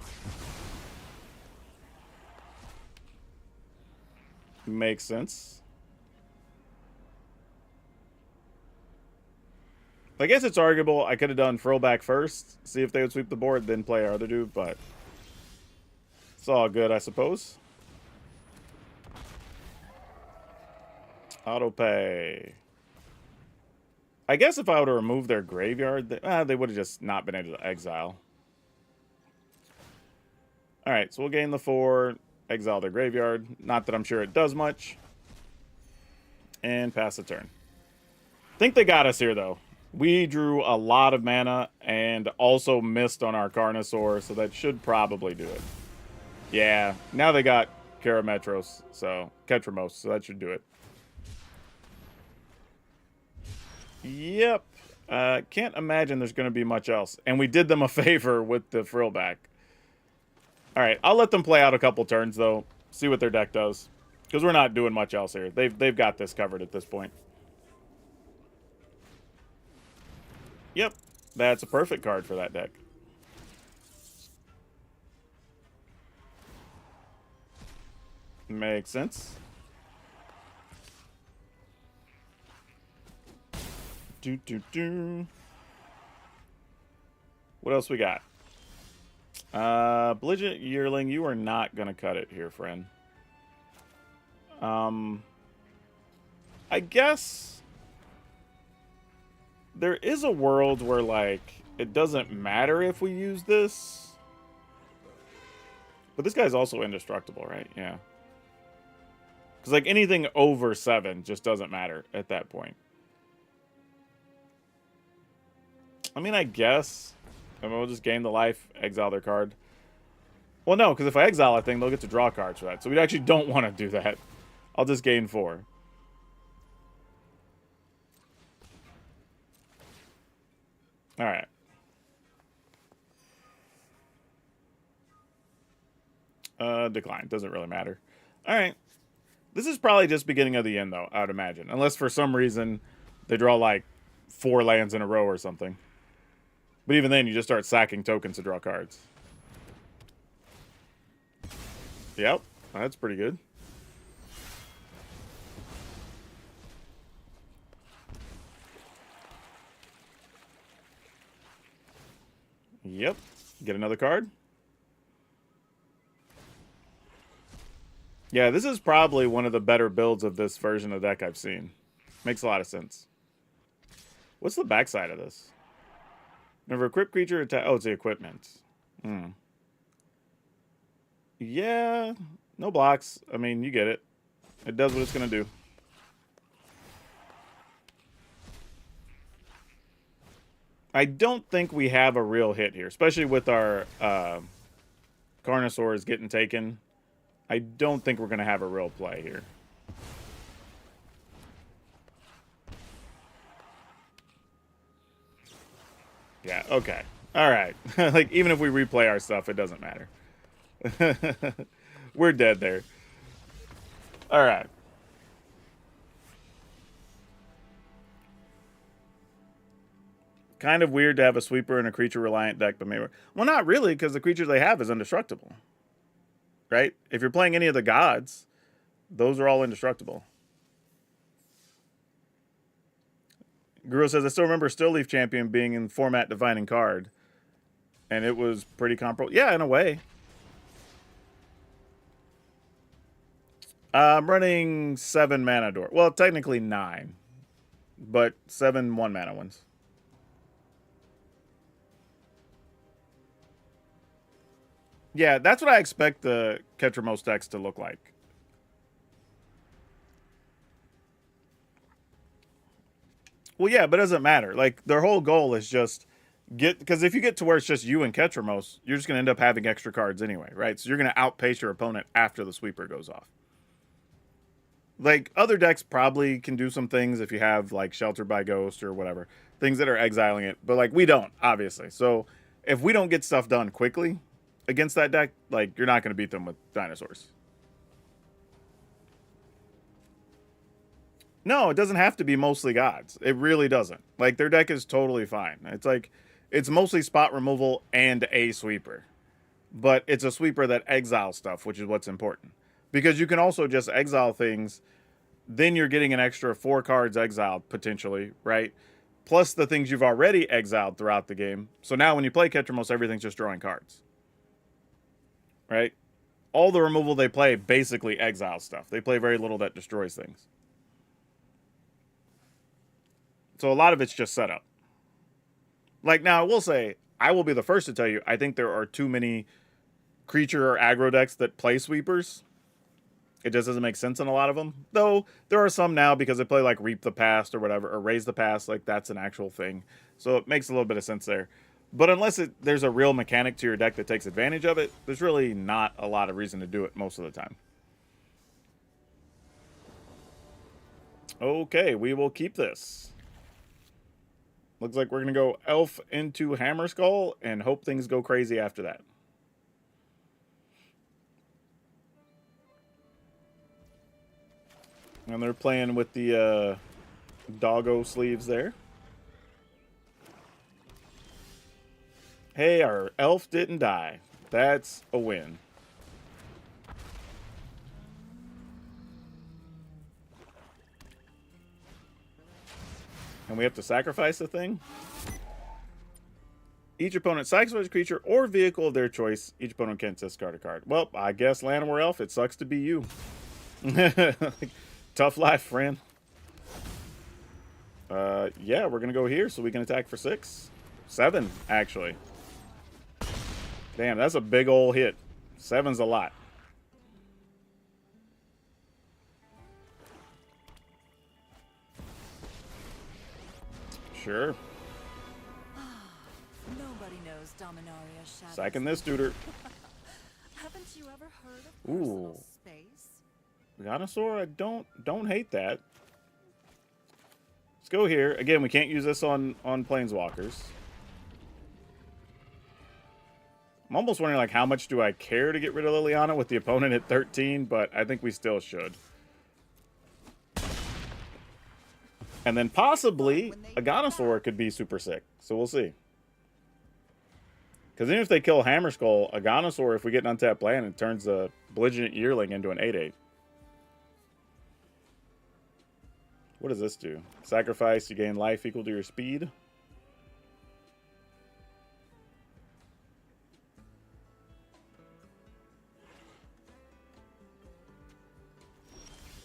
Makes sense. I guess it's arguable. I could have done Frillback first, see if they would sweep the board, then play our other dude, but it's all good, I suppose. Auto pay. I guess if I were to remove their graveyard, they would have just not been able to exile. Alright, so we'll gain the 4, exile their graveyard. Not that I'm sure it does much. And pass the turn. Think they got us here, though. We drew a lot of mana and also missed on our Carnosaur, so that should probably do it. Yeah, now they got Karametros, so Ketramos, so that should do it. Yep. Can't imagine there's going to be much else. And we did them a favor with the Frillback. Alright, I'll let them play out a couple turns, though. See what their deck does. Because we're not doing much else here. They've got this covered at this point. Yep. That's a perfect card for that deck. Makes sense. What else we got? Blidget Yearling, you are not gonna cut it here, friend. I guess there is a world where, like, it doesn't matter if we use this. But this guy's also indestructible, right? Yeah. Because, like, anything over 7 just doesn't matter at that point. I mean, I guess. I mean, we'll just gain the life, exile their card. Well, no, because if I exile a thing, they'll get to draw cards for that. So we actually don't want to do that. I'll just gain 4. Alright. Decline. Doesn't really matter. Alright. This is probably just beginning of the end, though, I would imagine. Unless for some reason they draw, like, 4 lands in a row or something. But even then, you just start sacking tokens to draw cards. Yep, that's pretty good. Yep, get another card. Yeah, this is probably one of the better builds of this version of deck I've seen. Makes a lot of sense. What's the backside of this? Whenever equipped creature attack... Oh, it's the equipment. Yeah, no blocks. I mean, you get it. It does what it's going to do. I don't think we have a real hit here, especially with our Carnosaurs getting taken. I don't think we're going to have a real play here. Yeah, okay. Alright. Like, even if we replay our stuff, it doesn't matter. We're dead there. Alright. Kind of weird to have a sweeper and a creature-reliant deck, but maybe... Well, not really, because the creature they have is indestructible. Right? If you're playing any of the gods, those are all indestructible. Guru says, I still remember Still Leaf Champion being in format defining card. And it was pretty comparable. Yeah, in a way. I'm running 7 mana door. Well, technically 9, but 7 1-mana ones. Yeah, that's what I expect the Ketramos decks to look like. Well, yeah, but it doesn't matter. Like, their whole goal is just get, because if you get to where it's just you and Ketramos, you're just going to end up having extra cards anyway, right? So you're going to outpace your opponent after the sweeper goes off. Like, other decks probably can do some things if you have, like, Sheltered by Ghost or whatever, things that are exiling it, but, like, we don't, obviously. So if we don't get stuff done quickly against that deck, like, you're not going to beat them with Dinosaurs. No, it doesn't have to be mostly gods. It really doesn't. Like, their deck is totally fine. It's like, it's mostly spot removal and a sweeper. But it's a sweeper that exiles stuff, which is what's important. Because you can also just exile things, then you're getting an extra 4 cards exiled, potentially, right? Plus the things you've already exiled throughout the game. So now when you play Ketramos, everything's just drawing cards. Right? All the removal they play basically exiles stuff. They play very little that destroys things. So a lot of it's just setup. Like, now I will say, I will be the first to tell you, I think there are too many creature or aggro decks that play sweepers. It just doesn't make sense in a lot of them. Though there are some now because they play like Reap the Past or whatever, or Raise the Past, like that's an actual thing. So it makes a little bit of sense there. But unless there's a real mechanic to your deck that takes advantage of it, there's really not a lot of reason to do it most of the time. Okay, we will keep this. Looks like we're going to go Elf into Hammer Skull and hope things go crazy after that. And they're playing with the doggo sleeves there. Hey, our elf didn't die. That's a win. And we have to sacrifice the thing. Each opponent sacrifices a creature or vehicle of their choice. Each opponent can discard a card. Well, I guess Llanowar Elf, it sucks to be you. Tough life, friend. Yeah, we're going to go here so we can attack for 6. 7, actually. Damn, that's a big ol' hit. 7's a lot. Sure. Nobody knows Dominaria's shadows. Sacking this duder. Haven't you ever heard of Ooh. personal space? Dinosaur, I don't hate that. Let's go here. Again, we can't use this on Planeswalkers. I'm almost wondering, like, how much do I care to get rid of Liliana with the opponent at 13, but I think we still should. And then possibly a Dinosaur could be super sick, so we'll see. Because even if they kill Hammerskull, a Dinosaur, if we get an untapped land, it turns a Belligerent Yearling into an 8/8. What does this do? Sacrifice, you gain life equal to your speed.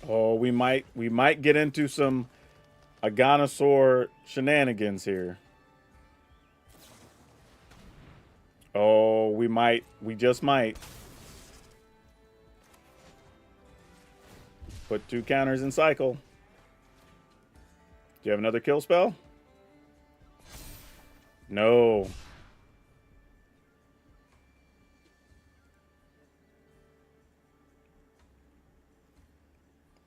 Oh, we might get into some Aganosaur shenanigans here. Oh, we just might. Put 2 counters in cycle. Do you have another kill spell? No.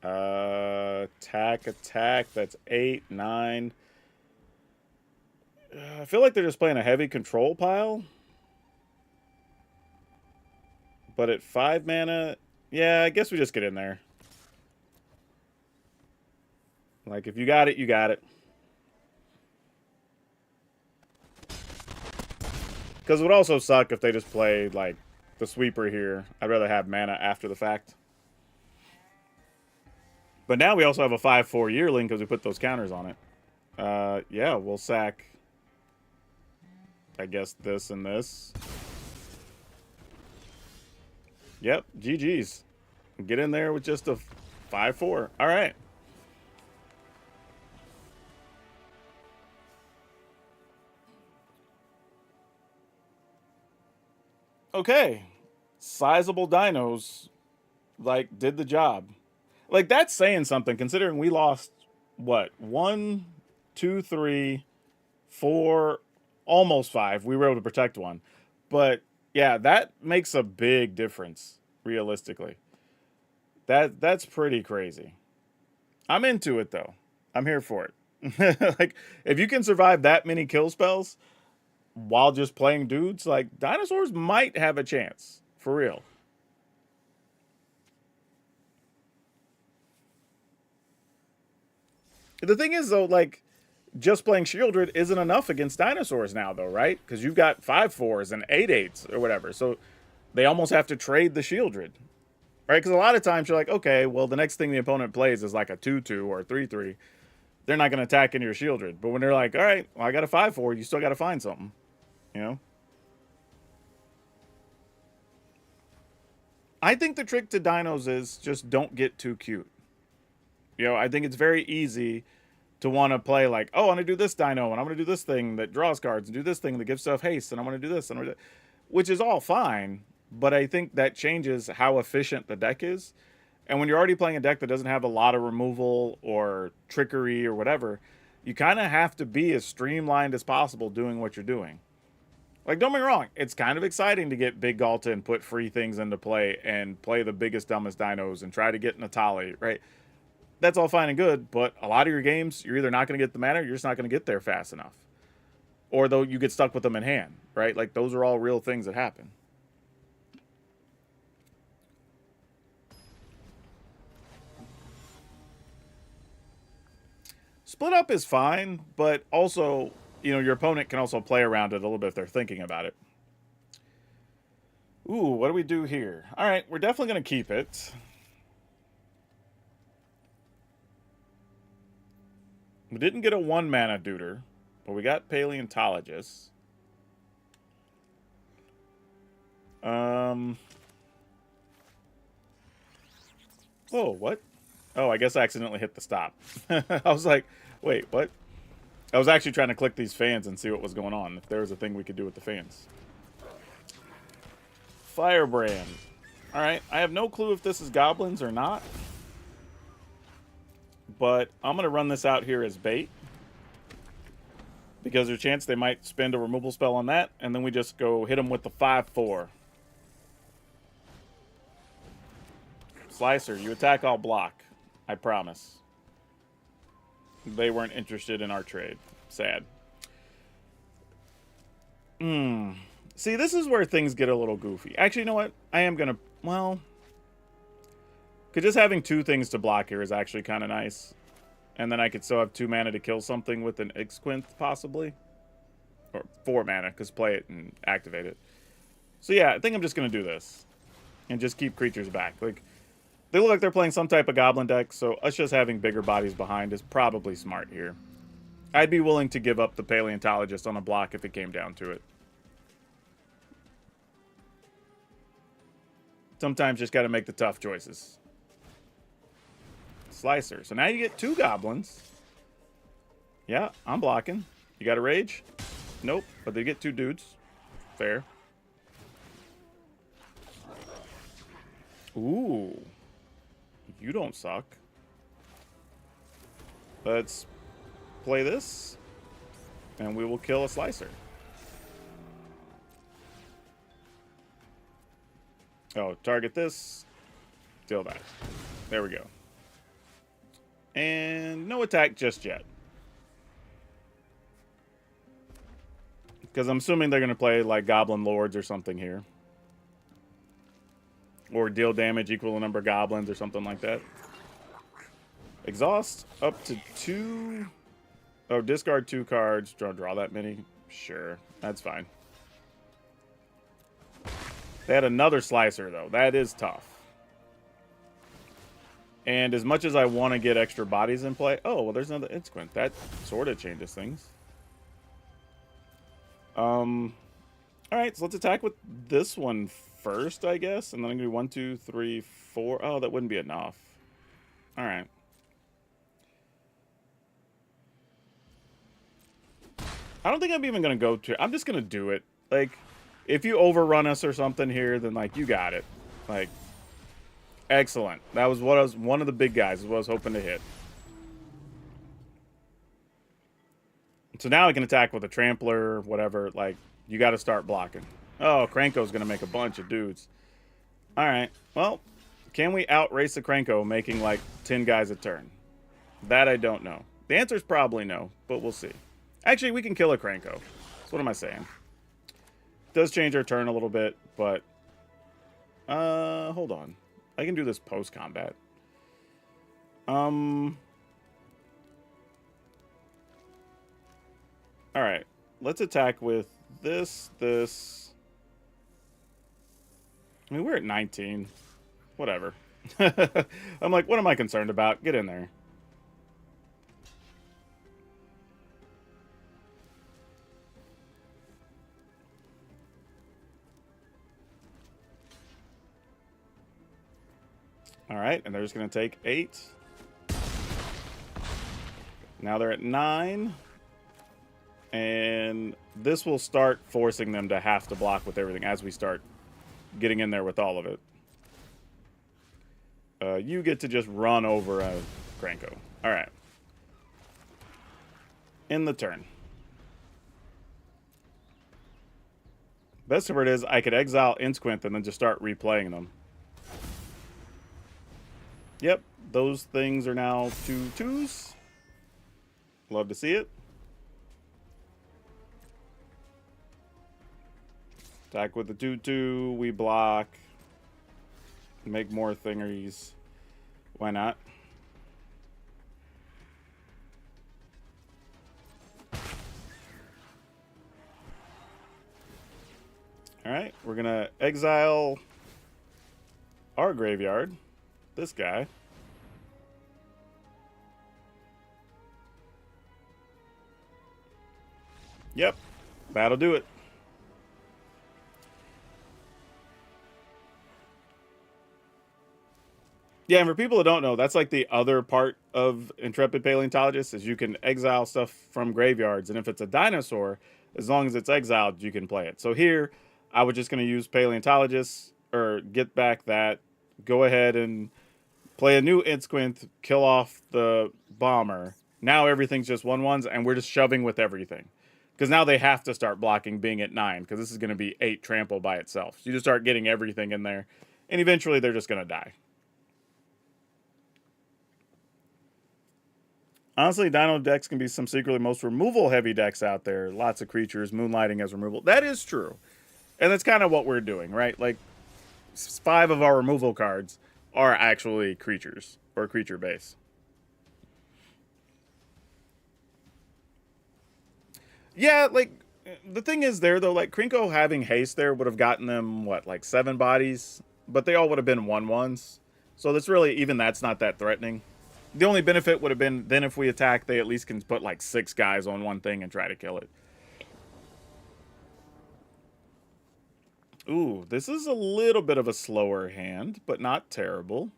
Attack. That's 8, 9. I feel like they're just playing a heavy control pile. But at 5 mana, yeah, I guess we just get in there. Like, if you got it, you got it. Because it would also suck if they just played, like, the sweeper here. I'd rather have mana after the fact. But now we also have a 5/4 Yearling because we put those counters on it. Yeah, we'll sack, I guess, this and this. Yep, GG's. Get in there with just a 5/4. All right. Okay. Sizable dinos, like, did the job. Like, that's saying something, considering we lost, what, 1, 2, 3, 4, almost 5. We were able to protect one. But, yeah, that makes a big difference, realistically. That's pretty crazy. I'm into it, though. I'm here for it. Like, if you can survive that many kill spells while just playing dudes, like, dinosaurs might have a chance. For real. The thing is, though, like, just playing Shieldred isn't enough against dinosaurs now, though, right? Because you've got 5/4s and 8/8s or whatever. So they almost have to trade the Shieldred, right? Because a lot of times you're like, okay, well, the next thing the opponent plays is like a 2/2 or a 3/3. They're not going to attack into your Shieldred. But when they're like, all right, well, I got a 5/4, you still got to find something, you know? I think the trick to dinos is just don't get too cute. You know, I think it's very easy to want to play like, oh, I want to do this dino, and I'm going to do this thing that draws cards, and do this thing that gives stuff haste, and I want to do this, and which is all fine, but I think that changes how efficient the deck is. And when you're already playing a deck that doesn't have a lot of removal or trickery or whatever, you kind of have to be as streamlined as possible doing what you're doing. Like, don't get me wrong, it's kind of exciting to get Big Galta and put free things into play and play the biggest, dumbest dinos and try to get Natali, right? That's all fine and good, but a lot of your games, you're either not going to get the mana or you're just not going to get there fast enough. Or though you get stuck with them in hand, right? Like, those are all real things that happen. Split up is fine, but also, you know, your opponent can also play around it a little bit if they're thinking about it. Ooh, what do we do here? All right, we're definitely going to keep it. We didn't get a 1-mana Duder, but we got Paleontologist. Whoa, what? Oh, I guess I accidentally hit the stop. I was like, wait, what? I was actually trying to click these fans and see what was going on, if there was a thing we could do with the fans. Firebrand. Alright, I have no clue if this is goblins or not. But I'm going to run this out here as bait. Because there's a chance they might spend a removal spell on that, and then we just go hit them with the 5/4. Slicer, you attack, I'll block. I promise. They weren't interested in our trade. Sad. See, this is where things get a little goofy. Actually, you know what? I am going to... Well... Because just having 2 things to block here is actually kind of nice. And then I could still have 2 mana to kill something with an Ixquinth, possibly. Or 4 mana, because play it and activate it. So yeah, I think I'm just going to do this. And just keep creatures back. Like, they look like they're playing some type of goblin deck, so us just having bigger bodies behind is probably smart here. I'd be willing to give up the Paleontologist on a block if it came down to it. Sometimes just got to make the tough choices. Slicer. So now you get 2 goblins. Yeah, I'm blocking. You got a rage? Nope, but they get 2 dudes. Fair. Ooh. You don't suck. Let's play this. And we will kill a Slicer. Oh, target this. Deal that. There we go. And no attack just yet. Because I'm assuming they're going to play like Goblin Lords or something here. Or deal damage equal to number of goblins or something like that. Exhaust up to 2. Oh, discard 2 cards. Draw that many. Sure, that's fine. They had another Slicer, though. That is tough. And as much as I want to get extra bodies in play... Oh, well, there's another Ixquinth. That sort of changes things. All right, so let's attack with this one first, I guess. And then I'm going to do 1, 2, 3, 4. Oh, that wouldn't be enough. All right. I don't think I'm even going to go to... I'm just going to do it. Like, if you overrun us or something here, then, like, you got it. Like, excellent. That was what I was... One of the big guys is what I was hoping to hit. So now I can attack with a trampler, whatever. Like, you got to start blocking. Oh, Kranko's going to make a bunch of dudes. All right. Well, can we outrace the Kranko making, like, 10 guys a turn? That I don't know. The answer is probably no, but we'll see. Actually, we can kill a Kranko. So what am I saying? Does change our turn a little bit, but... hold on. I can do this post-combat. Alright. Let's attack with this. I mean, we're at 19. Whatever. I'm like, what am I concerned about? Get in there. Alright, and they're just going to take 8. Now they're at 9. And this will start forcing them to have to block with everything as we start getting in there with all of it. You get to just run over a Kranko. Alright. In the turn. Best of it is I could exile Insquint and then just start replaying them. Yep, those things are now 2/2s. Love to see it. Attack with the 2/2. We block. Make more thingeries. Why not? Alright, we're going to exile our graveyard. This guy. Yep, that'll do it. Yeah, and for people that don't know, that's like the other part of Intrepid Paleontologist is you can exile stuff from graveyards, and if it's a dinosaur, as long as it's exiled, you can play it. So here, I was just going to use Paleontologist, or get back that, go ahead and play a new Insquint, kill off the bomber. Now everything's just 1/1s, and we're just shoving with everything. Because now they have to start blocking being at 9, because this is going to be 8 trample by itself. So you just start getting everything in there, and eventually they're just going to die. Honestly, Dino decks can be some secretly most removal-heavy decks out there. Lots of creatures, moonlighting as removal. That is true. And that's kind of what we're doing, right? Like, 5 of our removal cards are actually creatures, or creature base. Yeah, like, the thing is there, though, like, Krinko having haste there would have gotten them, what, like 7 bodies? But they all would have been 1/1s. So that's really, even that's not that threatening. The only benefit would have been then if we attack, they at least can put like 6 guys on one thing and try to kill it. Ooh, this is a little bit of a slower hand, but not terrible.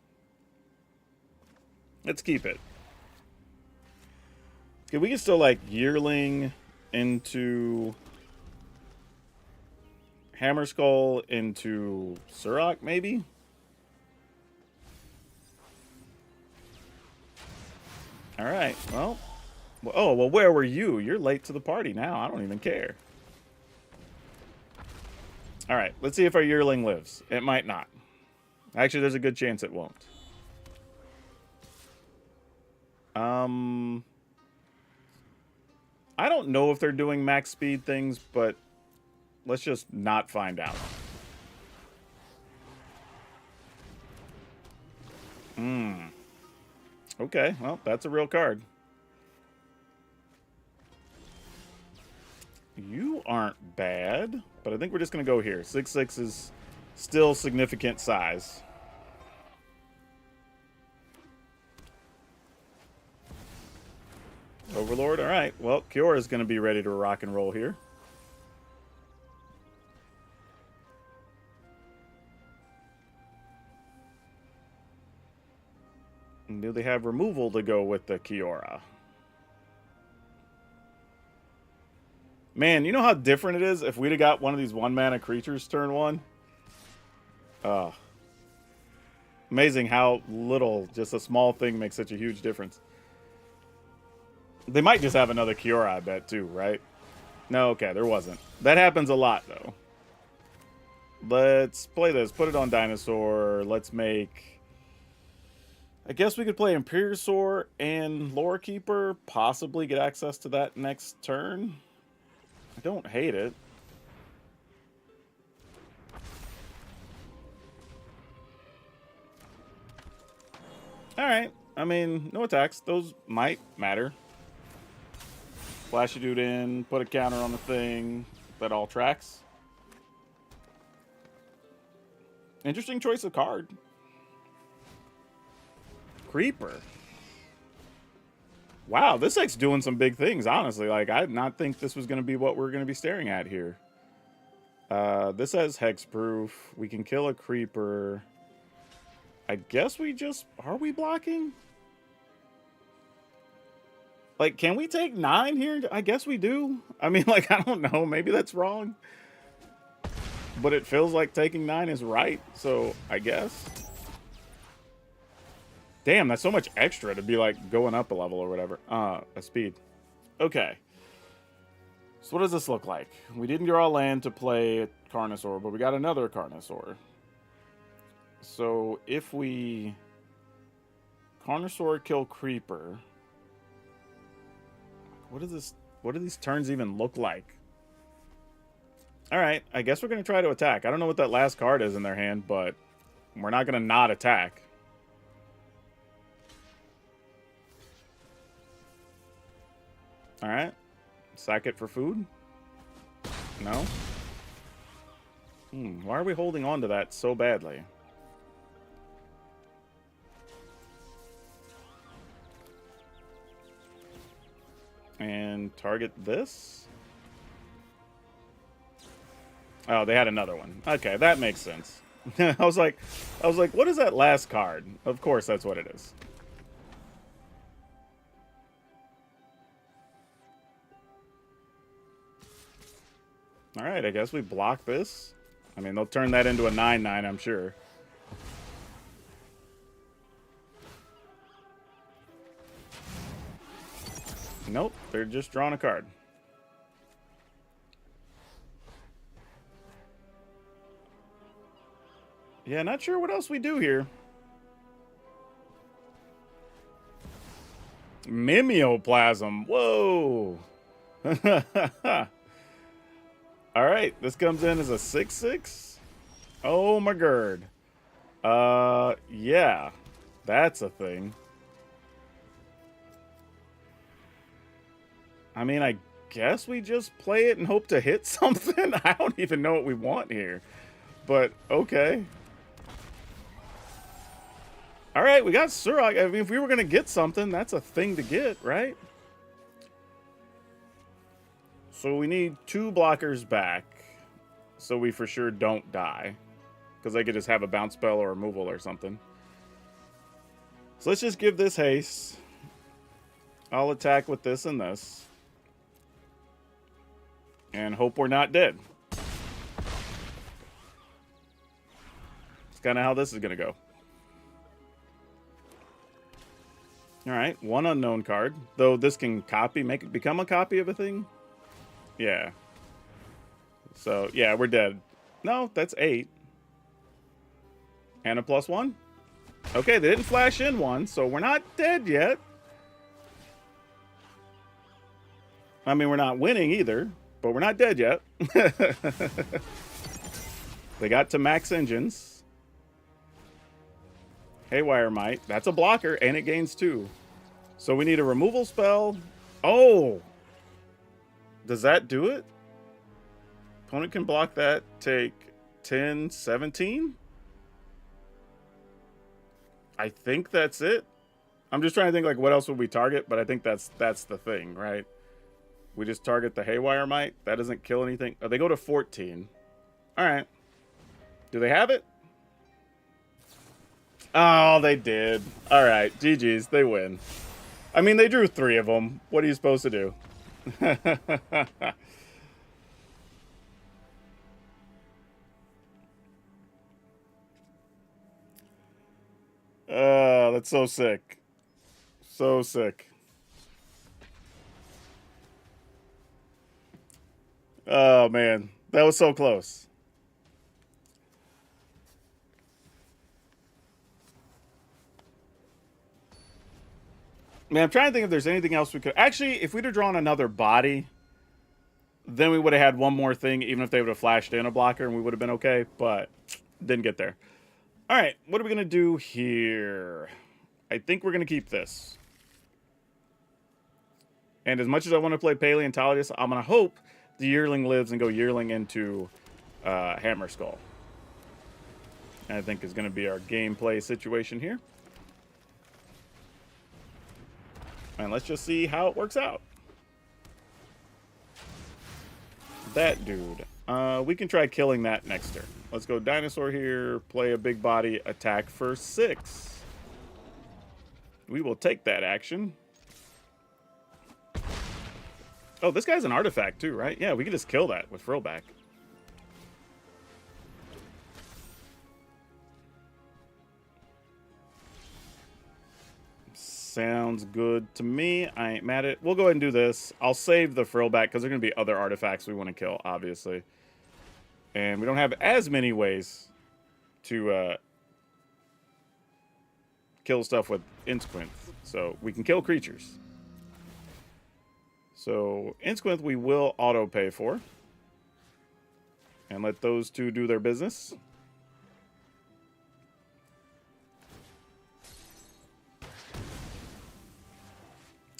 Let's keep it. Okay, we can still like Yearling into Hammer Skull into Surrak, maybe? All right, well. Oh, well, where were you? You're late to the party now. I don't even care. All right, let's see if our Yearling lives. It might not. Actually, there's a good chance it won't. I don't know if they're doing max speed things, but let's just not find out. Okay, well, that's a real card. You aren't bad, but I think we're just going to go here. 6/6 is still significant size. Overlord, all right. Well, Kiora is going to be ready to rock and roll here. And do they have removal to go with the Kiora? Man, you know how different it is if we'd have got one of these 1-mana creatures turn 1? Amazing how little just a small thing makes such a huge difference. They might just have another Kiora, I bet, too, right? No, okay, there wasn't. That happens a lot, though. Let's play this. Put it on Dinosaur. Let's make... I guess we could play Imperiosaur and Lore Keeper. Possibly get access to that next turn. I don't hate it. Alright. I mean, no attacks. Those might matter. Flash a dude in, put a counter on the thing. That all tracks. Interesting choice of card. Creeper. Wow, this deck's doing some big things, honestly. Like, I did not think this was going to be what we're going to be staring at here. This has hexproof. We can kill a creeper. I guess we just... Are we blocking? Like, can we take 9 here? I guess we do. I mean, like, I don't know. Maybe that's wrong. But it feels like taking 9 is right. So, I guess. Damn, that's so much extra to be, like, going up a level or whatever. A speed. Okay. So, what does this look like? We didn't draw land to play Carnosaur, but we got another Carnosaur. So, if we... Carnosaur kill Creeper... What is this? What do these turns even look like? Alright, I guess we're going to try to attack. I don't know what that last card is in their hand, but we're not going to not attack. Alright. Sack it for food? No? Why are we holding on to that so badly? And target this? Oh, they had another one. Okay, that makes sense. I was like, what is that last card? Of course, that's what it is. All right, I guess we block this. I mean, they'll turn that into a 9/9, I'm sure. Nope, they're just drawing a card. Yeah, not sure what else we do here. Mimeoplasm. Whoa. All right, this comes in as a 6/6. Oh my god. Yeah, that's a thing. I mean, I guess we just play it and hope to hit something. I don't even know what we want here, but okay. All right, we got Surok. I mean, if we were gonna get something, that's a thing to get, right? So we need 2 blockers back, so we for sure don't die, because they could just have a bounce spell or removal or something. So let's just give this haste. I'll attack with this and this. And hope we're not dead. It's kind of how this is going to go. Alright, 1 unknown card. Though this can copy, make it become a copy of a thing. Yeah. So, yeah, we're dead. No, that's 8. And a +1. Okay, they didn't flash in 1, so we're not dead yet. I mean, we're not winning either. But we're not dead yet. They got to max engines. Haywire Might. That's a blocker, and it gains 2. So we need a removal spell. Oh! Does that do it? Opponent can block that, take 10, 17? I think that's it. I'm just trying to think, like, what else would we target? But I think that's the thing, right? We just target the Haywire Might. That doesn't kill anything. Oh, they go to 14. All right. Do they have it? Oh, they did. All right, GG's. They win. I mean, they drew 3 of them. What are you supposed to do? That's so sick. So sick. Oh, man. That was so close. Man, I'm trying to think if there's anything else we could... Actually, if we'd have drawn another body, then we would have had one more thing, even if they would have flashed in a blocker, and we would have been okay, but didn't get there. All right, what are we going to do here? I think we're going to keep this. And as much as I want to play Paleontologist, I'm going to hope the Yearling lives and go Yearling into Hammer Skull. And I think is going to be our gameplay situation here. And let's just see how it works out. That dude. We can try killing that next turn. Let's go Dinosaur here, play a big body, attack for 6. We will take that action. Oh, this guy's an artifact too, right? Yeah, we can just kill that with Frillback. Sounds good to me. I ain't mad at it. We'll go ahead and do this. I'll save the Frillback because there are going to be other artifacts we want to kill, obviously. And we don't have as many ways to kill stuff with Insquinth. So we can kill creatures. So Insquinth we will auto pay for. And let those two do their business.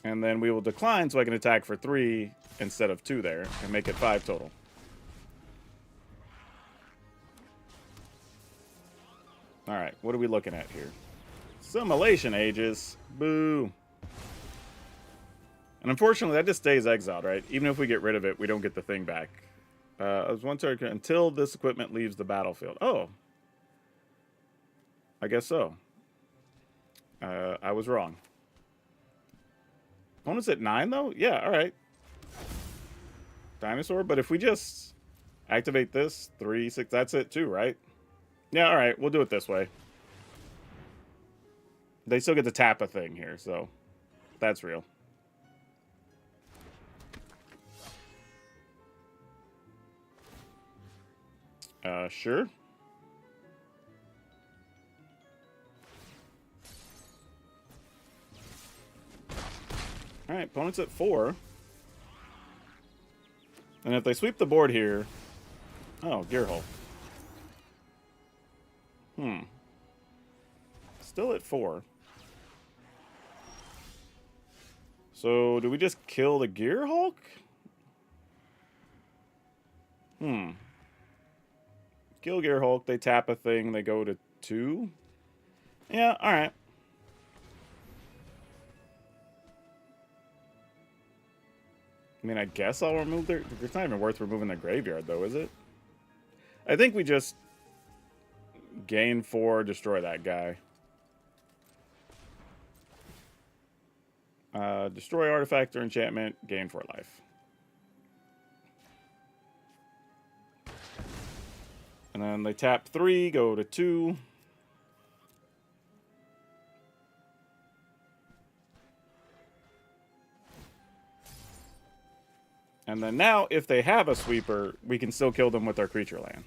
And then we will decline so I can attack for 3 instead of 2 there and make it 5 total. All right, what are we looking at here? Simulation Ages. Boo. And unfortunately, that just stays exiled, right? Even if we get rid of it, we don't get the thing back. As one turn until this equipment leaves the battlefield. Oh. I guess so. I was wrong. Opponent's at 9, though? Yeah, all right. Dinosaur, but if we just activate this, 3, 6, that's it too, right? Yeah, all right, we'll do it this way. They still get to tap a thing here, so that's real. Sure. All right, opponent's at 4. And if they sweep the board here... Oh, Gearhole. Still at 4. So, do we just kill the Gear Hulk? Kill Gear Hulk, they tap a thing, they go to 2? Yeah, alright. I mean, I guess I'll remove their... It's not even worth removing the graveyard, though, is it? I think we just gain 4, destroy that guy. Destroy artifact or enchantment, gain 4 life. And then they tap 3, go to 2. And then now, if they have a sweeper, we can still kill them with our creature land.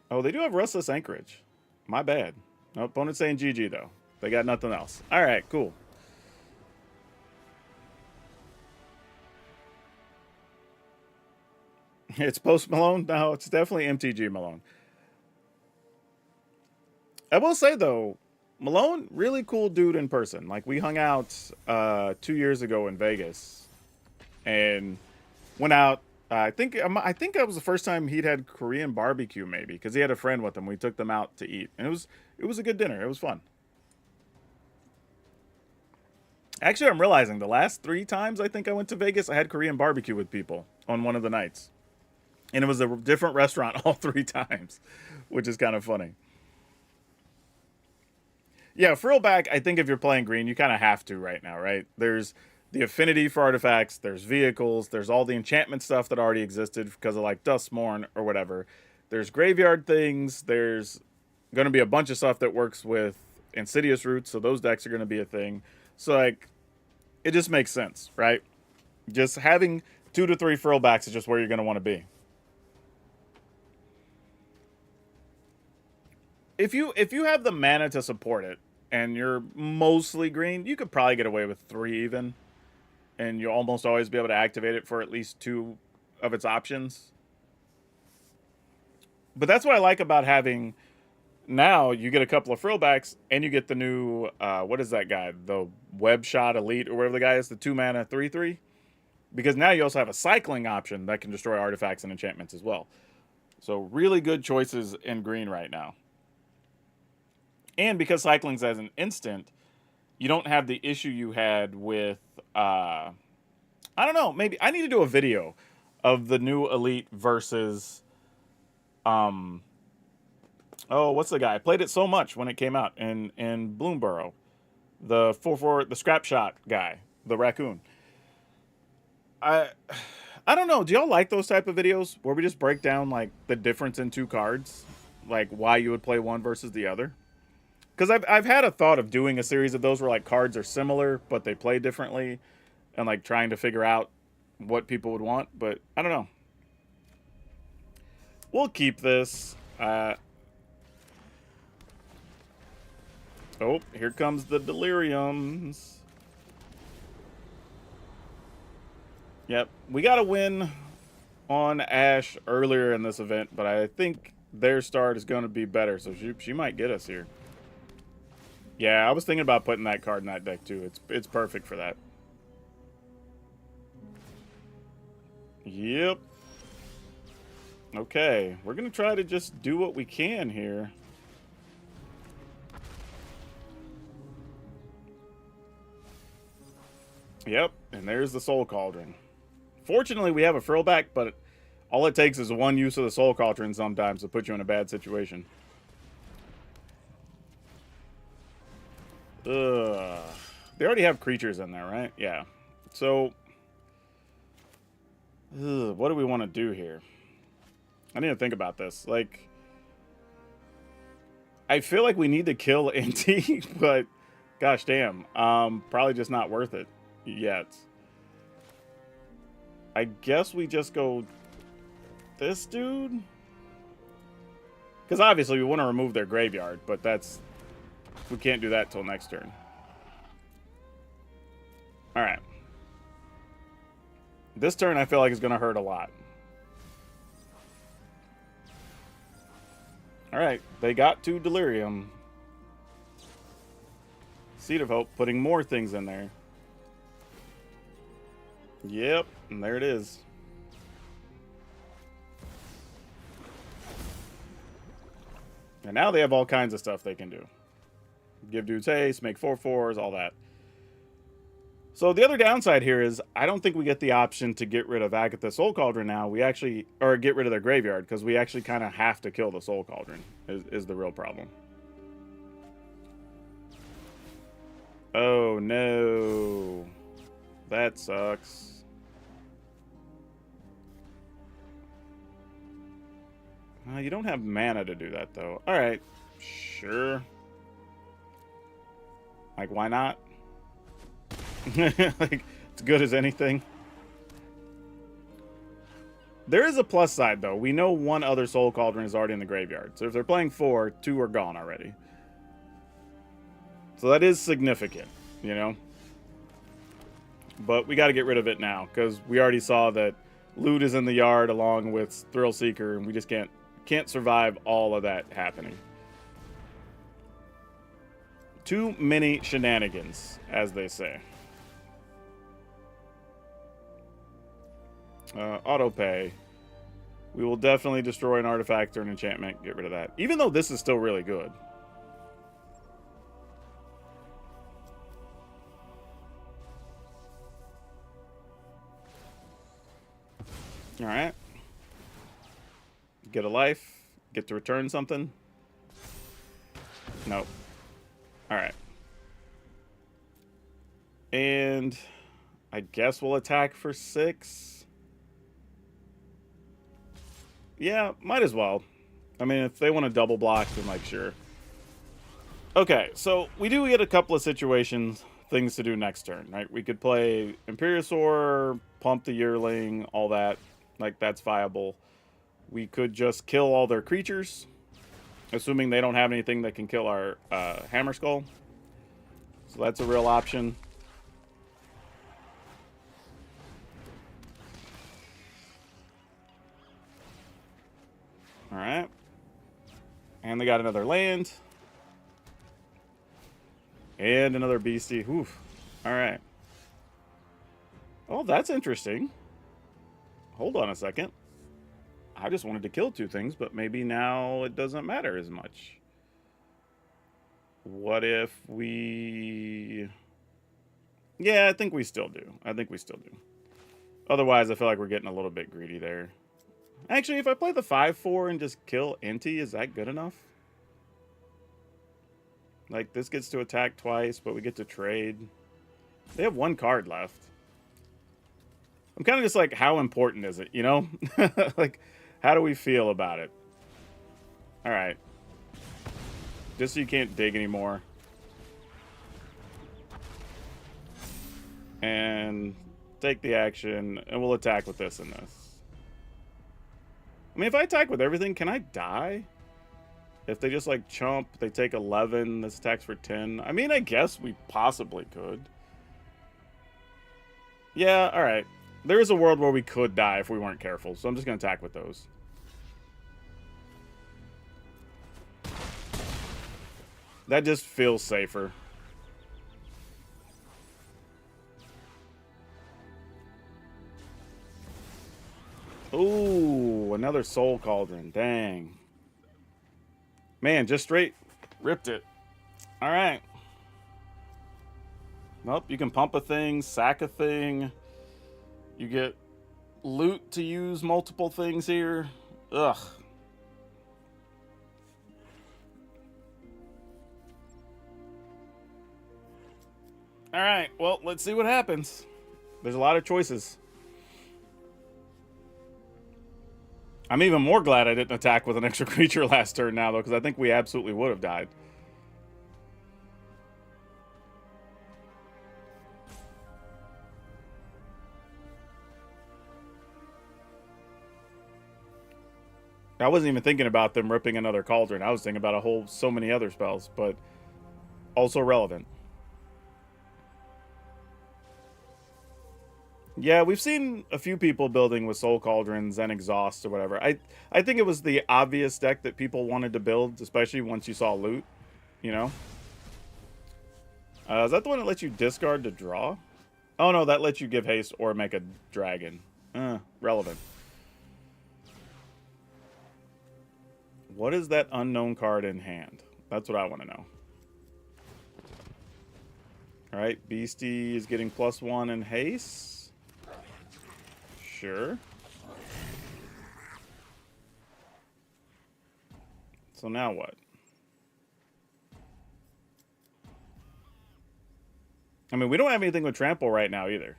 Oh, they do have Restless Anchorage. My bad. No, opponent's saying GG, though. They got nothing else. All right, cool. It's Post Malone? No, it's definitely MTG Malone. I will say, though, Malone, really cool dude in person. Like, we hung out 2 years ago in Vegas and went out. I think that was the first time he'd had Korean barbecue, maybe, because he had a friend with him. We took them out to eat, and it was a good dinner. It was fun. Actually, I'm realizing the last 3 times I think I went to Vegas, I had Korean barbecue with people. on one of the nights. And it was a different restaurant all 3 times, which is kind of funny. Yeah, frill back, I think if you're playing green, you kind of have to right now, right? There's the affinity for artifacts, there's vehicles, there's all the enchantment stuff that already existed because of like Dustmourn or whatever. There's graveyard things, there's going to be a bunch of stuff that works with Insidious Roots, so those decks are going to be a thing. So like it just makes sense, right? Just having 2 to 3 frill backs is just where you're going to want to be. If you have the mana to support it and you're mostly green, you could probably get away with 3 even, and you'll almost always be able to activate it for at least 2 of its options. But that's what I like about having now. You get a couple of frillbacks and you get the new what is that guy, the Web Shot Elite or whatever the guy is, the 2 mana 3/3, because now you also have a cycling option that can destroy artifacts and enchantments as well. So really good choices in green right now. And because cycling's as an instant, you don't have the issue you had with, I don't know, maybe I need to do a video of the new Elite versus, oh, what's the guy? I played it so much when it came out in Bloomborough. The 4/4, the scrap shot guy, the raccoon. I don't know. Do y'all like those type of videos where we just break down like the difference in 2 cards? Like why you would play one versus the other? Because I've had a thought of doing a series of those where like cards are similar but they play differently, and like trying to figure out what people would want, but I don't know. We'll keep this. Oh, here comes the Deliriums. Yep, we got to win on Ash earlier in this event, but I think their start is going to be better, so she might get us here. Yeah, I was thinking about putting that card in that deck too. It's perfect for that. Yep. Okay, we're going to try to just do what we can here. Yep, and there's the Soul Cauldron. Fortunately, we have a frillback, but all it takes is one use of the Soul Cauldron sometimes to put you in a bad situation. Ugh. They already have creatures in there, right? Yeah. So, what do we want to do here? I need to think about this. Like, I feel like we need to kill NT, but gosh damn, probably just not worth it yet. I guess we just go this dude, because obviously we want to remove their graveyard, but we can't do that till next turn. All right. This turn I feel like is going to hurt a lot. All right, they got 2 Delirium. Seed of Hope, putting more things in there. Yep, and there it is. And now they have all kinds of stuff they can do. Give dudes haste, make 4/4s, all that. So the other downside here is I don't think we get the option to get rid of Agatha Soul Cauldron now. We actually, or get rid of their graveyard, because we actually kind of have to kill the Soul Cauldron is the real problem. Oh no. That sucks. You don't have mana to do that though. Alright. Sure. Like, why not? Like, it's good as anything. There is a plus side, though. We know 1 other Soul Cauldron is already in the graveyard. So if they're playing 4, 2 are gone already. So that is significant, you know? But we got to get rid of it now, because we already saw that Loot is in the yard along with Thrill Seeker, and we just can't survive all of that happening. Too many shenanigans, as they say. Auto pay. We will definitely destroy an artifact or an enchantment. Get rid of that. Even though this is still really good. All right. Get a life. Get to return something. Nope. All right. And I guess we'll attack for 6. Yeah, might as well. I mean, if they want to double block, then like, sure. Okay, so we do get a couple of situations, things to do next turn, right? We could play Imperiosaur, pump the Yearling, all that. Like, that's viable. We could just kill all their creatures, assuming they don't have anything that can kill our Hammer Skull. So that's a real option. All right. And they got another land. And another beastie. Oof. All right. Oh, that's interesting. Hold on a second. I just wanted to kill 2 things, but maybe now it doesn't matter as much. What if we... Yeah, I think we still do. Otherwise, I feel like we're getting a little bit greedy there. Actually, if I play the 5/4 and just kill Inti, is that good enough? Like, this gets to attack twice, but we get to trade. They have 1 card left. I'm kind of just like, how important is it, you know? Like, how do we feel about it? All right. Just so you can't dig anymore. And take the action, and we'll attack with this and this. I mean, if I attack with everything, can I die? If they just, like, chump, they take 11, this attacks for 10. I mean, I guess we possibly could. Yeah, alright. There is a world where we could die if we weren't careful, so I'm just going to attack with those. That just feels safer. Ooh, another Soul Cauldron. Dang. Man, just straight ripped it. All right. Nope, you can pump a thing, sack a thing. You get loot to use multiple things here. Ugh. All right, well, let's see what happens. There's a lot of choices. I'm even more glad I didn't attack with an extra creature last turn now, though, because I think we absolutely would have died. I wasn't even thinking about them ripping another Cauldron. I was thinking about so many other spells, but also relevant. Yeah, we've seen a few people building with Soul Cauldrons and Exhaust or whatever. I think it was the obvious deck that people wanted to build, especially once you saw loot, you know? Is that the one that lets you discard to draw? Oh, no, that lets you give haste or make a dragon. Relevant. What is that unknown card in hand? That's what I want to know. All right, Beastie is getting +1 in haste. Sure. So now what? I mean, we don't have anything with trample right now either.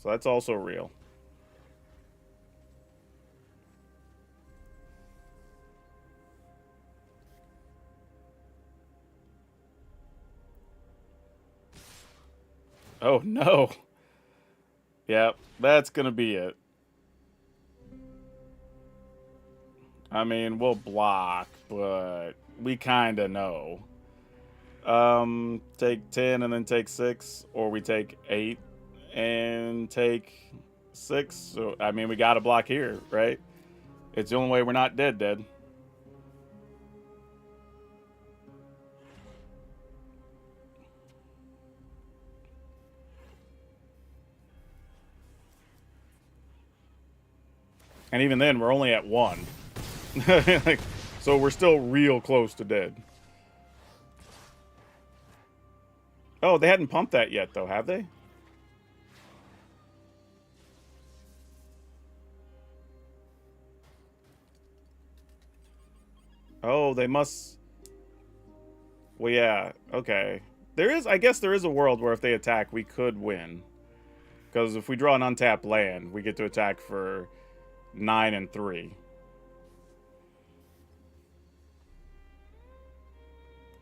So that's also real. Oh, no. Yep, that's going to be it. I mean, we'll block, but we kind of know. Take 10 and then take 6, or we take 8 and take 6. So, I mean, we got to block here, right? It's the only way we're not dead. And even then, we're only at 1. Like, so we're still real close to dead. Oh, they hadn't pumped that yet, though, have they? Oh, they must... Well, yeah, okay. There is, I guess there is a world where if they attack, we could win. Because if we draw an untapped land, we get to attack for 9 and 3.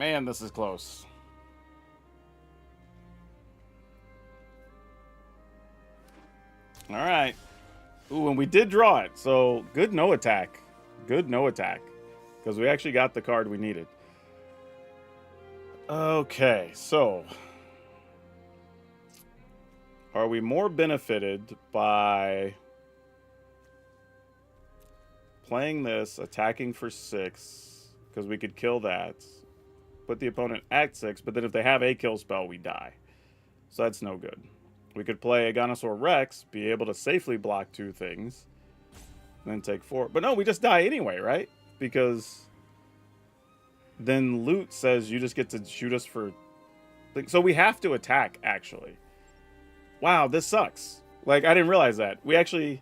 Man, this is close. All right. Ooh, and we did draw it. So good no attack. Good no attack. Because we actually got the card we needed. Okay, so are we more benefited by playing this, attacking for 6, because we could kill that, put the opponent at 6, but then if they have a kill spell, we die. So that's no good. We could play a Dinosaur Rex, be able to safely block 2 things, then take 4. But no, we just die anyway, right? Because then loot says you just get to shoot us for... So we have to attack, actually. Wow, this sucks. Like, I didn't realize that. We actually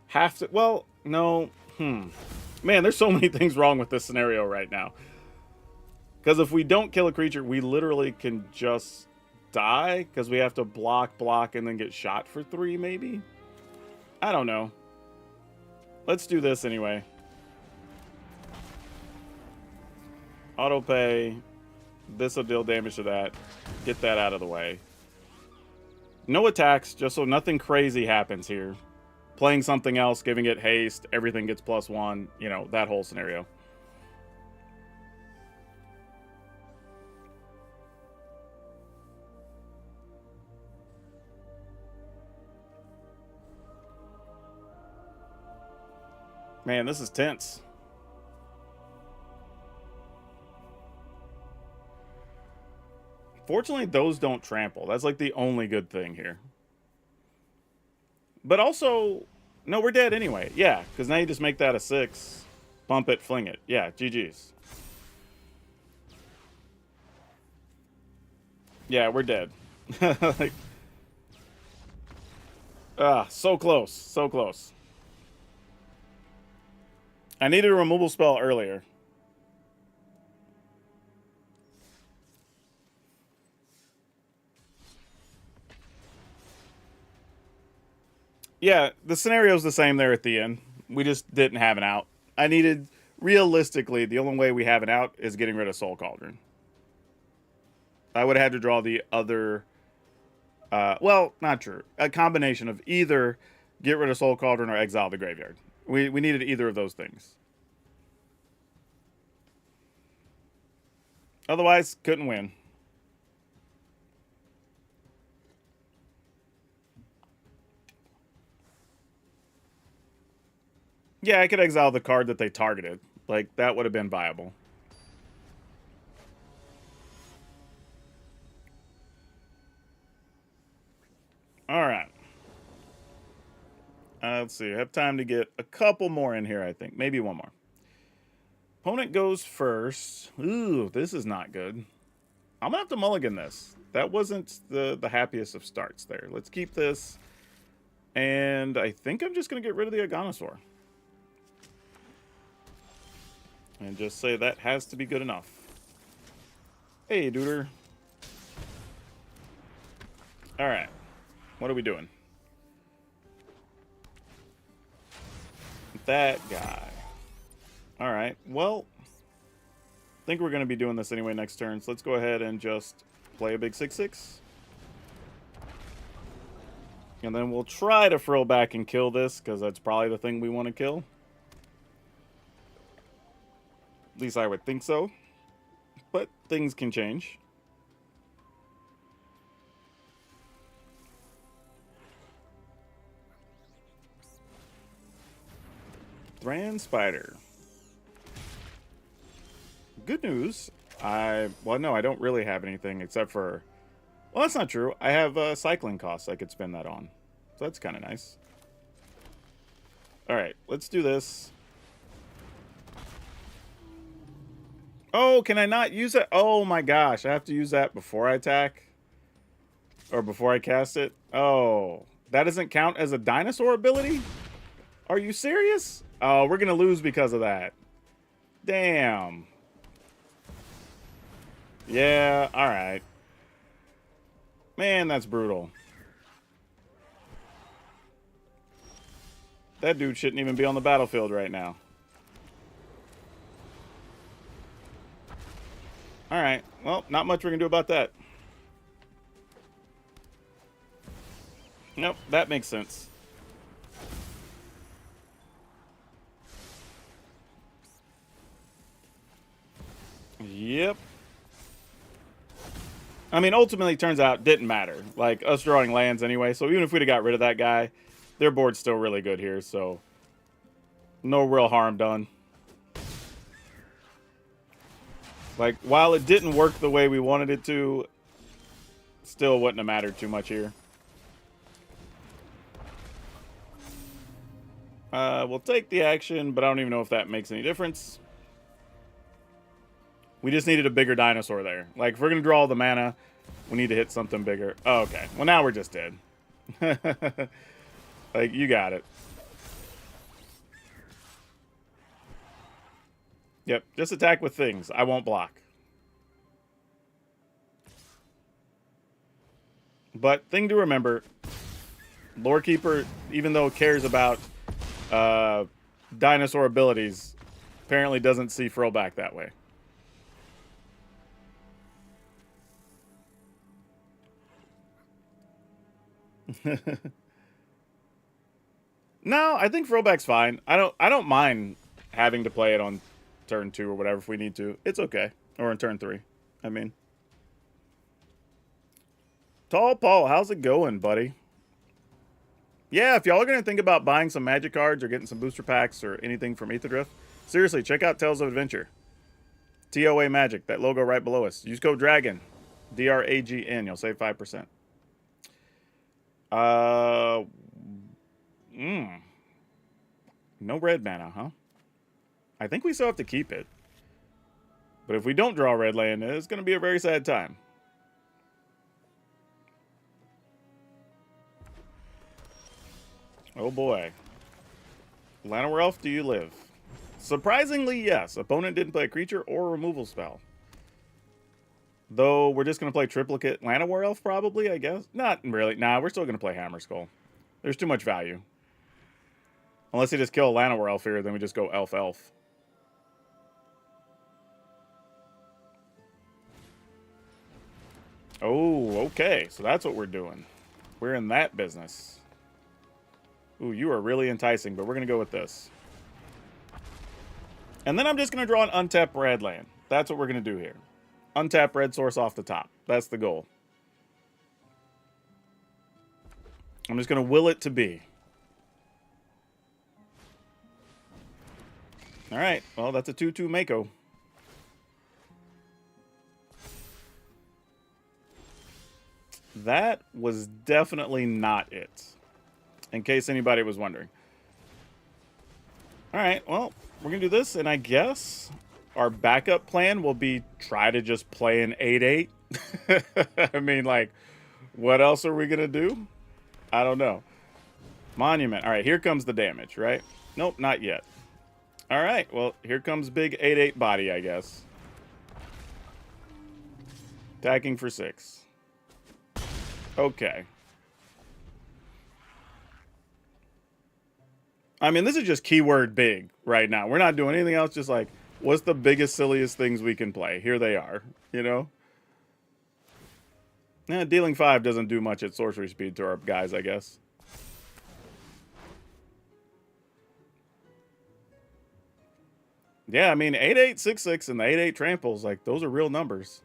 have to... Well, no. Man, there's so many things wrong with this scenario right now. Because if we don't kill a creature, we literally can just die. Because we have to block, and then get shot for 3, maybe? I don't know. Let's do this anyway. Auto pay. This will deal damage to that. Get that out of the way. No attacks, just so nothing crazy happens here. Playing something else, giving it haste, everything gets +1. You know, that whole scenario. Man, this is tense. Fortunately, those don't trample. That's like the only good thing here. But also, no, we're dead anyway. Yeah, because now you just make that a 6. Bump it, fling it. Yeah, GG's. Yeah, we're dead. Like, so close. So close. I needed a removal spell earlier. Yeah, the scenario's the same there at the end. We just didn't have an out. I needed, realistically, the only way we have an out is getting rid of Soul Cauldron. I would have had to draw the other... well, not true. A combination of either get rid of Soul Cauldron or exile the graveyard. We needed either of those things. Otherwise, couldn't win. Yeah, I could exile the card that they targeted. Like, that would have been viable. Alright. Let's see. I have time to get a couple more in here, I think. Maybe one more. Opponent goes first. Ooh, this is not good. I'm going to have to mulligan this. That wasn't the happiest of starts there. Let's keep this. And I think I'm just going to get rid of the Dinosaur. And just say that has to be good enough. Hey, duder. Alright. What are we doing? That guy. Alright. Well, I think we're going to be doing this anyway next turn. So let's go ahead and just play a big 6/6. And then we'll try to frill back and kill this, because that's probably the thing we want to kill. At least I would think so. But things can change. Thran Spider. Good news. Well, no, I don't really have anything except for... Well, that's not true. I have cycling costs I could spend that on. So that's kind of nice. Alright, let's do this. Oh, can I not use it? Oh my gosh, I have to use that before I attack? Or before I cast it? Oh, that doesn't count as a dinosaur ability? Are you serious? Oh, we're going to lose because of that. Damn. Yeah, alright. Man, that's brutal. That dude shouldn't even be on the battlefield right now. Alright, well, not much we can do about that. Nope, that makes sense. Yep. I mean, ultimately, turns out, didn't matter. Like, us drawing lands anyway, so even if we'd have got rid of that guy, their board's still really good here, so no real harm done. Like, while it didn't work the way we wanted it to, still wouldn't have mattered too much here. We'll take the action, but I don't even know if that makes any difference. We just needed a bigger dinosaur there. Like, if we're going to draw all the mana, we need to hit something bigger. Oh, okay. Well, now we're just dead. Like, you got it. Yep, just attack with things. I won't block. But thing to remember, Lorekeeper, even though it cares about dinosaur abilities, apparently doesn't see Frillback that way. No, I think Frillback's fine. I don't mind having to play it on turn 2 or whatever if we need to. It's okay. Or on turn 3. I mean. Tall Paul, how's it going, buddy? Yeah, if y'all are going to think about buying some magic cards or getting some booster packs or anything from Aetherdrift, seriously, check out Tales of Adventure. TOA Magic, that logo right below us. Use code DRAGON. DRAGN. You'll save 5%. No red mana, huh? I think we still have to keep it. But if we don't draw red land, it's going to be a very sad time. Oh boy. Lana, where else do you live? Surprisingly, yes. Opponent didn't play a creature or a removal spell. Though we're just going to play triplicate Llanowar Elf probably, I guess. Not really. Nah, we're still going to play Hammer Skull. There's too much value. Unless they just kill Llanowar Elf here, then we just go Elf-Elf. Oh, okay. So that's what we're doing. We're in that business. Ooh, you are really enticing, but we're going to go with this. And then I'm just going to draw an untapped red land. That's what we're going to do here. Untap red source off the top. That's the goal. I'm just going to will it to be. All right. Well, that's a 2/2 Mako. That was definitely not it. In case anybody was wondering. All right. Well, we're going to do this, and I guess our backup plan will be try to just play an 8/8. I mean, like, what else are we going to do? I don't know. Monument. All right, here comes the damage, right? Nope, not yet. All right, well, here comes big 8/8 body, I guess. Attacking for 6. Okay. I mean, this is just keyword big right now. We're not doing anything else, just like, what's the biggest, silliest things we can play? Here they are, you know? Dealing 5 doesn't do much at sorcery speed to our guys, I guess. Yeah, I mean, 8/8, 6/6, and the 8/8 tramples, like, those are real numbers.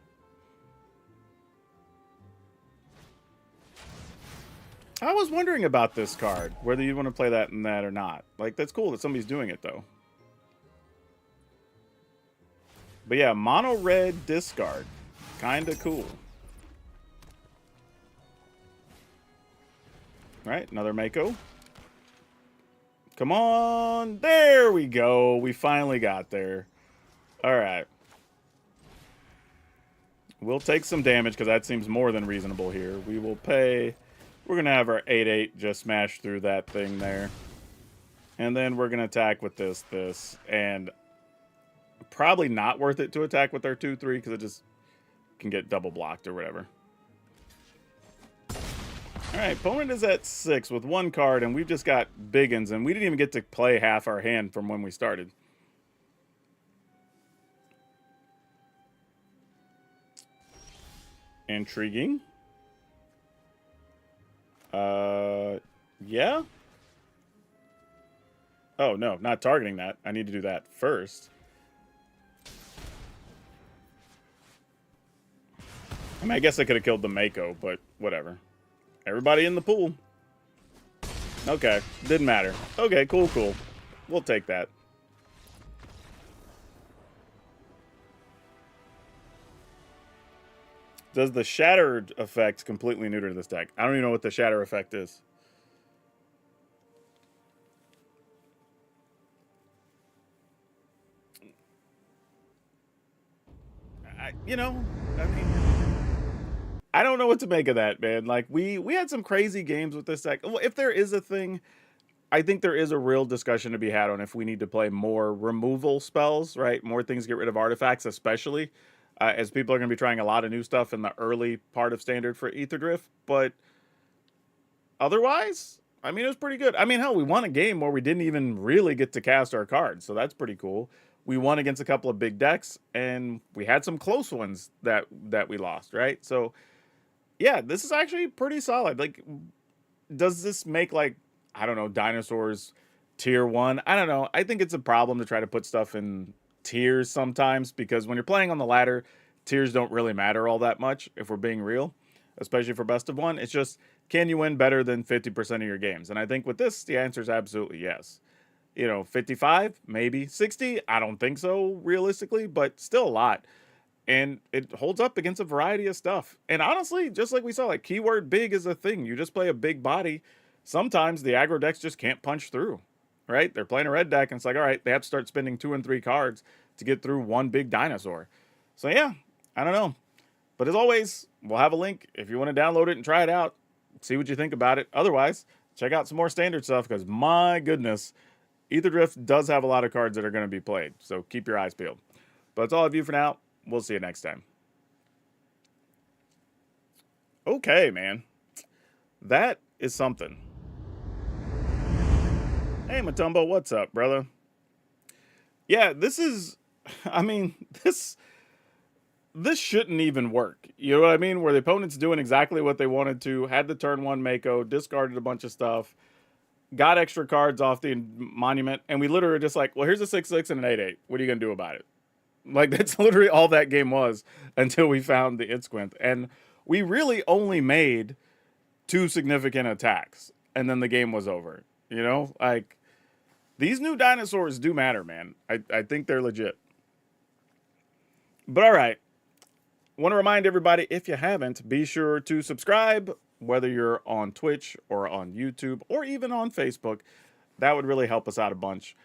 I was wondering about this card, whether you want to play that and that or not. Like, that's cool that somebody's doing it, though. But yeah, mono red discard. Kinda cool. Alright, another Mako. Come on! There we go! We finally got there. Alright. We'll take some damage, because that seems more than reasonable here. We will pay... We're going to have our 8/8 just smash through that thing there. And then we're going to attack with this, and probably not worth it to attack with our 2/3 because it just can get double blocked or whatever. All right, opponent is at 6 with 1 card, and we've just got biggins, and we didn't even get to play half our hand from when we started. Intriguing. Yeah. Oh, no, not targeting that. I need to do that first. I mean, I guess I could have killed the Mako, but whatever. Everybody in the pool. Okay, didn't matter. Okay, cool, cool. We'll take that. Does the Shattered effect completely neuter this deck? I don't even know what the Shatter effect is. You know, I mean, I don't know what to make of that, man. Like, we had some crazy games with this deck. Well, if there is a thing, I think there is a real discussion to be had on if we need to play more removal spells, right? More things to get rid of artifacts, especially as people are going to be trying a lot of new stuff in the early part of Standard for Aetherdrift. But otherwise, I mean, it was pretty good. I mean, hell, we won a game where we didn't even really get to cast our cards, so that's pretty cool. We won against a couple of big decks, and we had some close ones that we lost, right? So, yeah, this is actually pretty solid. Like, does this make, like, I don't know, Dinosaurs tier 1? I don't know. I think it's a problem to try to put stuff in tiers sometimes, because when you're playing on the ladder, tiers don't really matter all that much, if we're being real, especially for best of 1. It's just, can you win better than 50% of your games? And I think with this, the answer is absolutely yes. You know, 55, maybe 60. I don't think so, realistically, but still a lot. And it holds up against a variety of stuff. And honestly, just like we saw, like, keyword big is a thing. You just play a big body. Sometimes the aggro decks just can't punch through, right? They're playing a red deck, and it's like, all right, they have to start spending 2 and 3 cards to get through one big dinosaur. So yeah, I don't know. But as always, we'll have a link if you want to download it and try it out. See what you think about it. Otherwise, check out some more Standard stuff, because my goodness, Aetherdrift does have a lot of cards that are going to be played, so keep your eyes peeled. But that's all of you for now. We'll see you next time. Okay, man. That is something. Hey, Matumbo, what's up, brother? Yeah, this is... I mean, this shouldn't even work. You know what I mean? Where the opponent's doing exactly what they wanted to, had the turn 1 Mako, discarded a bunch of stuff, got extra cards off the monument, and we literally were just like, well, here's a 6/6 and an 8/8. What are you going to do about it? Like, that's literally all that game was until we found the Itzquint. And we really only made 2 significant attacks, and then the game was over. You know? Like, these new dinosaurs do matter, man. I think they're legit. But all right. Want to remind everybody, if you haven't, be sure to subscribe, whether you're on Twitch or on YouTube or even on Facebook. That would really help us out a bunch.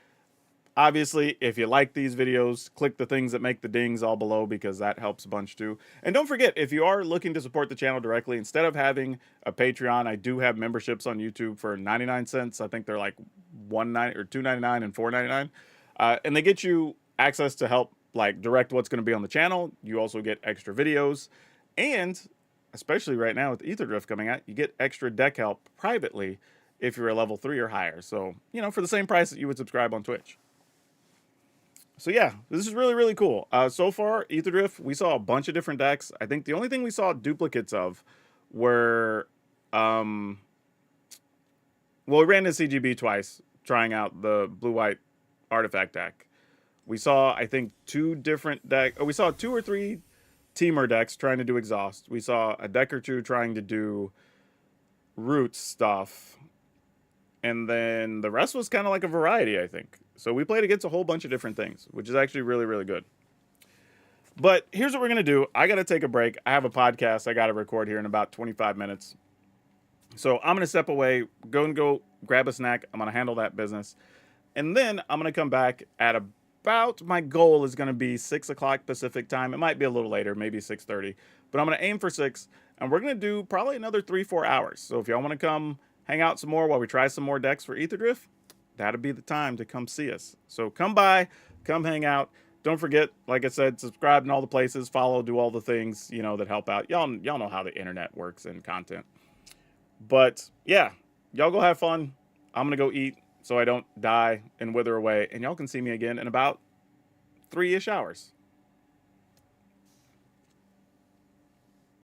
Obviously, if you like these videos, click the things that make the dings all below, because that helps a bunch too. And don't forget, if you are looking to support the channel directly, instead of having a Patreon, I do have memberships on YouTube for 99 cents. I think they're like $1.90 or $2.99 and $4.99. And they get you access to help, like, direct what's going to be on the channel. You also get extra videos, and especially right now with Aetherdrift coming out, you get extra deck help privately if you're a level 3 or higher. So, you know, for the same price that you would subscribe on Twitch. So yeah, this is really, really cool. So far, Aetherdrift, we saw a bunch of different decks. I think the only thing we saw duplicates of were, well, we ran into CGB twice, trying out the blue-white artifact deck. We saw, I think, 2 different decks. We saw 2 or 3 Teamer decks trying to do Exhaust. We saw a deck or 2 trying to do root stuff. And then the rest was kind of like a variety, I think. So we played against a whole bunch of different things, which is actually really, really good. But here's what we're going to do. I got to take a break. I have a podcast I got to record here in about 25 minutes. So I'm going to step away, go grab a snack. I'm going to handle that business. And then I'm going to come back at about, my goal is going to be 6 o'clock Pacific time. It might be a little later, maybe 6:30. But I'm going to aim for 6. And we're going to do probably another 3-4 hours. So if y'all want to come hang out some more while we try some more decks for Aetherdrift, that'll be the time to come see us. So come by, come hang out, don't forget, like I said, subscribe in all the places, follow, do all the things, you know, that help out. Y'all know how the internet works and content. But yeah, y'all go have fun. I'm gonna go eat so I don't die and wither away, and y'all can see me again in about 3-ish hours.